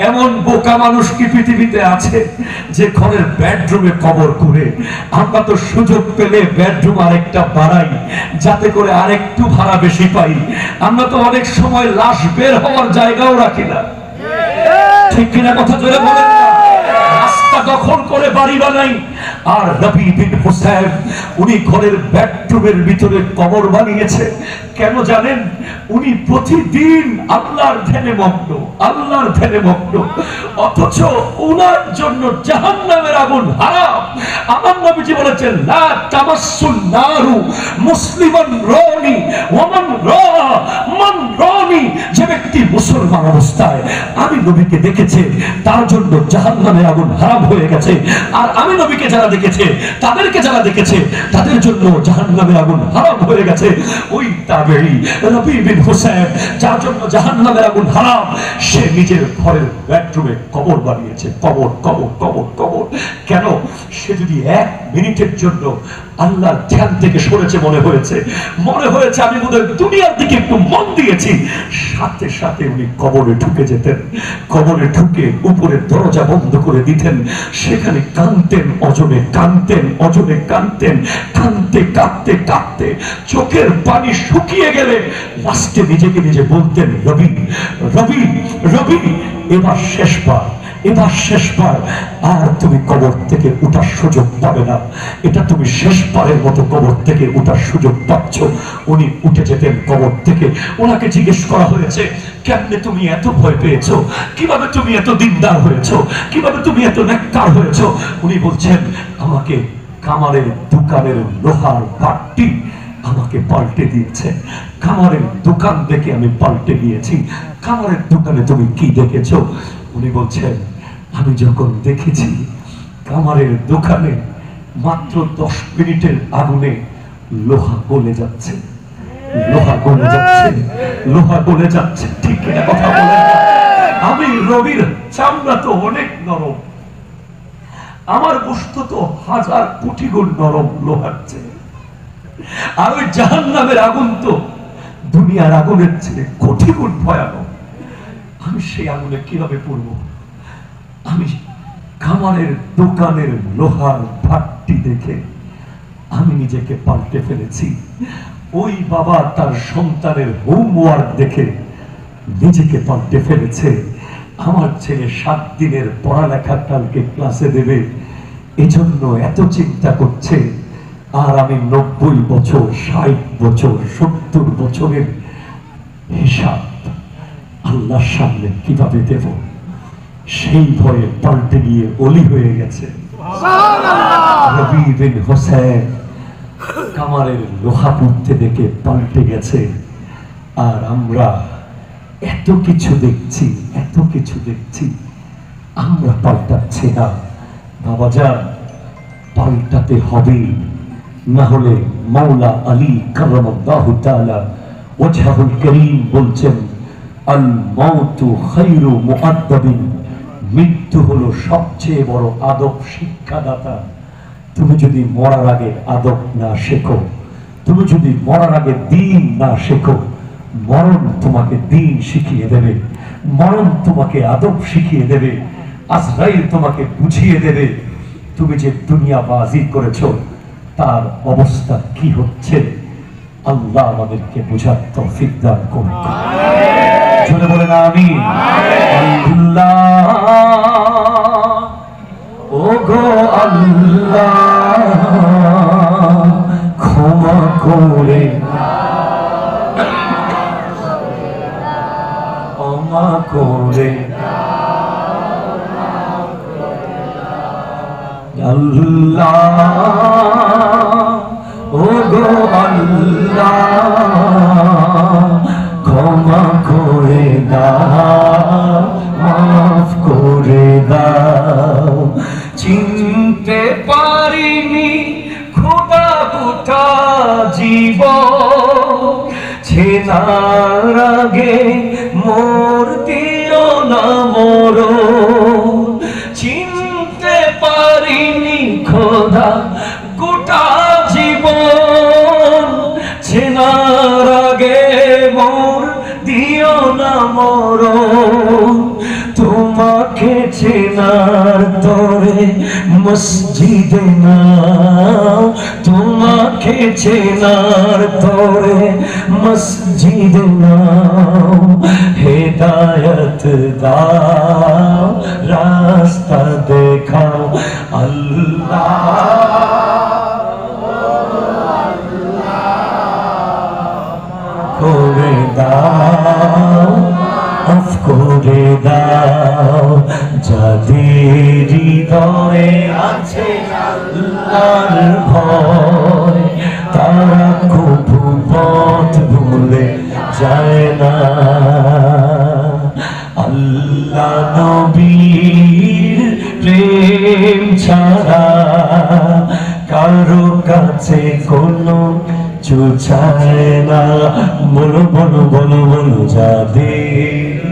এমন বোকা মানুষ কি পৃথিবীতে আছে যে ঘরের বেডরুমে কবর করে? আমরা তো সুযোগ পেলে বেডরুম আরেকটা বাড়াই, যাতে করে আরেকটু ভাড়া বেশি পাই। আমরা তো অনেক সময় লাশ বের হওয়ার জায়গাও রাখি না, ঠিক কিনা? কথা জোরে বলেন না। রাস্তা দখল করে বাড়ি বানাই। আর রবি বিন হুসাইন উনি ঘরের বেডরুমের ভিতরে কবর বানিয়েছে। কেন জানেন? উনি প্রতিদিন আল্লাহর ধ্যানে মগ্ন, আল্লাহর ধ্যানে মগ্ন, অথচ উনার জন্য জাহান্নামের আগুন হারাম। আমার নবীজি বলেছেন, লা তামাসসুন নারু মুসলিমান রানি ওয়া মান রা মান রানি। যে ব্যক্তি মুসলমান অবস্থায় আমি নবীকে দেখেছে, তার জন্য জাহান্নামের আগুন হারাম হয়ে গেছে। আর আমি নবীকে যারা দেখেছে, তাদেরকে যারা দেখেছে তাদের জন্য জাহান্নামের আগুন হারাম হয়ে গেছে। ওই তাবেঈ রবি বিন হুসাইন, যার জন্য জাহান্নামের আগুন হারাম, সে নিজের ঘরের বেডরুমে কবর বানিয়েছে। কবর কবর কবর কবর। কেন? সে যদি 1 মিনিটের জন্য আল্লাহর ধ্যান থেকে সরেছে, মনে হয়েছে আমি বোধহয় দুনিয়ার দিকে একটু মন দিয়েছি, সাথে সাথে উনি কবরে ঢুকে যেতেন। কবরে ঢুকে উপরে দরজা বন্ধ করে দিতেন, সেখানে কাঁদতেন, অজনে কাঁদতেন, অজনে কাঁদতেন, কাঁদতে কাঁদতে কাঁদতে চোখের পানি শুকিয়ে গেলে লাস্টে নিজেকে নিজে বলতেন, রবি রবি রবি, এবার শেষবার আর তুমি কবর থেকে উঠার সুযোগ পাবে না। এটা তুমি শেষবারের মতো কবর থেকে উঠার সুযোগ পাচ্ছ। উনি উঠে যেতেন কবর থেকে। ওনাকে জিজ্ঞেস করা হয়েছে, কেমনে তুমি এত ভয় পেয়েছো? কিভাবে তুমি এত দিনদার হয়েছো? কিভাবে তুমি এত নেককার হয়েছো? উনি বলছেন, আমাকে কামারের দোকানের লোহার বাট্টি আমাকে পাল্টে দিয়েছে। কামারের দোকান দেখে আমি পাল্টে গিয়েছি। কামারের দোকানে তুমি কি দেখেছো? উনি বলছেন, আমি যখন দেখেছি কামারের দোকানে মাত্র 10 মিনিটের আগুনে লোহা গলে যাচ্ছে, লোহা গলে যাচ্ছে। ঠিক না কথা বলেন? আমি রবির চামড়া তো অনেক নরম, আমার গোশত তো 1000 কোটি গুণ নরম লোহার চেয়ে। আর ওই জাহান্নামের আগুন তো দুনিয়ার আগুনের চেয়ে কোটি গুণ ভয়ানক। আমি সেই আগুনে কিভাবে পড়বো? আমি কামারের দোকানের লোহার ভাটটি দেখে আমি নিজেকে পাল্টে ফেলেছি। ওই বাবা তার সন্তানের হোমওয়ার্ক দেখে নিজেকে পাল্টে ফেলেছে। আমার ছেলে 7 দিনের পড়ালেখা কালকে ক্লাসে দেবে, এজন্য এত চিন্তা করছে। আর আমি 90 বছর, 60 বছর, 70 বছরের হিসাব আল্লাহর সামনে কিভাবে দেব? সেই ভয়ে পাল্টে গিয়ে অলি হয়ে গেছে। রবি বিন হোসেন কামারের লোহা পুঁততে দেখে পাল্টে গেছে। আর আমরা এত কিছু দেখছি, আমরা পাল্টাচ্ছি না। বাবাজান, পাল্টাতে হবে, না হলে মাওলা আলী কারামাল্লাহু তাআলা ওয়াজহুল কারীম বলছেন, আল মাউতু খায়রু মুআদ্দাবিন, মৃত্যু হলো সবচেয়ে বড় আদব শিক্ষাদাতা। তুমি যদি মরার আগে আদব না শেখো, তুমি যদি মরার আগে দ্বীন না শেখো, মরণ তোমাকে দ্বীন শিখিয়ে দেবে, মরণ তোমাকে আদব শিখিয়ে দেবে, আজরাইল তোমাকে বুঝিয়ে দেবে তুমি যে দুনিয়াবাজি করেছো তার অবস্থা কি হচ্ছে। আল্লাহ আমাদেরকে বোঝার তৌফিক দান করুন। জোরে বলেন আমিন। আল্লাহ, ওগো আল্লাহ, ক্ষমা করে ক্ষমা করে আল্লাহ, ওগো আল্লাহ, ক্ষমা করে দাও, মাফ করে দাও। চিনতে পারিনি খোদা গোটা জীবন, চেনার আগে মোর দিও না মরণ। চিনতে পারিনি খোদা গোটা জীবন, চেনার আগে মোর দিও না মরণ। তোমাকে চেনার তরে মসজিদে নাও, তোমাকে চেনার তরে মসজিদে নাও। হেদায়ত দাও, রাস্তা দেখাও আল্লাহ, করে দাও, মাফ করে দাও। যাদের হৃদয়ে আছে আল্লাহর ভয়, তারা কভু পথ ভুলে যায় না। আল্লাহ নবীর প্রেম ছাড়া কোনো চুচায় না, বলো বলো বলো বলো যাদের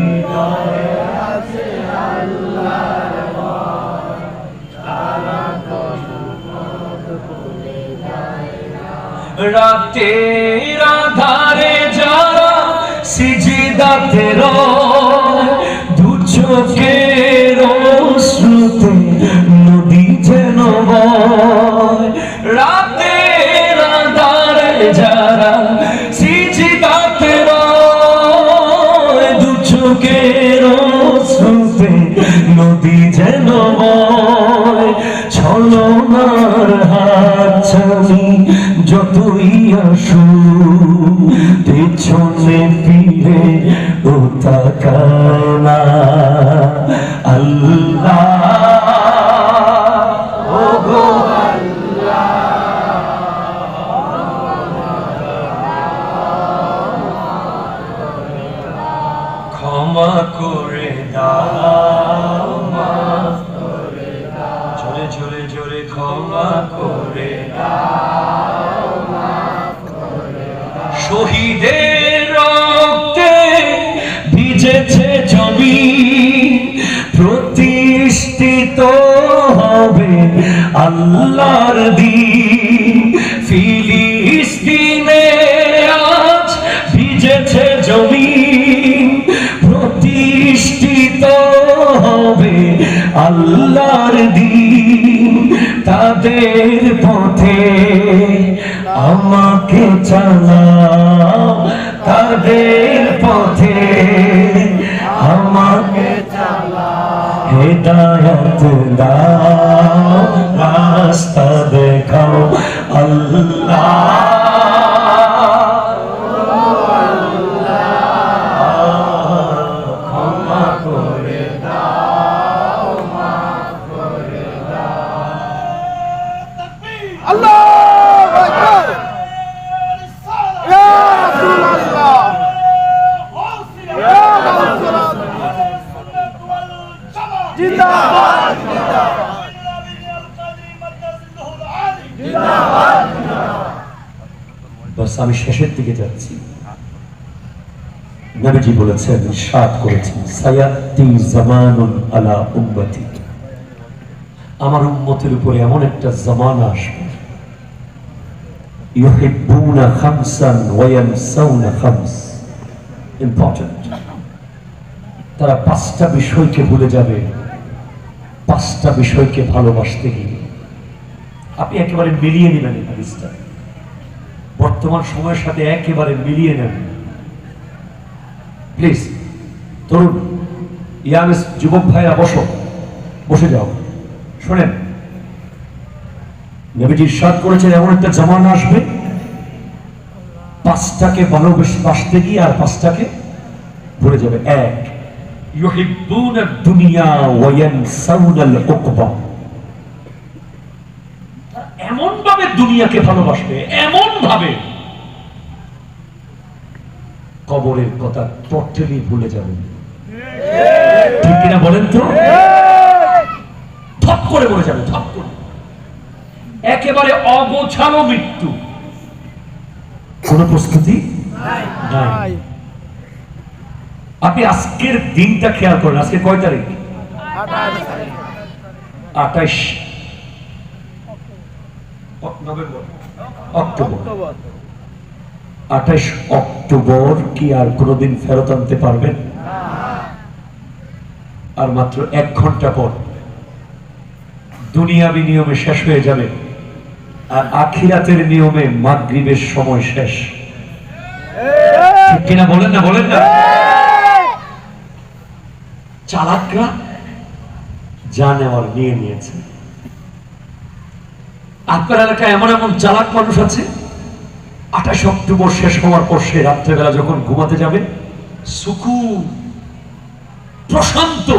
রাতের আধারে যারা সিজদাতে রয়, দু চোখের অশ্রুতে নদী যেন বয়। রাতের আধারে যারা সিজদাতে রয়, দু চোখের অশ্রুতে নদী যেন বয়। ছলনার হাত ছানি যতই আসু, পেছনে ফিরে ও তাকায় না। আল্লাহ ও গো আল্লাহ, ক্ষমা করে দাও, মাফ করে দাও, জোরে জোরে জোরে ক্ষমা করে দাও, মাফ করে দাও। শহীদের রক্তে ভিজেছে জমিন, প্রতিষ্ঠিত হবে আল্লাহর দ্বীন। ফিলিস্তিনে আজ ভিজেছে জমিন, প্রতিষ্ঠিত হবে আল্লাহর দ্বীন। তাদের পথে আমাকে চালাও, তাদের পথে আমাকে চালাও। হেদায়েত দাও, রাস্তা দেখাও আল্লাহ। বাস আমি শেষের দিকে যাচ্ছি। নবীজি বলেছেন, ইরশাদ করেছেন, সায়াতি জামানুন আলা উম্মতি, আমার উম্মতের উপরে এমন একটা জামানা আসবে, ইউহিব্বুনা খামসান ওয়া ইয়ানসাউনা খামস। ইম্পর্টেন্ট। তারা পাঁচটা বিষয়কে ভুলে যাবে, পাঁচটা বিষয়কে ভালোবাসতে গিয়ে। আপনি একেবারে মিলিয়ে নেবেন এই হাদিসটা, বর্তমান সময়ের সাথে একেবারে মিলিয়ে নেবেন প্লিজ। তরুণ ইয়াং যুবক ভাইরা বসো, বসে যাও, শোনেন। নবীজি ইরশাদ করেছেন এমন একটা জামানা আসবে, পাঁচটাকে ভালোবাসতে গিয়ে আর পাঁচটাকে ভুলে যাবে। এক, ইউহিব্বুনা দুনিয়া ওয়া ইয়ানসাউনাল উকবা। এমন ভাবে দুনিয়াকে ভালোবাসবে, এমন ভাবে কবরের কথা টোটালি ভুলে যাবে। ঠিক কিনা বলেন তো? থপ করে বলে যাবে, থপ করে, একেবারে অগোছালো মৃত্যু, কোনো প্রস্তুতি নাই। আপনি আজকের দিনটা খেয়াল করেন, আজকে কয় তারিখ? 28 নভেম্বর, অক্টোবর। 28 অক্টোবর কি আর কোনোদিন ফেরত আনতে পারবেন? আর মাত্র 1 ঘন্টা পর দুনিয়াবি নিয়মে শেষ হয়ে যাবে, আর আখিরাতের নিয়মে মাগরিবের সময় শেষ। ঠিক কিনা বলেন না? বলেন না? চালাকরা যা নেওয়ার নিয়ে নিয়েছে। আপনার এলাকায় এমন এমন চালাক মানুষ আছে, 28 অক্টোবর শেষ হওয়ার পর সে রাত্রেবেলা যখন ঘুমাতে যাবে, সুকুন, প্রশান্ত।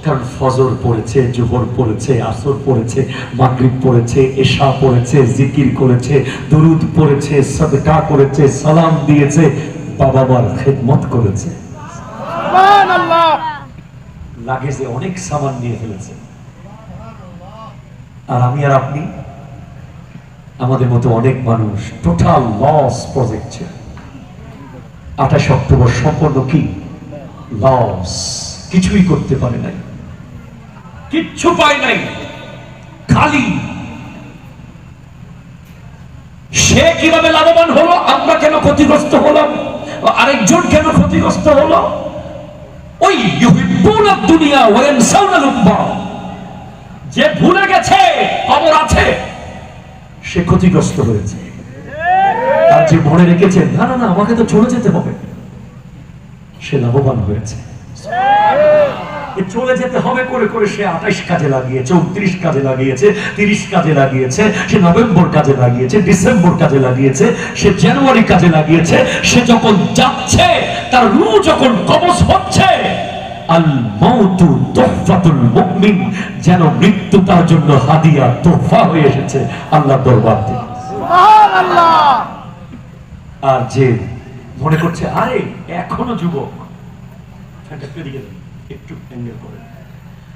কারণ ফজর পড়েছে, জোহর পড়েছে, আসর পড়েছে, মাগরিব পড়েছে, এশা পড়েছে, জিকির করেছে, দুরুদ পড়েছে, সাদকা করেছে, সালাম দিয়েছে, বাবা মার খেদমত করেছে। সুবহানাল্লাহ। লাগেজে অনেক সামান নিয়ে ফেলেছে। আর আমি আর আপনি আমাদের মতো অনেক মানুষ টোটাল লস প্রজেক্ট, 28 অক্টোবর সম্পূর্ণ কি লস, কিছুই করতে পারে নাই, কিচ্ছু পায় নাই, খালি। সে কিভাবে লাভবান হলো, আমরা কেন ক্ষতিগ্রস্ত হলাম, আরেকজন কেন ক্ষতিগ্রস্ত হলো? ওই ইউহিব্বুনাদ দুনিয়া ওয়া ইয়ানসাউনাল উখরা, যে ভুলে গেছে খবর আছে, সে ক্ষতিগ্রস্ত হয়েছে। আর যে মনে রেখেছে না না না আমাকে তো চলে যেতে হবে, সে লাভবান হয়েছে। চলে যেতে হবে করে করে সে 28 কাজে লাগিয়েছে, 29 কাজে লাগিয়েছে, 30 কাজে লাগিয়েছে, সে নভেম্বর কাজে লাগিয়েছে, ডিসেম্বর কাজে লাগিয়েছে, সে জানুয়ারি কাজে লাগিয়েছে। সে যখন যাচ্ছে, তার রূহ যখন কবজ হচ্ছে, আল মাউতু তুহফাতুল মুমিন, যেন মৃত্যু তার জন্য হাদিয়া, তোহফা হয়ে এসেছে আল্লাহর দরবার থেকে। সুবহানাল্লাহ। আর যে মনে করছে আরে এখনো যুবক, একটু অ্যাঙ্গেল করে,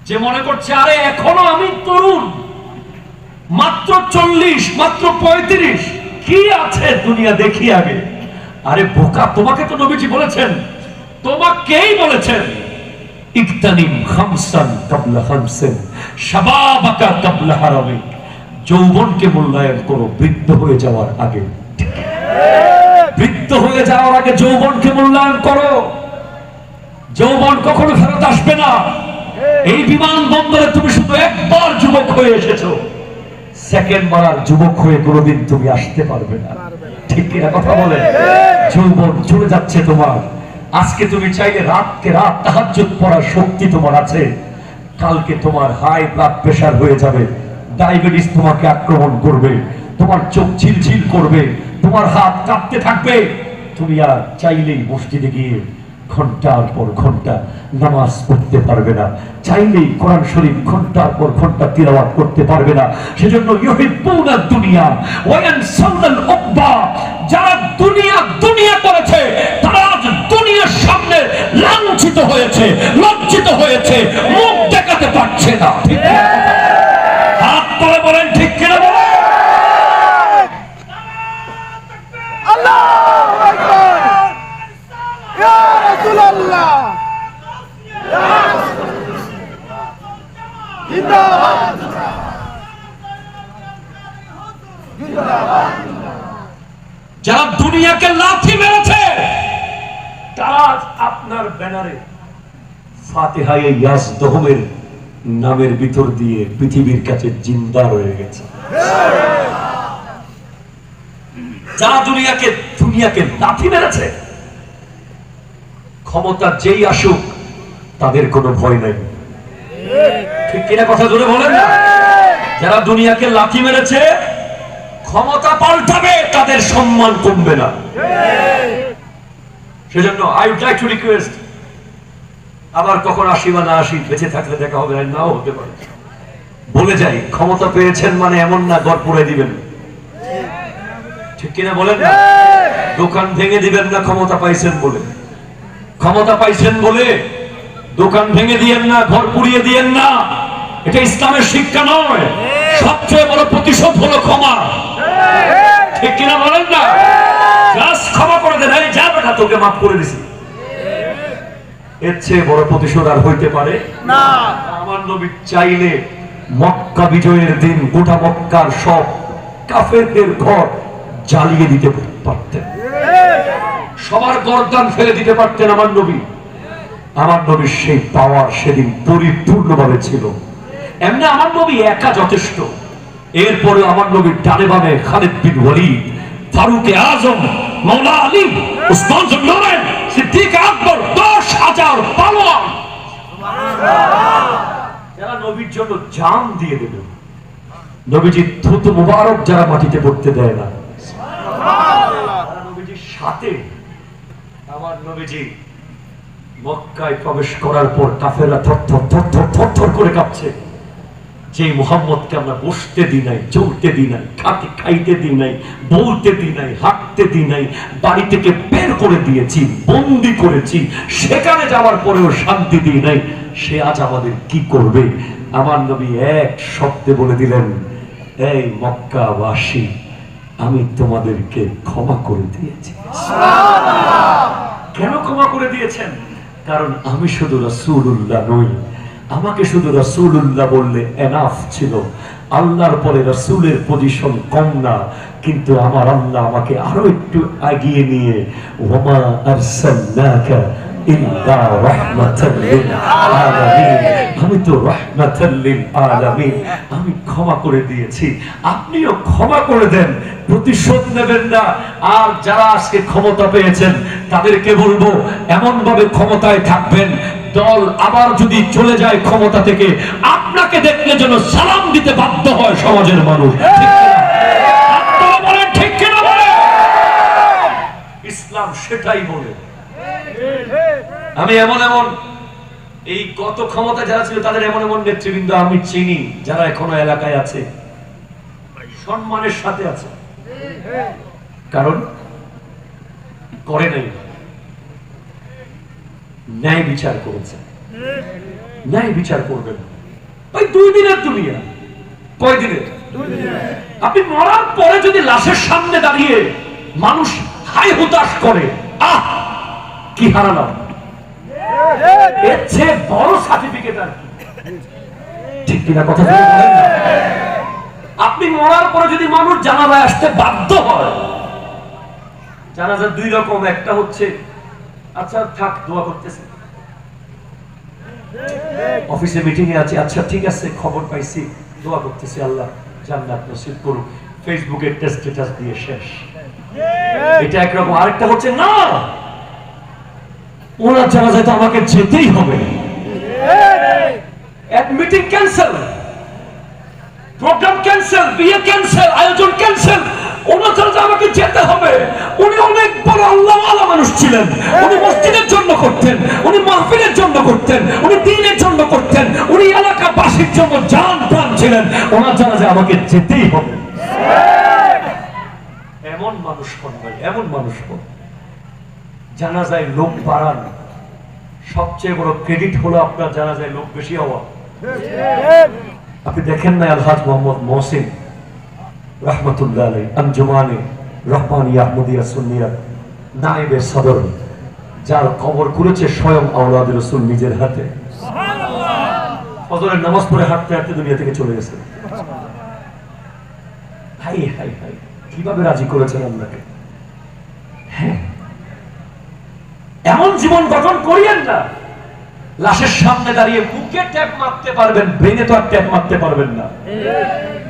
যে মনে করছে আরে এখনো আমি তরুণ, মাত্র 40, মাত্র 35, কি আছে দুনিয়া দেখি আগে। আরে বোকা, তোমাকে তো নবীজি বলেছেন, তোমাকেই বলেছেন ইকতানিম খামসান ক্বাবলা খামসিন শাবাবাকা ক্বাবলা হারামিক, যৌবনকে মূল্যায়ন করো বৃদ্ধ হয়ে যাওয়ার আগে। বৃদ্ধ হয়ে যাওয়ার আগে যৌবনকে মূল্যায়ন করো। যৌবন কখনো ফেরত আসবে না। এই বিমানবন্দরে তুমি শুধু একবার যুবক হয়ে এসেছো, সেকেন্ড বার আর যুবক হয়ে কোনোদিন তুমি আসতে পারবে না। ঠিক কিনা কথা বলে? যৌবন চলে যাচ্ছে তোমার। আজকে তুমি চাইলে রাতকে রাত তাহাজ্জুদ পড়ার শক্তি তোমার আছে, কালকে তোমার হাই ব্লাড প্রেশার হয়ে যাবে, ডায়াবেটিস তোমাকে আক্রমণ করবে, তোমার চোখ ঝিলঝিল করবে, তোমার হাত কাঁপতে থাকবে। তুমি আর চাইলেই মসজিদে গিয়ে ঘন্টার পর ঘন্টা নামাজ পড়তে পারবে না, চাইলেই কোরআন শরীফ ঘন্টার পর ঘন্টা তিলাওয়াত করতে পারবে না। সেজন্য ইউহিব্বুনাদ দুনিয়া ওয়া ইয়ানসাউনাল উখরা, যারা দুনিয়া দুনিয়া করেছে তারা আজ দুনিয়ার সামনে লাঞ্ছিত হয়েছে, লজ্জিত হয়েছে, মুখ দেখাতে পারছে না। ঠিক না? হাত তুলে বলেন ঠিক কিনা বলেন? আল্লাহু আকবার, ইয়া রাসূলুল্লাহ, ইয়া জিন্দাবাদ, জিন্দাবাদ। যারা দুনিয়াকে লাথি মেরেছে তারা আপনার ব্যানারে ফাতিহায়ে ইয়াজদহমের নামের ভিতর দিয়ে পৃথিবীর কাছে জিন্দা রয়ে গেছে। যারা দুনিয়াকে লাথি মেরেছে, ক্ষমতা যেই আসুক তাদের কোনো ভয় নাই। ঠিক কিনা কথা জোরে বলেন না? যারা দুনিয়াকে লাথি মেরেছে, ক্ষমতা পাল্টাবে, তাদের সম্মান কমবে না। সেজন্য I would like to request, আবার কখন আসি বা না আসি, বেঁচে থাকলে দেখা হবে, নাও হতে পারে। বলে যাই, ক্ষমতা পেয়েছেন মানে এমন না ঘর পুড়ে দিবেন। ঠিক কিনা বলেন না? দোকান ভেঙে দিবেন না ক্ষমতা পাইছেন বলে। ক্ষমতা পাইছেন বলে দোকান ভেঙে দিয়েন না, ঘর পুড়িয়ে দিয়েন না। এটা ইসলামের শিক্ষা নয়। সবচেয়ে বড় প্রতিশোধ হলো ক্ষমা। ঠিক কিনা বলেন না? জাস্ট ক্ষমা করে দেন, যা বেটা তোকে মাফ করে দিছি, এর চেয়ে বড় প্রতিশোধ আর হইতে পারে না। আমার নবী চাইলে মক্কা বিজয়ের দিন গোটা মক্কার সব কাফেরদের ঘর জ্বালিয়ে দিতে পারতেন, সবার গর্দান ফেলে দিতে পারতেন আমার নবী। আমার নবীর সেই পাওয়ার সেদিন পরিপূর্ণভাবে ছিল। এমনি আমার নবী একা যথেষ্ট, এরপরে আমার নবীর ডানে বামে খালিদ বিন ওয়ালিদ, ফারুক আজম, মাওলা আলী, উসমান বিন নূরাইন, সিদ্দিক আকবর, 10,000 পালোয়ান যারা নবীর জন্য জান দিয়ে দিল। নবীজি থুতু মুবারক যারা মাটিতে পড়তে দেয় না, নবীজির সাথে। আমার নবীজি মক্কায় প্রবেশ করার পর কাফেররা থরথর করে কাঁপছে। যে মুহাম্মদকে আমরা বসতে দিই নাই, চলতে দিই নাই, খাইতে দিই নাই, বলতে দিই নাই, হাঁটতে দিই নাই, বাড়ি থেকে বের করে দিয়েছি, বন্দি করেছি, সেখানে যাওয়ার পরেও শান্তি দিই নাই, সে আজ আমাদের কি করবে? আমার নবী এক শব্দে বলে দিলেন, এই মক্কাবাসী, আমি তোমাদেরকে ক্ষমা করে দিয়েছি। কেন ক্ষমা করে দিয়েছেন? কারণ আমি শুধু রাসূলুল্লাহ নই, আমাকে শুধু রাসূলুল্লাহ বললে এনাফ ছিল। আল্লাহর পরে রাসূলের পজিশন কম না, কিন্তু আমার আল্লাহ আমাকে আরো একটু এগিয়ে নিয়ে ওয়ামা আরসালনাকা ইল্লা রাহমাতাল লিল আলামিন, আমি তো রাহমাতাল লিল আলামিন, আমি ক্ষমা করে দিয়েছি, আপনিও ক্ষমা করে দেন, প্রতিশোধ নেবেন না। আর যারা আজকে ক্ষমতা পেয়েছেন তাদেরকে বলবো এমন ভাবে ক্ষমতায় থাকবেন, দল আবার যদি চলে যায় ক্ষমতা থেকে, আপনাকে দেখলে যেন সালাম দিতে বাধ্য হয় সমাজের মানুষ। আপনারা বলেন ঠিক কিনা বলেন? ইসলাম সেটাই বলে। আমি এমন এমন এই কত ক্ষমতা যারা ছিল তাদের এমন এমন নেতৃবৃন্দ আমি চিনি যারা এখনো এলাকায় আছে, সম্মানের সাথে আছে, কারণ করে নাই, ন্যায় বিচার করেছে। ন্যায় বিচার করবেন ওই 2 দিনের দুনিয়া। কয় দিনের? 2 দিনের। আপনি মরার পরে যদি লাশের সামনে দাঁড়িয়ে মানুষ হাই হুতাশ করে, আহ কি হারালাম, এর চেয়ে বড় সার্টিফিকেট আর কি? ঠিক কিনা কথা বলেন না? আপনি মরার পরে যদি মানুষ জানাজায় আসতে বাধ্য হয়, জানাজা 2 রকম, একটা হচ্ছে আচ্ছা থাক দোয়া করতেছে, অফিসে মিটিং এ আছে, আচ্ছা ঠিক আছে খবর পাইছি, দোয়া করতেছি আল্লাহ জান্নাত নসিব করুক, ফেসবুকে স্ট্যাটাস দিয়ে শেষ, এটা একরকম। আরেকটা হচ্ছে না, ওনার জানাজায় তো আমাকে যেতেই হবে, এক মিটিং ক্যান্সেল, প্রোগ্রাম ক্যান্সেল, বিয়ে ক্যান্সেল, আয়োজন ক্যান্সেল, ওনার জানাজায় আমাকে যেতে হবে। উনি অনেক বড় আল্লাহওয়ালা মানুষ ছিলেন, উনি মসজিদের জন্য করতেন, উনি মাহফিলের জন্য করতেন, উনি দ্বীনের জন্য করতেন, উনি এলাকাবাসীর জন্য জান প্রাণ ছিলেন, ওনার জানাজায় আমাকে যেতেই হবে। এমন মানুষ কোন ভাই, এমন মানুষ কোন? জানাজায় লোক বাড়ান, সবচেয়ে বড় ক্রেডিট হলো আপনার জানাজায় লোক বেশি হওয়া। আপনি দেখেন না আলহাজ মোহাম্মদ মহসিন রহমতুল্লাহ আলাইহি আঞ্জুমানে রহমানিয়া আহমদিয়া সুন্নিয়া নায়েবে সদর, যার কবর করেছে স্বয়ং আওলাদ রাসূল নিজের হাতে, ফজরের নামাজ পড়ে হাঁটতে হাঁটতে দুনিয়া থেকে চলে গেছে। হাই হাই হাই, কিভাবে রাজি করেছেন আল্লাহকে? হ্যাঁ, এমন জীবন গঠন করিয়েন না, লাশের সামনে দাঁড়িয়ে বুকে ট্যাপ মারতে পারবেন, ব্রেনে তো আর ট্যাপ মারতে পারবেন না।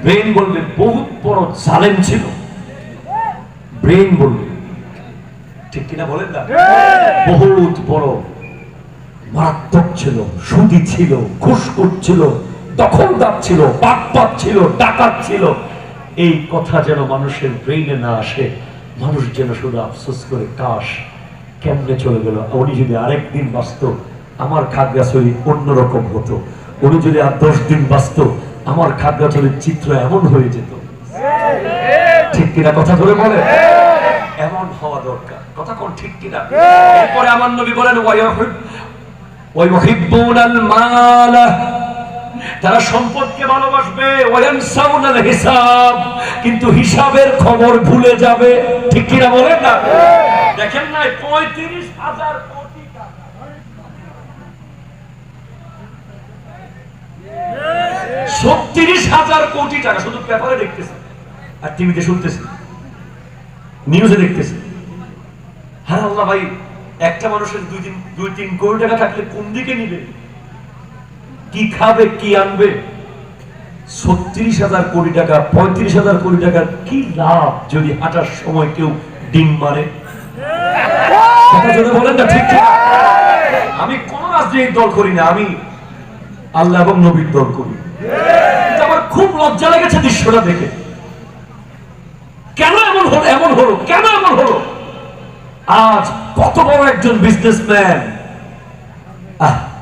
ব্রেন বলবে বহুত বড় জালেম ছিল, ব্রেন বলবে, ঠিক কিনা বলেন না? বহুত বড় মারাত্মক ছিল, সুদী ছিল, ঘুষখোর ছিল, দখলদার ছিল, বাটপার ছিল, ডাকাত ছিল। এই কথা যেন মানুষের ব্রেইনে না আসে, মানুষ যেন শুধু আফসোস করে কাশ কেমনে চলে গেল, উনি যদি আরেকদিন বাঁচত আমার খাগড়াছড়ি অন্যরকম হতো, উনি যদি আর 10 দিন বাঁচত আমার খাগড়াছড়ির চিত্র এমন হয়ে যেত। ঠিক কিনা কথা ধরে বলে? এমন হওয়া দরকার, কথা কোন ঠিক কিনা? এরপরে আমার নবী বলেন ওয়াইউহিব্বুনাল মাল, তারা সম্পদকে ভালোবাসবে, ওয়ায়ানসাউনাল হিসাব, কিন্তু হিসাবের খবর ভুলে যাবে। ঠিক কিনা বলেন না? দেখেন না 35,000 কোটি টাকা, 36,000 কোটি টাকা শুধু পেপারে দেখতেছি আর টিভিতে শুনতেছি, নিউজে দেখতেছি। হ্যাঁ আল্লাহ ভাই, একটা মানুষের 2-3 কোটি টাকা থাকলে কোন দিকে নিবে, কি খাবে, কি আনবে? 36,000 কোটি টাকা, 35,000 কোটি টাকার কি লাভ যদি হাঁটার সময় কেউ ডিম মারে? কথা যদি বলেন না ঠিক ঠিক। আমি কোন রাজনৈতিক দল করি না, আমি আল্লাহ এবং নবীর দল করি। আমার খুব লজ্জা লেগেছে দৃশ্যটা দেখে। কেন এমন হলো, এমন হলো কেন এমন হলো? আজ কত বড় একজন বিজনেসম্যান,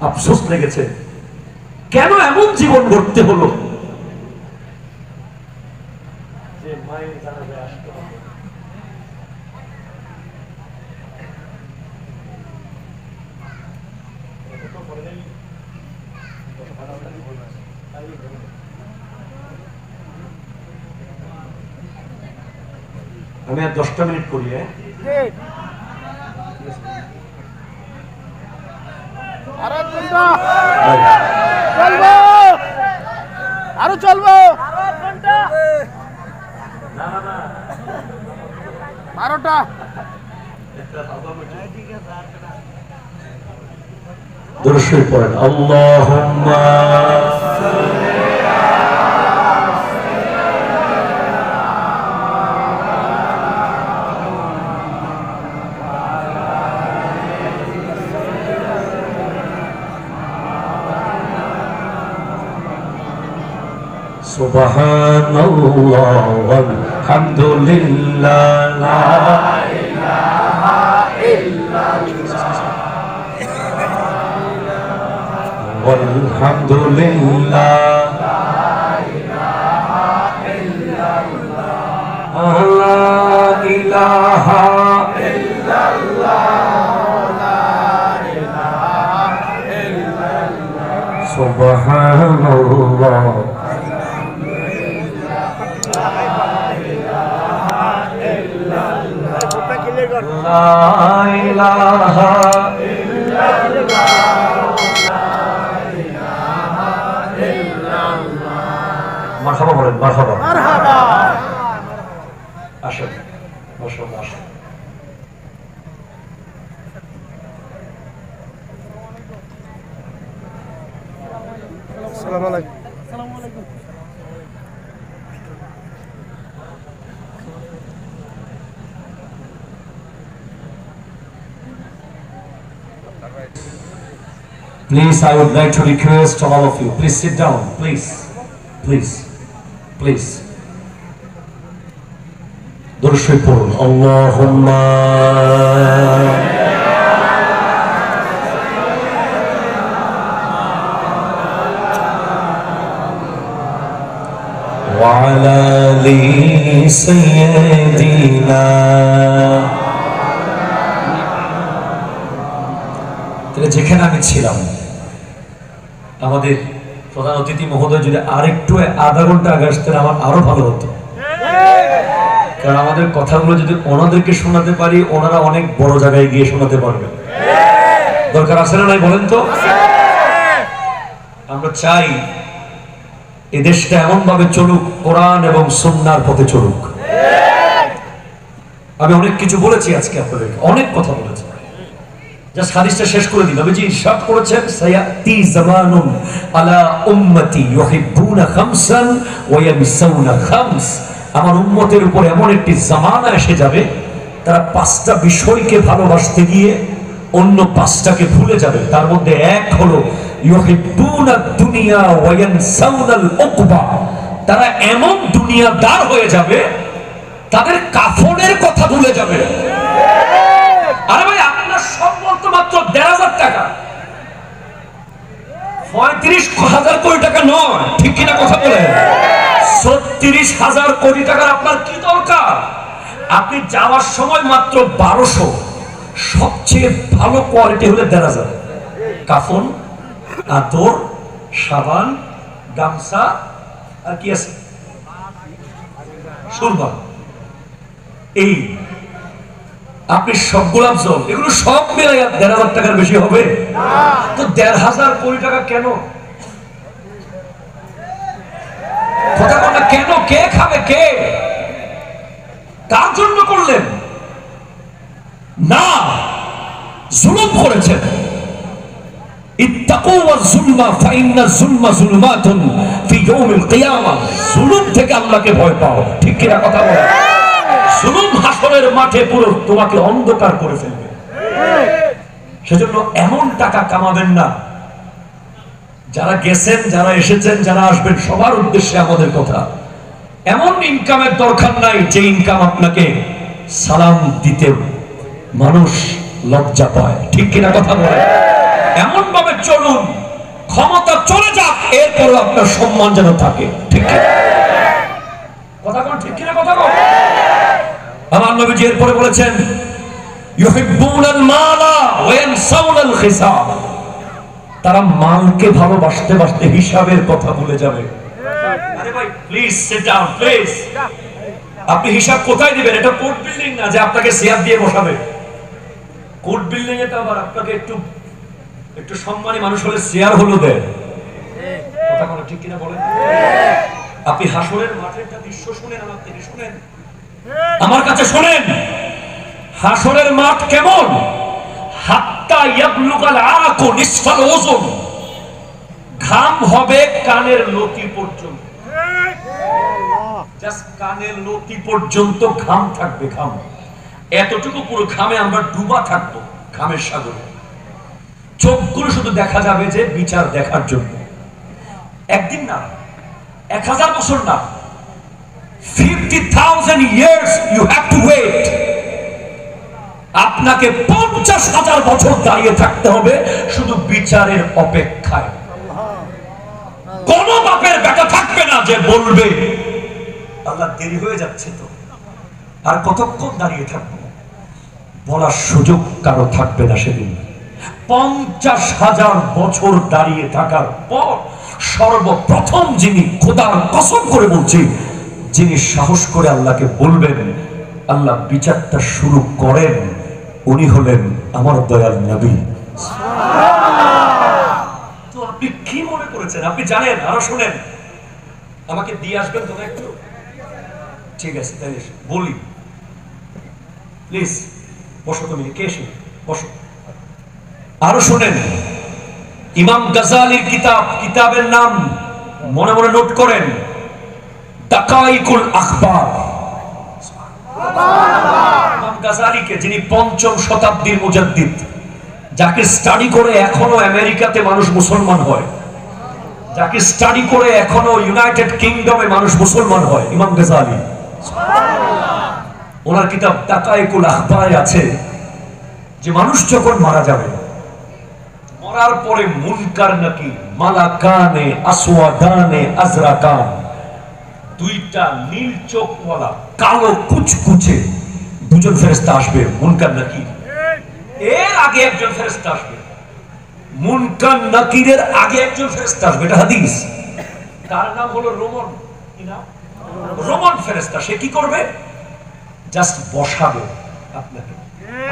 আফসোস লেগেছে, কেন এমন জীবন গড়তে হলো যে মায়ের জানাজায় আসতে হবে। আমি আর 10টা মিনিট করি। আরো চলবো 12টা। দর্শক পড়েন আল্লাহুম্মা সুবহানাল্লাহ ওয়ালহামদুলিল্লাহ লা ইলাহা ইল্লাল্লাহ walhamdulillah la ilaha illallah la ilaha illallah la ilaha illallah subhanallah la ilaha illallah মারহাবা বলেন মারহাবা মারহাবা আসেন বসুন আসেন আসসালামু আলাইকুম। Please, I would like to request all of you, please sit down, please, please, please. দর্শক পড়ুন আল্লাহুম্মা ওয়া আলা আলি সাইয়্যিদিনা। যেখানে আমি ছিলাম আমাদের প্রধান অতিথি মহোদয় যদি আরেকটু আধা ঘন্টা আগে আসতেন আমার আরো ভালো হতো, কারণ আমাদের কথাগুলো যদি ওনাদেরকে শোনাতে পারি ওনারা অনেক বড় জায়গায় গিয়ে শোনাতে পারবেন। দরকার আছে না নাই বলেন তো? আমরা চাই এই দেশটা এমন ভাবে চলুক কোরআন এবং সুন্নাহর পথে চলুক। আমি অনেক কিছু বলেছি আজকে, আপনাদেরকে অনেক কথা বলেছি, জাস্ট হাদিসটা শেষ করে দিই। নবীজি ইরশাদ করেছেন সায়াতি জামানুন আলা উম্মতি ইউহিব্বুনা খামসান ওয়া ইয়ানসাউনা খামস। আমার উম্মতের উপর এমন একটি জামানা এসে যাবে তারা 5টা বিষয়কে ভালোবাসতে গিয়ে অন্য 5টাকে ভুলে যাবে। তার মধ্যে এক হলো ইউহিব্বুনা দুনিয়া ওয়া ইয়ানসাউনাল উকবা। তারা এমন দুনিয়াদার হয়ে যাবে তাদের কাফনের কথা ভুলে যাবে। আরে ভাই আপনার সম্পদ তো মাত্র 1,500 টাকা, 35,000 কোটি টাকা নয়, ঠিক কিনা কথা বলে? 36,000 কোটি টাকার আপনার কি দরকার? আপনি যাওয়ার সময় মাত্র 1200, সবচেয়ে ভালো কোয়ালিটি হলে 1,500 কাফন, আতর, সাবান, গামছা আর কি আছে সুরমা, এই আপনি সব গোলাপ জল এগুলো সব মিলে 1,500 টাকার বেশি হবে? তো 1,500 কোটি টাকা কেন? কথা কথা কেন? কে খাবে? কে কার জন্য করলেন? না, জুলুম করেছেন। ইত্তাকু ওয়াজ-যুলমা ফাইন্না যুলমা যুলমাতুন ফি ইয়াউমিল কিয়ামাহ। জুলুম থেকে আল্লাহকে ভয় পাও, ঠিক কিনা কথা বলো? জুলুম হাসরের মাঠে পুরো তোমাকে অন্ধকার করে ফেলবে। সেজন্য এমন টাকা কামাবেন না। যারা গেছেন, যারা এসেছেন, যারা আসবেন সবার উদ্দেশ্যে আমাদের কথা, এমন ইনকামের দরকার নাই যে ইনকাম আপনাকে সালাম দিতে মানুষ লজ্জা পায়, ঠিক কিনা কথা বলে? এমন ভাবে চলুন ক্ষমতা চলে যাক, এরপর আপনার সম্মান যেন থাকে, ঠিক কিনা কথা বল? ঠিক কিনা কথা বল? আমার নবীজি এরপরে বলেছেন ইউহিব্বুনাল মালা ওয়া ইয়ানসাউনাল হিসাব। তারা মালকে ভালোবাসতে বাসতে হিসাবের কথা ভুলে যাবে। আরে ভাই প্লিজ সিট ডাউন প্লিজ। আপনি হিসাব কোথায় দিবেন? এটা কোর্ট বিল্ডিং না যে আপনাকে চেয়ার দিয়ে বসাবে। কোর্ট বিল্ডিং এ তো আবার আপনাকে একটু একটু সম্মানী মানুষ হলে চেয়ার হলো দেয়। কথা বলা ঠিক কিনা বলেন? আপনি হাসরের মাঠের একটা দৃশ্য শুনেন, আমার থেকে শুনেন, আমার কাছে শুনেন। হাসরের মাঠ কেমন? হাত্তা ইয়াবলুগাল আরাকু নিসফাল ওজন, ঘাম হবে কানের লতি পর্যন্ত। জাস্ট কানের লতি পর্যন্ত ঘাম থাকবে, ঘাম এতটুকু, পুরো ঘামে আমরা ডুবা থাকবো, ঘামের সাগরে। চোখগুলো শুধু দেখা যাবে যে বিচার দেখার জন্য। একদিন না, 1000 বছর না, 50,000 years you have to wait। আপনাকে 50,000 বছর দাঁড়িয়ে থাকতে হবে শুধু বিচারের অপেক্ষায়। কোন বাপের বেটা থাকবে না যে বলবে আল্লাহ দেরি হয়ে যাচ্ছে তো আর কতক্ষণ দাঁড়িয়ে থাকবো, বলার সুযোগ কারো থাকবে না সেদিন। 50,000 বছর দাঁড়িয়ে থাকার পর সর্বপ্রথম যিনি, খোদার কসম করে বলছি, যিনি সাহস করে আল্লাহকে বলবেন আল্লাহ বিচারটা শুরু করেন, উনি হলেন আমার দয়াল নবী। তো আপনি কি মনে করেছেন? আপনি জানেন? আরো শুনেন, আমাকে দিয়ে আসবেন তো একটু? ঠিক আছে, তাই বলি, প্লিজ বসো। তুমি কে? বসো। আরো শুনেন, ইমাম গাজালির কিতাবের নাম মনে মনে নোট করেন, দাকাইকুল আখবার। ইমাম গাজালিকে, যিনি 5ম শতাব্দীর মুজাদ্দিদ, যাকে স্টাডি করে এখনো আমেরিকাতে মানুষ মুসলমান হয়, যাকে স্টাডি করে এখনো ইউনাইটেড কিংডমে মানুষ মুসলমান হয়, ইমাম গাজালি। ওনার কিতাব দাকাইকুল আখবারে আছে যে মানুষ যখন মারা যাবে, মরার পরে মুনকার নাকির, মালাকানে আসওয়াদানে আজরাকান, দুইটা নীল চোখওয়ালা কালো কুচকুচে দুজন ফেরেশতা আসবে, মুনকার নাকির। এর আগে একজন ফেরেশতা আসবে, মুনকার নাকিরের আগে একজন ফেরেশতা আসবে, এটা হাদিস। তার নাম হলো রোমন। কি নাম? রোমন ফেরেশতা। সে কি করবে? জাস্ট বসাবে আপনাকে,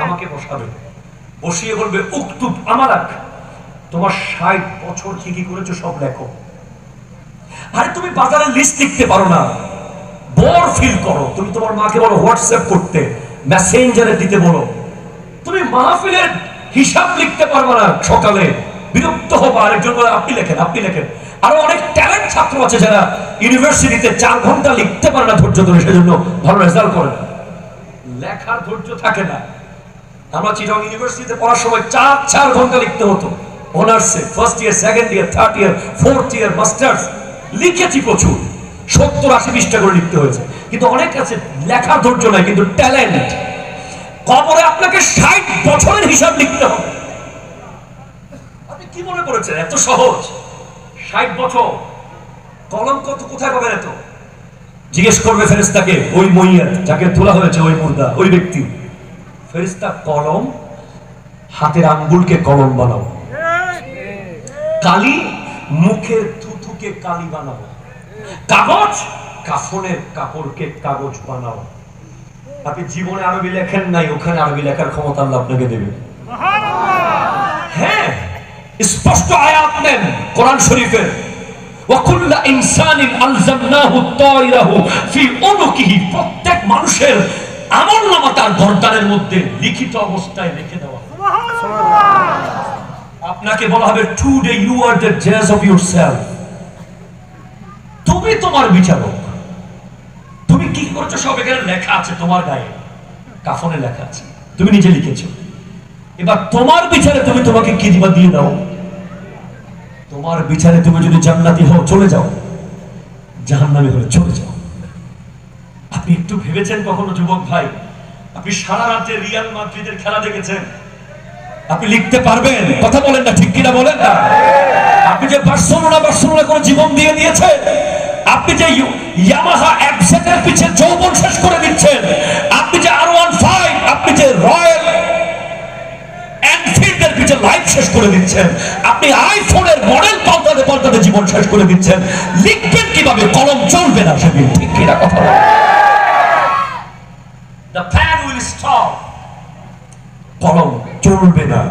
আমাকে বসাবে, বসিয়ে বলবে উকতুব আমালাক, তোমার 60 বছর কি কি করেছো সব লেখো। আরে তুমি বাজারে লিস্ট লিখতে পারো না, বোর ফিল করো, তুমি তোমার মাকে বলো হোয়াটসঅ্যাপ করতে, মেসেঞ্জারে দিতে বলো। তুমি মাহফিলের হিসাব লিখতে পারবে না, সকালে বিরক্ত হবো, আরেকজন বলে আপনি লেখেন, আপনি লেখেন। আরো অনেক ট্যালেন্ট ছাত্র আছে যারা ইউনিভার্সিটিতে 4 ঘন্টা লিখতে পারে না ধৈর্য ধরে, সেজন্য ভালো রেজাল্ট করে না, লেখার ধৈর্য থাকে না। আমরা চিটাগং ইউনিভার্সিটিতে পড়ার সময় 4 ঘন্টা লিখতে হতো, অনার্সে, first year, second year, third year, fourth year, masters লিখেছি প্রচুর, 70-80 পৃষ্ঠা করে লিখতে হয়েছে। কিন্তু অনেক আছে লেখার ধৈর্য নাই, কিন্তু ট্যালেন্ট। কবরে আপনাকে 60 বছরের হিসাব লিখতে হবে। আপনি কি মনে করেছেন এত সহজ? 60 বছর কলম কত কোথায় পাবেন এত? জিজ্ঞেস করবে ফেরেশতাকে, ওই মইয়াত যাকে তোলা হয়েছে, ওই মুর্দা, ওই ব্যক্তি। ফেরেশতা কলম, হাতের আঙ্গুলকে কলম বানাও, কালি, মুখের থুথুকে কালি বানাও, কাগজ, কাফনের কাপড়কে কাগজ বানাও। আপনি জীবনে আরবি লেখেন নাই, ওখানে আরবি লেখার ক্ষমতা আল্লাহ আপনাকে দেবে। হ্যাঁ, স্পষ্ট আয়াত নেন কোরআন শরীফের, ওয়াকুল্লা ইনসানিন আলজামনাহু তায়রাহু ফি উনুকিহি, প্রত্যেক মানুষের আমলনামা তার গর্দানের মধ্যে লিখিত অবস্থায় লিখে দেওয়া। আপনাকে বলা হবে টুডে ইউ আর দ্য জাজ অফ ইয়োরসেলফ, তুমি তোমার বিচারক। তুমি কি করেছো সব এখানে লেখা আছে, তোমার গায়ে কাফনে লেখা আছে, তুমি নিজে লিখেছো। এবার তোমার বিচারে তুমি তোমাকে কি দিবা দিয়ে দাও। তোমার বিচারে তুমি যদি জান্নাতি হও চলে যাও, জাহান্নামী হলে চলে যাও। আপনি একটু ভেবেছেন কখনো যুবক ভাই, আপনি সারা রাজ্যে রিয়াল মাদ্রিদের খেলা দেখেছেন? আপনি লিখতে পারবেন? কথা বলেন না, ঠিক কিনা বলেন না? আপনি যে বার্সেলোনা করে জীবন দিয়ে দিয়েছে, আপনি যে ইয়ামাহা এফজেডের পিছে যৌবন শেষ করে দিচ্ছেন, আপনি যে R15, আপনি যে রয়্যাল এনফিল্ডের পিছে লাইফ শেষ করে দিচ্ছেন, আপনি আইফোনের মডেল পাল্টাতে জীবন শেষ করে দিচ্ছেন, লিখবেন কিভাবে? কলম চলবে না সেদিন, ঠিক কিনা কথা বলেন? স্টপ। কলম চলবে না।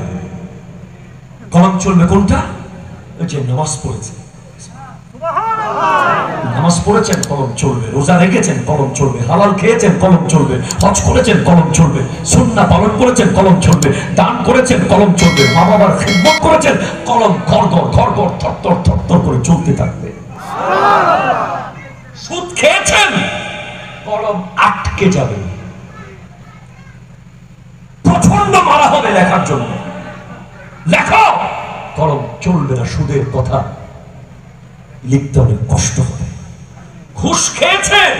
কলম চলবে কোনটা? ওই যে নামাজ পড়েছে, নামাজ পড়েছেন কলম চলবে, রোজা রেখেছেন কলম চলবে, হালাল খেয়েছেন কলম চলবে, হজ করেছেন কলম চলবে, সুন্নাহ পালন করেছেন কলম চলবে, দান করেছেন কলম চলবে, মা বাবার খিদমত করেছেন, কলম ঘর থরথর থরথর করে চলতে থাকবে। সুদ খেয়েছেন, কলম আটকে যাবে। প্রচন্ড মারা হবে লেখার জন্য, লেখো, কলম চলবে না। সুদের কথা লিখতে অনেক কষ্ট হবে। ঘুষ খেয়েছেন,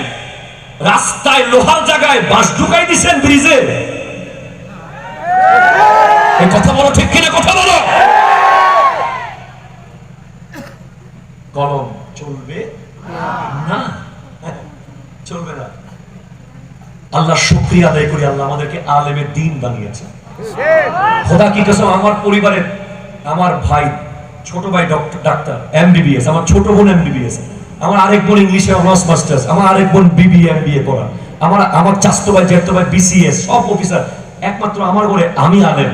রাস্তায় লোহার জায়গায় বাঁশ ঢুকাই দিচ্ছেন ব্রিজে। এই কথা বলো ঠিক কিনা? কথা বলো। কলম চলবে না, চলবে না। আল্লাহ শুকরিয়া আদায় করি, আল্লাহ আমাদেরকে আলেমের দ্বীন বানিয়েছে। খোদা কি কসম, আমার পরিবারের, আমার ভাই, ছোট ভাই ডাক্তার এমবিবিএস, আমার ছোট বোন এমবিবিএস, আমার আরেক বোন ইংলিশে অনার্স মাস্টার্স, আমার আরেক বোন বিবিএ এমবিএ করা, আমার চাচতো ভাই জ্যাঠতো ভাই বিসিএস, সব অফিসার। একমাত্র আমার ঘরে আমি আলেম।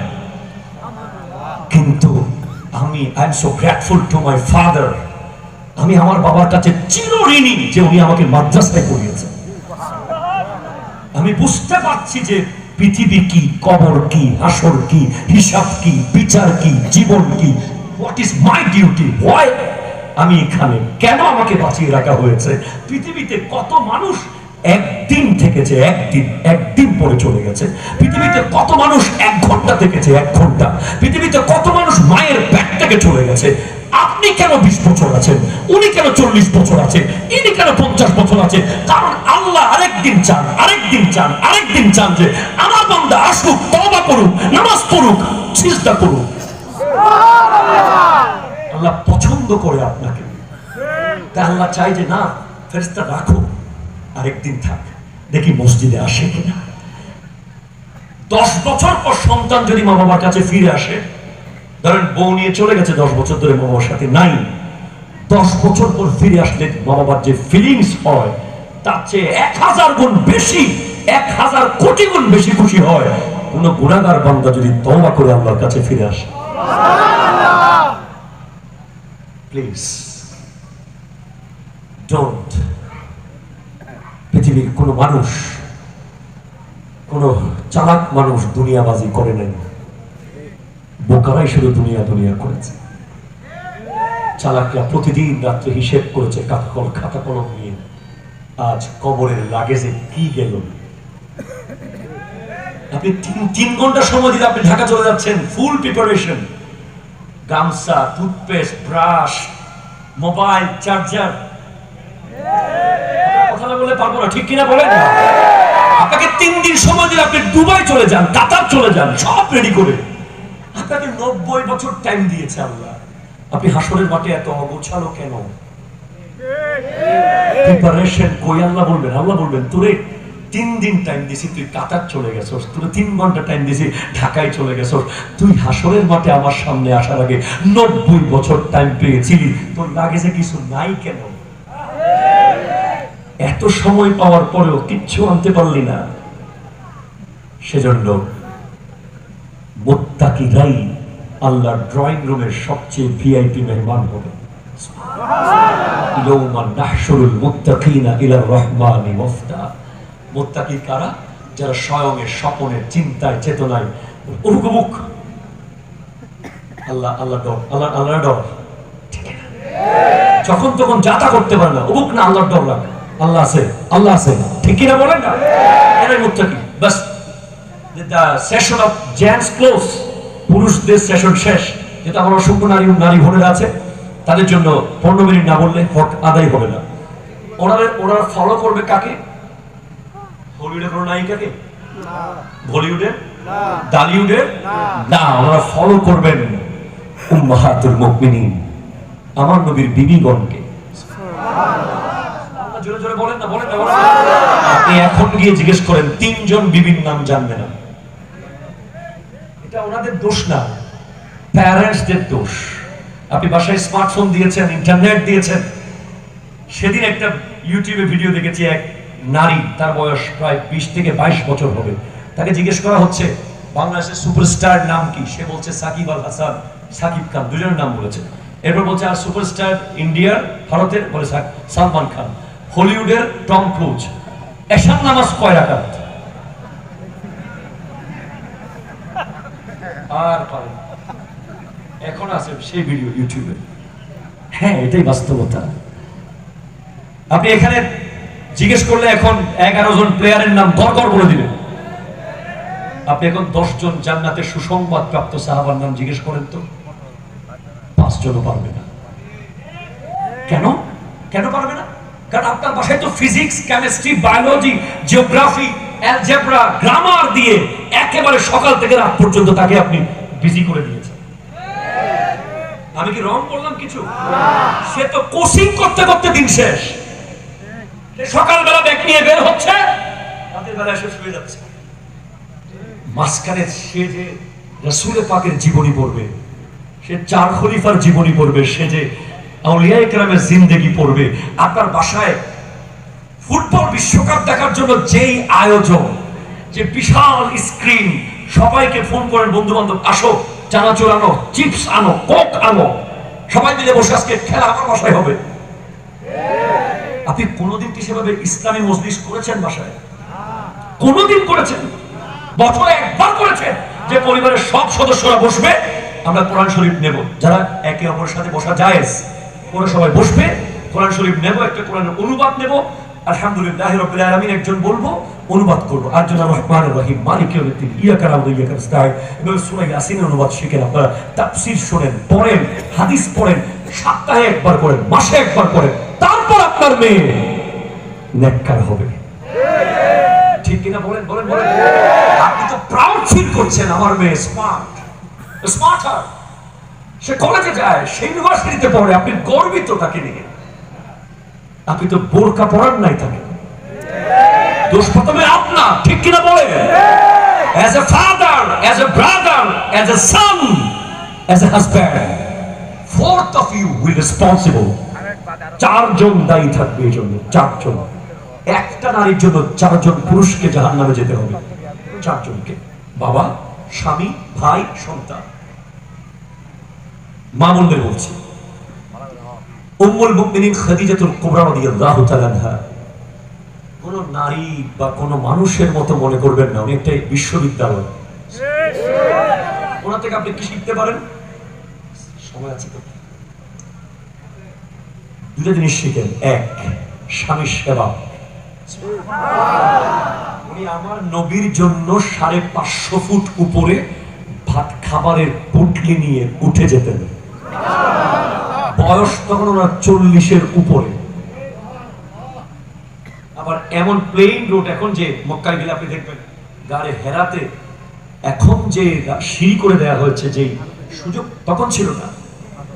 কিন্তু আমি I am so grateful to my father. আমি আমার বাবার কাছে চিরঋণী যে উনি আমাকে মাদ্রাসায় পড়িয়েছেন। আমি বুঝতে পারছি যে পৃথিবী কি, কবর কি, হাসর কি, হিসাব কি, বিচার কি, জীবন কি। What is my duty? Why আমি এখানে, কেন আমাকে বাঁচিয়ে রাখা হয়েছে? পৃথিবীতে কত মানুষ একদিন থেকেছে, একদিন পরে চলে গেছে। পৃথিবীতে কত মানুষ 1 ঘন্টা থেকেছে, 1 ঘন্টা। পৃথিবীতে কত মানুষ মায়ের পেট থেকে চলে গেছে। আপনি কেন 20 বছর আছেন? উনি কেন 40 বছর আছে? ইনি কেন 50 বছর আছে? কারণ আল্লাহ আরেকদিন চান, আরেকদিন চান, আরেকদিন চান যে আমার বান্দা আসুক, তওবা করুক, নামাজ পড়ুক, সিজদা করুক। আল্লাহ পছন্দ করে আপনাকে। তা আল্লাহ চাই যে না, ফেরেশতা রাখো, আরেকদিন থাক, দেখি মসজিদে আসে কিনা। 10 বছর পর সন্তান যদি মা বাবার কাছে ফিরে আসে, ধরেন বউ নিয়ে চলে গেছে 10 বছর ধরে মা বাবার সাথে নাই, 10 বছর পর ফিরে আসলে মা বাবার যে ফিলিংস হয় তার চেয়ে 1000 গুণ বেশি, 1000 কোটি গুণ বেশি খুশি হয় কোন গুনাহগার বান্দা যদি তওবা করে আল্লাহর কাছে ফিরে আসে। Please don't. পৃথিবীর কোন মানুষ, কোন চালাক মানুষ দুনিয়াবাজি করে নাই, বোকারাই শুধু দুনিয়া করেছে। চালাকরা প্রতিদিন রাত্রে হিসেব করেছে খাতা কলম নিয়ে, আজ কবরের লাগেজে কি গেল। আপনি 3 ঘন্টা সময় দিলে আপনি ঢাকা চলে যাচ্ছেন, ফুল প্রিপারেশন, গামছা, টুথপেস্ট, ব্রাশ, মোবাইল, চার্জার। কথা না বললে পারবো না, ঠিক কিনা বলেন? আপনাকে 3 দিন সময় দিলে আপনি দুবাই চলে যান, কাতার চলে যান, সব রেডি করে। আপনাকে 90 বছর টাইম দিয়েছে আল্লাহ। আপনি হাসরের মাঠে এত অগোছালো কেন? প্রিপারেশন কই? আল্লাহ বলবেন তোরে 3 দিন টাইম দিছি, তুই কাতার চলে গেছস, তোরে 3 ঘন্টা টাইম দিছি, ঢাকায় চলে গেছস। তুই হাসরের মাঠে আমার সামনে আসার আগে 90 বছর টাইম পেয়েছিলি, তোর লাগেজে কিছু নাই কেন? এত সময় পাওয়ার পরেও কিচ্ছু আনতে পারলি না। সেজন্য মুত্তাকিরাই আল্লাহর ড্রয়িং রুমের সবচেয়ে ভিআইপি মেহমান হবে। ইয়াউমা নাহশুরুল মুত্তাকিনা ইলার রহমানি ওফদা। মুত্তাকি কারা? যারা স্বয়ং স্বপনের চিন্তায় চেতনায় উহুক আল্লাহ ডর। যখন তখন যাতা করতে পারে না, উহুক না, আল্লাহর ডর লাগে। আল্লাহ আছে, ঠিক কিনা বলেন না? এরাই মুত্তাকি। বাস, the session of gents close, পুরুষদের সেশন শেষ। যেটা আমার অসংখ্য নারী বোনেরা আছে, তাদের জন্য 15 মিনিট না বললে হক আদায় হবে না। ওরা ফলো করবে কাকে? হলিউডের কোনো নায়িকাকে? বলিউডের? ডালিউডের? না, ওরা ফলো করবেন উম্মাহাতুল মুমিনিন, আমার নবীর বিবিগণকে। জোরে জোরে বলেন না, বলেন না। আপনি এখন গিয়ে জিজ্ঞেস করেন 3 জন বিবির নাম জানবে না। এটা ওনাদের দোষ না, প্যারেন্টসদের দোষ। আপনি বাসায় স্মার্টফোন দিয়েছেন, ইন্টারনেট দিয়েছেন। সেদিন একটা ইউটিউবে ভিডিও দেখেছি, এক নারী, তার বয়স প্রায় 20 থেকে 22 বছর হবে, তাকে জিজ্ঞেস করা হচ্ছে বাংলাদেশের সুপারস্টার নাম কি, সে বলছে সাকিব আল হাসান, সাকিব খান, দুজনের নাম বলেছে। এরপর বলছে আর সুপারস্টার ইন্ডিয়ার, ভারতের, বলে সালমান খান। হলিউডের টম ক্রুজ। এশার নামাজ কয় রাকাত? আর পারে এখন আছে সেই ভিডিও ইউটিউবে। হ্যাঁ, এটাই বাস্তবতা। আপনি এখানে জিজ্ঞেস করলে এখন 11 জন প্লেয়ারের নাম গড়গড় বলে দিবেন। আপনি এখন 10 জন জান্নাতের সুসংবাদ প্রাপ্ত সাহাবার নাম জিজ্ঞেস করেন তো 5 জনও পারবে না। কেন কেন পারবে না? কারণ আপনার বাসায় তো physics, chemistry, biology, geography, algebra, grammar দিয়ে একেবারে সকাল থেকে রাত পর্যন্ত তাকে আপনি বিজি করে দিয়েছেন। আমি কি রং করলাম কিছু? সে তো কোচিং করতে করতে দিন শেষ। সকালবেলা ব্যাগ নিয়ে বের হচ্ছে, রাতের বেলা এসে শুয়ে যাচ্ছে। মাঝখানে সে যে রাসূলে পাকের জীবনী পড়বে, সে 4 খলিফার জীবনী পড়বে, সে যে আউলিয়া ইকরামের জিন্দেগি পড়বে। আপনার বাসায় ফুটবল বিশ্বকাপ দেখার জন্য যেই আয়োজন, যে বিশাল স্ক্রিন, সবাইকে ফোন করেন বন্ধু বান্ধব আসো, চানাচুর আনো, চিপস আনো, কোক আনো, সবাই মিলে বসে আজকে খেলা আমার বাসায় হবে। আপনি কোনোদিন কি সেভাবে ইসলামী মজলিস করেছেন বাসায়? কোনোদিন করেছেন? বছরে একবার করেছেন যে পরিবারের সব সদস্যরা বসবে, আমরা কোরআন শরীফ নেব, যারা একে অপরের সাথে বসা জায়েজ, ওরা সবাই বসবে, কোরআন শরীফ নেব, একটা কোরআনের অনুবাদ নেব, আলহামদুলিল্লাহি রাব্বিল আলামিন একজন বলবো, অনুবাদ করব, আর জন্য রহমানুর রহিম মালিক ইয়াউমিদ্দিন ইয়াকা না'বুদু ওয়া ইয়াকা নাস্তাঈন, এবং সূরা ইয়াসিনের অনুবাদ শিখেন, আপনারা তাফসীর শুনেন, পড়েন, হাদিস পড়েন, সপ্তাহে একবার করেন, মাসে একবার করেন, তারপর আপনার মেয়ে নেককার হবে। ঠিক কিনা বলেন? বলেন বলেন। আপনি তো প্রাউড ফিল করছেন আমার মেয়ে স্মার্টার, সে কলেজে যায়, সে ইউনিভার্সিটিতে পড়ে, আপনি গর্বিত তাকে নিয়ে। আপনি তো বোরকা পরান নাই তাকে, দোষ প্রথমে আপনার। ঠিক কিনা বলেন? as a father, as a brother, as a son, as a husband, 4th of you will responsible. 4 জন দায়ী থাকবে এই জন্য। 4 জন। একটা নারীর জন্য 4 জন পুরুষকে জাহান্নামে যেতে হবে। 4 জনকে, বাবা, স্বামী, ভাই, সন্তান। মা বোনদের বলছি, উম্মুল মুমিনিন খাদিজাতুল কুবরা রাদিয়াল্লাহু তাআলা আনহা কোন নারী বা কোন মানুষের মতো মনে করবেন না, উনি একটা বিশ্ববিদ্যালয়। ওনা থেকে আপনি কি শিখতে পারেন? সময় আছে তো? 2টা জিনিস শিখেন। 1, স্বামীর সেবা। উনি আমার নবীর জন্য 550 ফুট উপরে ভাত খাবারের পুটলি নিয়ে উঠে যেতেন। বয়স তখন ওনার 40-এর উপরে। আবার এমন প্লেন রোড, এখন যে মক্কায় গেলে আপনি দেখবেন গাড়ি হেরাতে এখন যে সিঁড়ি করে দেওয়া হয়েছে, যে সুযোগ তখন ছিল না।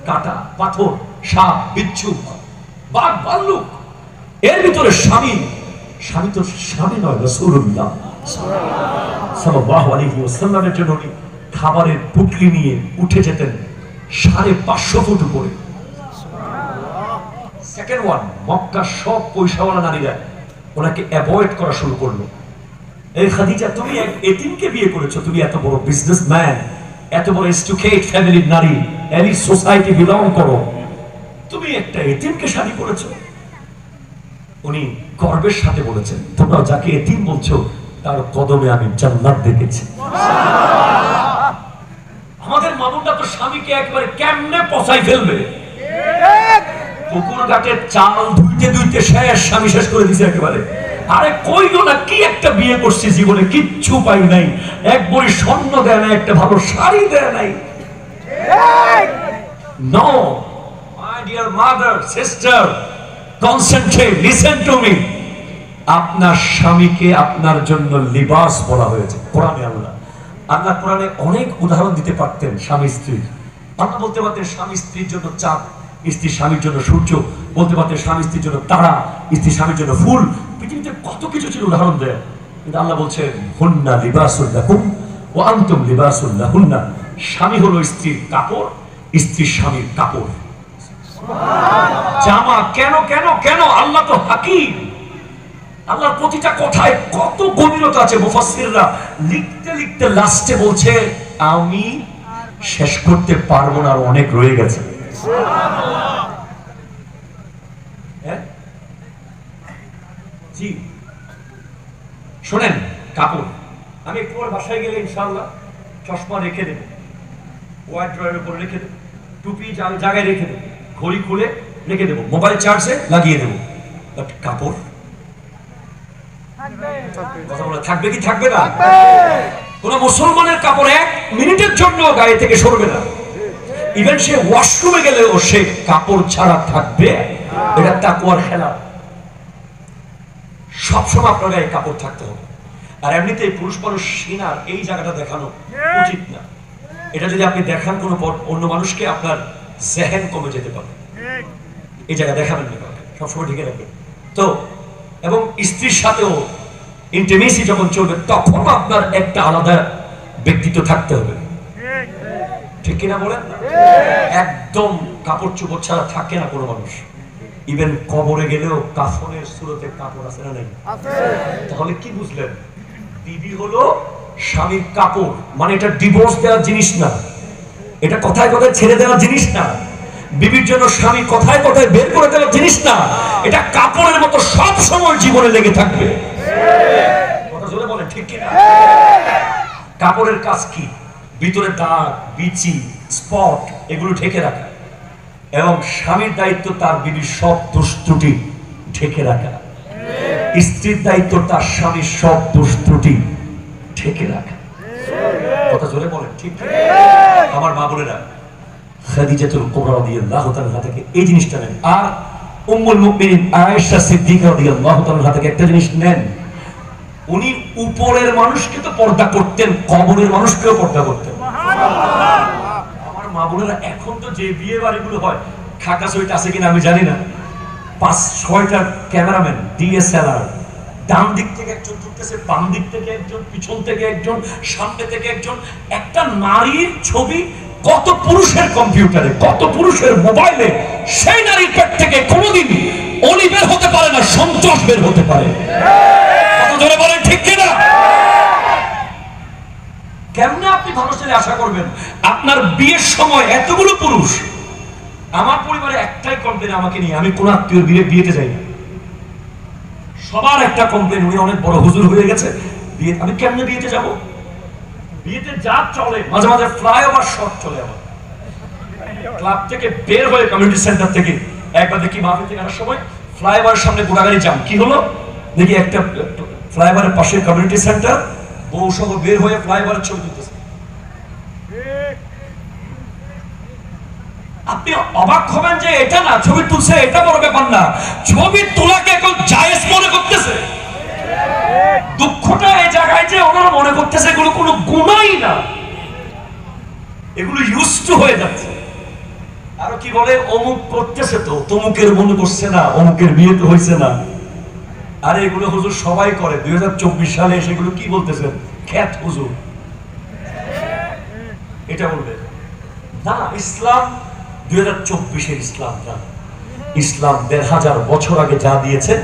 কাটা, পাথর, সাপ, বিচ্ছু, বাঘ, ভাল্লুক, এর ভিতরে স্বামী তো স্বামী নয়, রাসূলুল্লাহ সাল্লাল্লাহু আলাইহি ওয়াসাল্লামের জন্য উনি খাবারের পুটলি নিয়ে উঠে যেতেন 550 ফুট উপরে। সেকেন্ড ওয়ান, মক্কার সব পয়সাওয়ালা নারীরা ওনাকে অ্যাভয়েড করা শুরু করলো। এই খাদিজা, তুমি এক এতিমকে বিয়ে করেছো, তুমি এত বড় বিজনেসম্যান, এত বড় এডুকেটেড ফ্যামিলির নারী, এলিট সোসাইটি বিলং করো, তুমি একটা এতিমকে শাদী করেছো। উনি গর্বের সাথে বলেছেন, তোমরা যাকে এতিম বলছো তার কদমে আমি জান্নাত দেখেছি। আমাদের মামুনটা তো স্বামীকে একবারে কেমনে পচাই ফেলবে, পুকুর ঘাটে চাল ধুইতে ধুইতে শেষ, স্বামী শেষ করে দিছে একেবারে। আরে কইলো না কি একটা বিয়ে করছি, জীবনে কিচ্ছু পাই নাই, এক বড়ি স্বর্ণ দেয় নাই, একটা ভালো শাড়ি দেয় নাই। No, my dear mother, sister, concentrate, listen to me. আপনার স্বামীকে আপনার জন্য লিবাস বলা হয়েছে কোরআনে। আল্লাহ কোরআনে অনেক উদাহরণ দিতে পারতেন স্বামী স্ত্রীর। আল্লাহ বলতে পারতেন স্বামী স্ত্রীর জন্য চাঁদ, স্ত্রী স্বামীর জন্য সূর্য, বলতে পারতেন স্বামী স্ত্রীর জন্য তারা, স্ত্রী স্বামীর জন্য ফুল। পৃথিবীতে কত কিছু ছিল উদাহরণ দেয়, কিন্তু আল্লাহ বলছেন হুন্না লিবাসুল লাকুম ওয়া আনতুম লিবাসুল লাহুন্না। স্বামী হলো স্ত্রীর কাপড়, স্ত্রী স্বামীর কাপড়, জামা। কেন কেন কেন? আল্লাহ তো হাকিম, আল্লাহর প্রতিটা কথায় কত গভীরতা আছে। মুফাসসিররা লিখতে লিখতে লাস্টে বলছে আমি শেষ করতে পারবো না, আর অনেক রয়ে গেছে। জি শোনেন, কাপড় আমি একটু পর বাসায় গেলে ইনশাআল্লাহ চশমা রেখে দেবো, ওয়াইড ড্রয়ারের উপর রেখে দেবো, টুপি জায়গায় রেখে দেবো, ঘড়ি খুলে রেখে দেবো, মোবাইল চার্জে লাগিয়ে দেবো। বাট কাপড় কথা বলা থাকবে কি থাকবে না? কোন মুসলমানের কাপড় 1 মিনিটের জন্য গায়ে থেকে সরবে না। ইভেন সে ওয়াশরুমে গেলেও সে কাপড় ছাড়া থাকবে। এটা তাকওয়ার খেলা। সবসময় আপনার গায়ে কাপড় থাকতে হবে। আর এমনিতে পুরুষ মানুষ সিনার এই জায়গাটা দেখানো উচিত না। এটা যদি আপনি দেখান কোনো অন্য মানুষকে, আপনার জেহেন কমে যেতে পারে। এই জায়গা দেখাবেন না কাউকে, সবসময় ঢেকে রাখবেন। তো এবং স্ত্রীর সাথেও ইন্টিমেসি যখন চলবে তখন আপনার একটা আলাদা ব্যক্তিত্ব থাকতে হবে, ঠিক কিনা বলেন? একদম কাপড় চোপড় ছাড়া থাকে না কোনো মানুষ। ইভেন কবরে গেলেও কাফনের সুরতে কাপড় আছে না নাই? তাহলে কি বুঝলেন? বিবি হলো স্বামীর কাপড়। মানে এটা ডিভোর্স দেওয়ার জিনিস না, এটা কথায় কথায় ছেড়ে দেওয়ার জিনিস না, বিবির জন্য স্বামী কথায় কথায় বের করে দেওয়ার জিনিস না। এটা কাপড়ের মতো সব সময় জীবনে লেগে থাকবে। কথা জোরে বলেন, ঠিক কিনা? কাপড়ের কাজ কি? ভিতরে দাগ, বিচি, স্পট এগুলো ঢেকে রাখা। এবং স্বামীর দায়িত্ব তার বিবির সব দোষ ত্রুটি ঢেকে রাখা। স্ত্রীর দায়িত্ব তার স্বামীর সব দোষ ত্রুটি ঢেকে রাখা। কথা জোরে বলেন, ঠিক কিনা? আমার মা বোনেরা, খাদিজাতুল কুবরা রাদিয়াল্লাহু তাআলা থেকে এই জিনিসটা নেন। আর উম্মুল মুমিনিন আয়েশা সিদ্দিকা রাদিয়াল্লাহু তাআলা থেকে একটা জিনিস নেন। উনি উপরের মানুষকে তো পর্দা করতেন, কবরের মানুষকেও পর্দা করতেন। আমার মা বোনেরা, এখন তো যে বিয়ে বাড়িগুলো হয়, খাকা সইটা আছে কিনা আমি জানি না, 5-6টা ক্যামেরাম্যান, ডিএসএলআর, ডান দিক থেকে একজন ঢুকতেছে, বাম দিক থেকে একজন, পিছন থেকে একজন, সামনে থেকে একজন। একটা নারীর ছবি কত পুরুষের কম্পিউটারে, কত পুরুষের মোবাইলে, সেই নারীর পেট থেকে কোনোদিন অলি বের হতে পারে না, সন্তোষ বের হতে পারে। কত জোরে বলেন, ঠিক কিনা? কেমনে আপনি ভালো ছেলে আশা করবেন? আপনার বিয়ের সময় এতগুলো পুরুষ। আমার পরিবারে একটাই কমপ্লেন আমাকে নিয়ে, আমি কোন আত্মীয় বিয়েতে যাই না। সবার একটা কমপ্লেন, উনি অনেক বড় হুজুর হয়ে গেছে, বিয়ে আমি কেমনে বিয়েতে যাব? বিয়েতে যা চলে, মাঝে মাঝে ফ্লাইওভার শট চলে। আমার ক্লাব থেকে বের হয়ে কমিউনিটি সেন্টার থেকে একবার দেখি মাহফিল থেকে আসার সময় ফ্লাইওভারের সামনে গোড়াগাড়ি জাম। কি হলো দেখি, একটা ফ্লাইওভারের পাশে কমিউনিটি সেন্টার, বউ সহ বের হয়ে ফ্লাইওভারের ছবি তুলতেছে। আপনি অবাক হবেন যে এটা না, ছবি তুলছে এটা বড় ব্যাপার না, ছবি তোলাকে এখন জায়েজ মনে করতেছে। দুঃখটা এই জায়গায় যে ওনারা মনে করতেছে এগুলো কোনো গুনাই না, এগুলো ইউজ টু হয়ে যাচ্ছে। আরো কি বলে, অমুক করতেছে তো তমুকের মনে করছে না, অমুকের বিয়ে তো হয়েছে না। আরে এগুলো হুজুর সবাই করে। 2024 সালে সেগুলো কি বলতেছেন? খ্যাত হুজুর এটা বলবে না। ইসলাম 2024-এর ইসলাম না। ইসলাম 1500 বছর আগে যা দিয়েছে,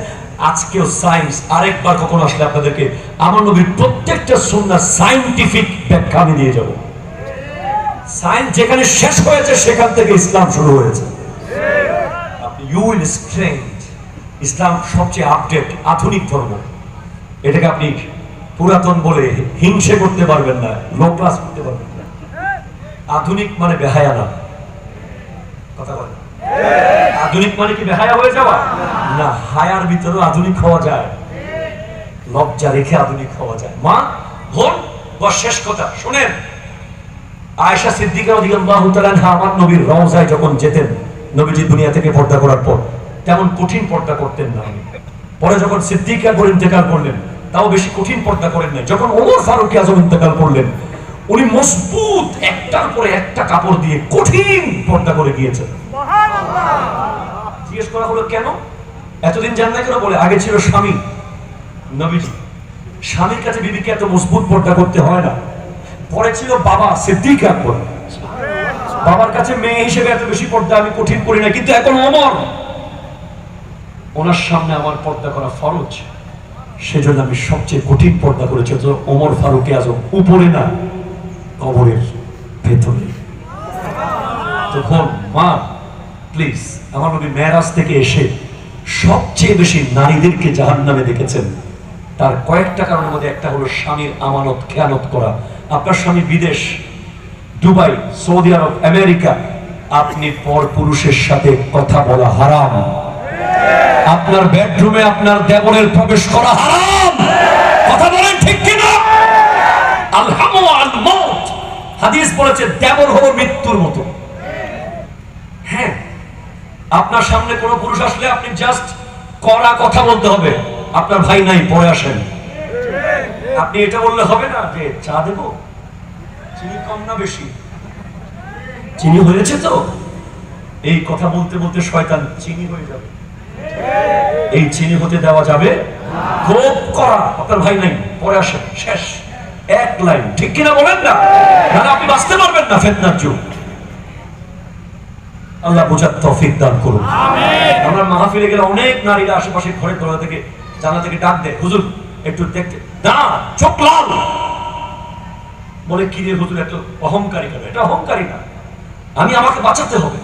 আজকেও সায়েন্স, আরেকবার কখনো আসলে আপনাদেরকে আমার নবীর প্রত্যেকটা সুন্নাহ সায়েন্টিফিক ব্যাখ্যা আমি দিয়ে যাব। সায়েন্স যেখানে শেষ হয়েছে সেখান থেকে ইসলাম শুরু হয়েছে। ইউ উইল স্ট্রেঞ্জ, ইসলাম সবচেয়ে আপডেট আধুনিক ধর্ম। এটাকে আপনি পুরাতন বলে হিংসে করতে পারবেন না, লো ক্লাস করতে পারবেন না। আধুনিক মানে বেহায়া না। কথা বলেন, আধুনিক মানে কি বেহায়া হয়ে যাওয়া না? হায়ার ভিতরেও আধুনিক হওয়া যায়, লজ্জা রেখে আধুনিক হওয়া যায়। মা বোন, শেষ কথা শুনেন। আয়েশা সিদ্দিকা রাদিয়াল্লাহু তাআলা আনহা আমার নবীর রওজায় যখন যেতেন, নবীজি দুনিয়া থেকে পর্দা করার পর তেমন কঠিন পর্দা করতেন না। পরে যখন সিদ্দিকা করে ইন্তেকাল করলেন, তাও বেশি কঠিন পর্দা করেন না। যখন ওমর ফারুক আজম ইন্তেকাল করলেন, উনি মজবুত একটার পরে একটা কাপড় দিয়ে কঠিন পর্দা করে গিয়েছেন। জিজ্ঞেস করা হলো কেন এতদিন জান না কেন? বলে আগে ছিল স্বামী, নবীজি, স্বামীর কাছে বিবিকে এত মজবুত পর্দা করতে হয় না। পরে ছিল বাবা সিদ্দিক আকবর, বাবার কাছে মেয়ে হিসেবে এত বেশি পর্দা আমি কঠিন করি না। কিন্তু এখন ওমর, ওনার সামনে আমার পর্দা করা ফরজ। সেজন্য আমি সবচেয়ে কঠিন পর্দা করেছি। তো ওমর ফারুক আজম উপরে না, কবরের ভেতরে। তখন মা প্লিজ, আমার নবী মেরাজ থেকে এসে সবচেয়ে বেশি নারীদেরকে জাহান্নামে দেখেছেন। তার কয়েকটা কারণের মধ্যে একটা হলো স্বামীর আমানত খেয়ানত করা। আপনার স্বামী বিদেশ, দুবাই, সৌদি আরব, আমেরিকা, আপনি পর পুরুষের সাথে কথা বলা হারাম। আপনার বেডরুমে আপনার দেবরের প্রবেশ করা হারাম। কথা বলেন ঠিক কিনা? আলহামু আল মউত, হাদিস বলেছে দেবর হলো মৃত্যুর মতো। হ্যাঁ, আপনার সামনে কোনো পুরুষ আসলে আপনি জাস্ট কড়া কথা বলতে হবে, আপনার ভাই নাই পরে আসেন। আপনি এটা বললে হবে না যে চা দেবো, চিনি কম না বেশি, চিনি হয়েছে তো। এই কথা বলতে বলতে শয়তান চিনি হয়ে যাবে। এই চিনি হতে দেওয়া যাবে খুব কড়া, আপনার ভাই নাই পরে আসেন, শেষ এক লাইন। ঠিক কিনা বলেন না? তাহলে আপনি বাঁচতে পারবেন না ফিতনার যুগ। আল্লাহ বোঝার তৌফিক দান করুন। আমরা মাহফিলে গেলে অনেক নারীরা আশেপাশে ঘরের দরজা থেকে জানা থেকে ডাক দেয়, হুজুর একটু দেখতে, না চোখ লাল, বলে কি রে হুজুর এত অহংকারী কেন? এটা অহংকারী না, আমি আমাকে বাঁচাতে হবে।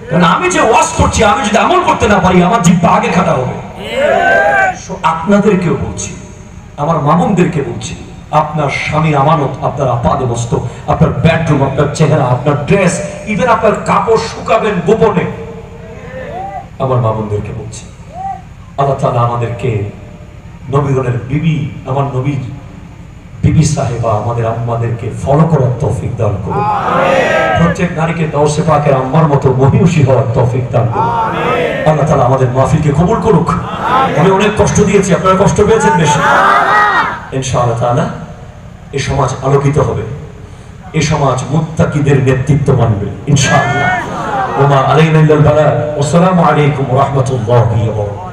কারণ আমি যে ওয়াজ করছি, আমি যদি আমল করতে না পারি আমার জিহ্বা আগে খাটা হবে। আপনাদেরকেও বলছি, আমার মামুনদেরকে বলছি, আপনার স্বামী আমানত, আপনার আপাদে মস্তক, আপনার বেডরুম, আপনার চেহারা, আপনার ড্রেস, ইভেন আপনার কাপড় শুকাবেন গোপনে। আমার মামুনদেরকে বলছি, আল্লাহ তাআলা আমাদেরকে নবীগণের বিবি, আমার নবীর বিবি সাহেবা, আমাদের আম্মাদেরকে ফলো করার তৌফিক দান করুন। প্রত্যেক নারীকে গাউসে পাকের আম্মার মতো মহিষী হওয়ার তৌফিক দান করুন। আল্লাহ তাআলা আমাদের মাহফিলকে কবুল করুক। আমি অনেক কষ্ট দিয়েছি, আপনারা কষ্ট পেয়েছেন বেশি। ইনশাআল্লাহ তাআলা এই সমাজ আলোকিত হবে, এই সমাজ মুত্তাকিদের নেতৃত্ব মানবে ইনশাআল্লাহ। ওয়া মা আলাইনা ইল্লাল বালাগ। আসসালামু আলাইকুম ওয়া রাহমাতুল্লাহি ওয়া বারাকাতুহু।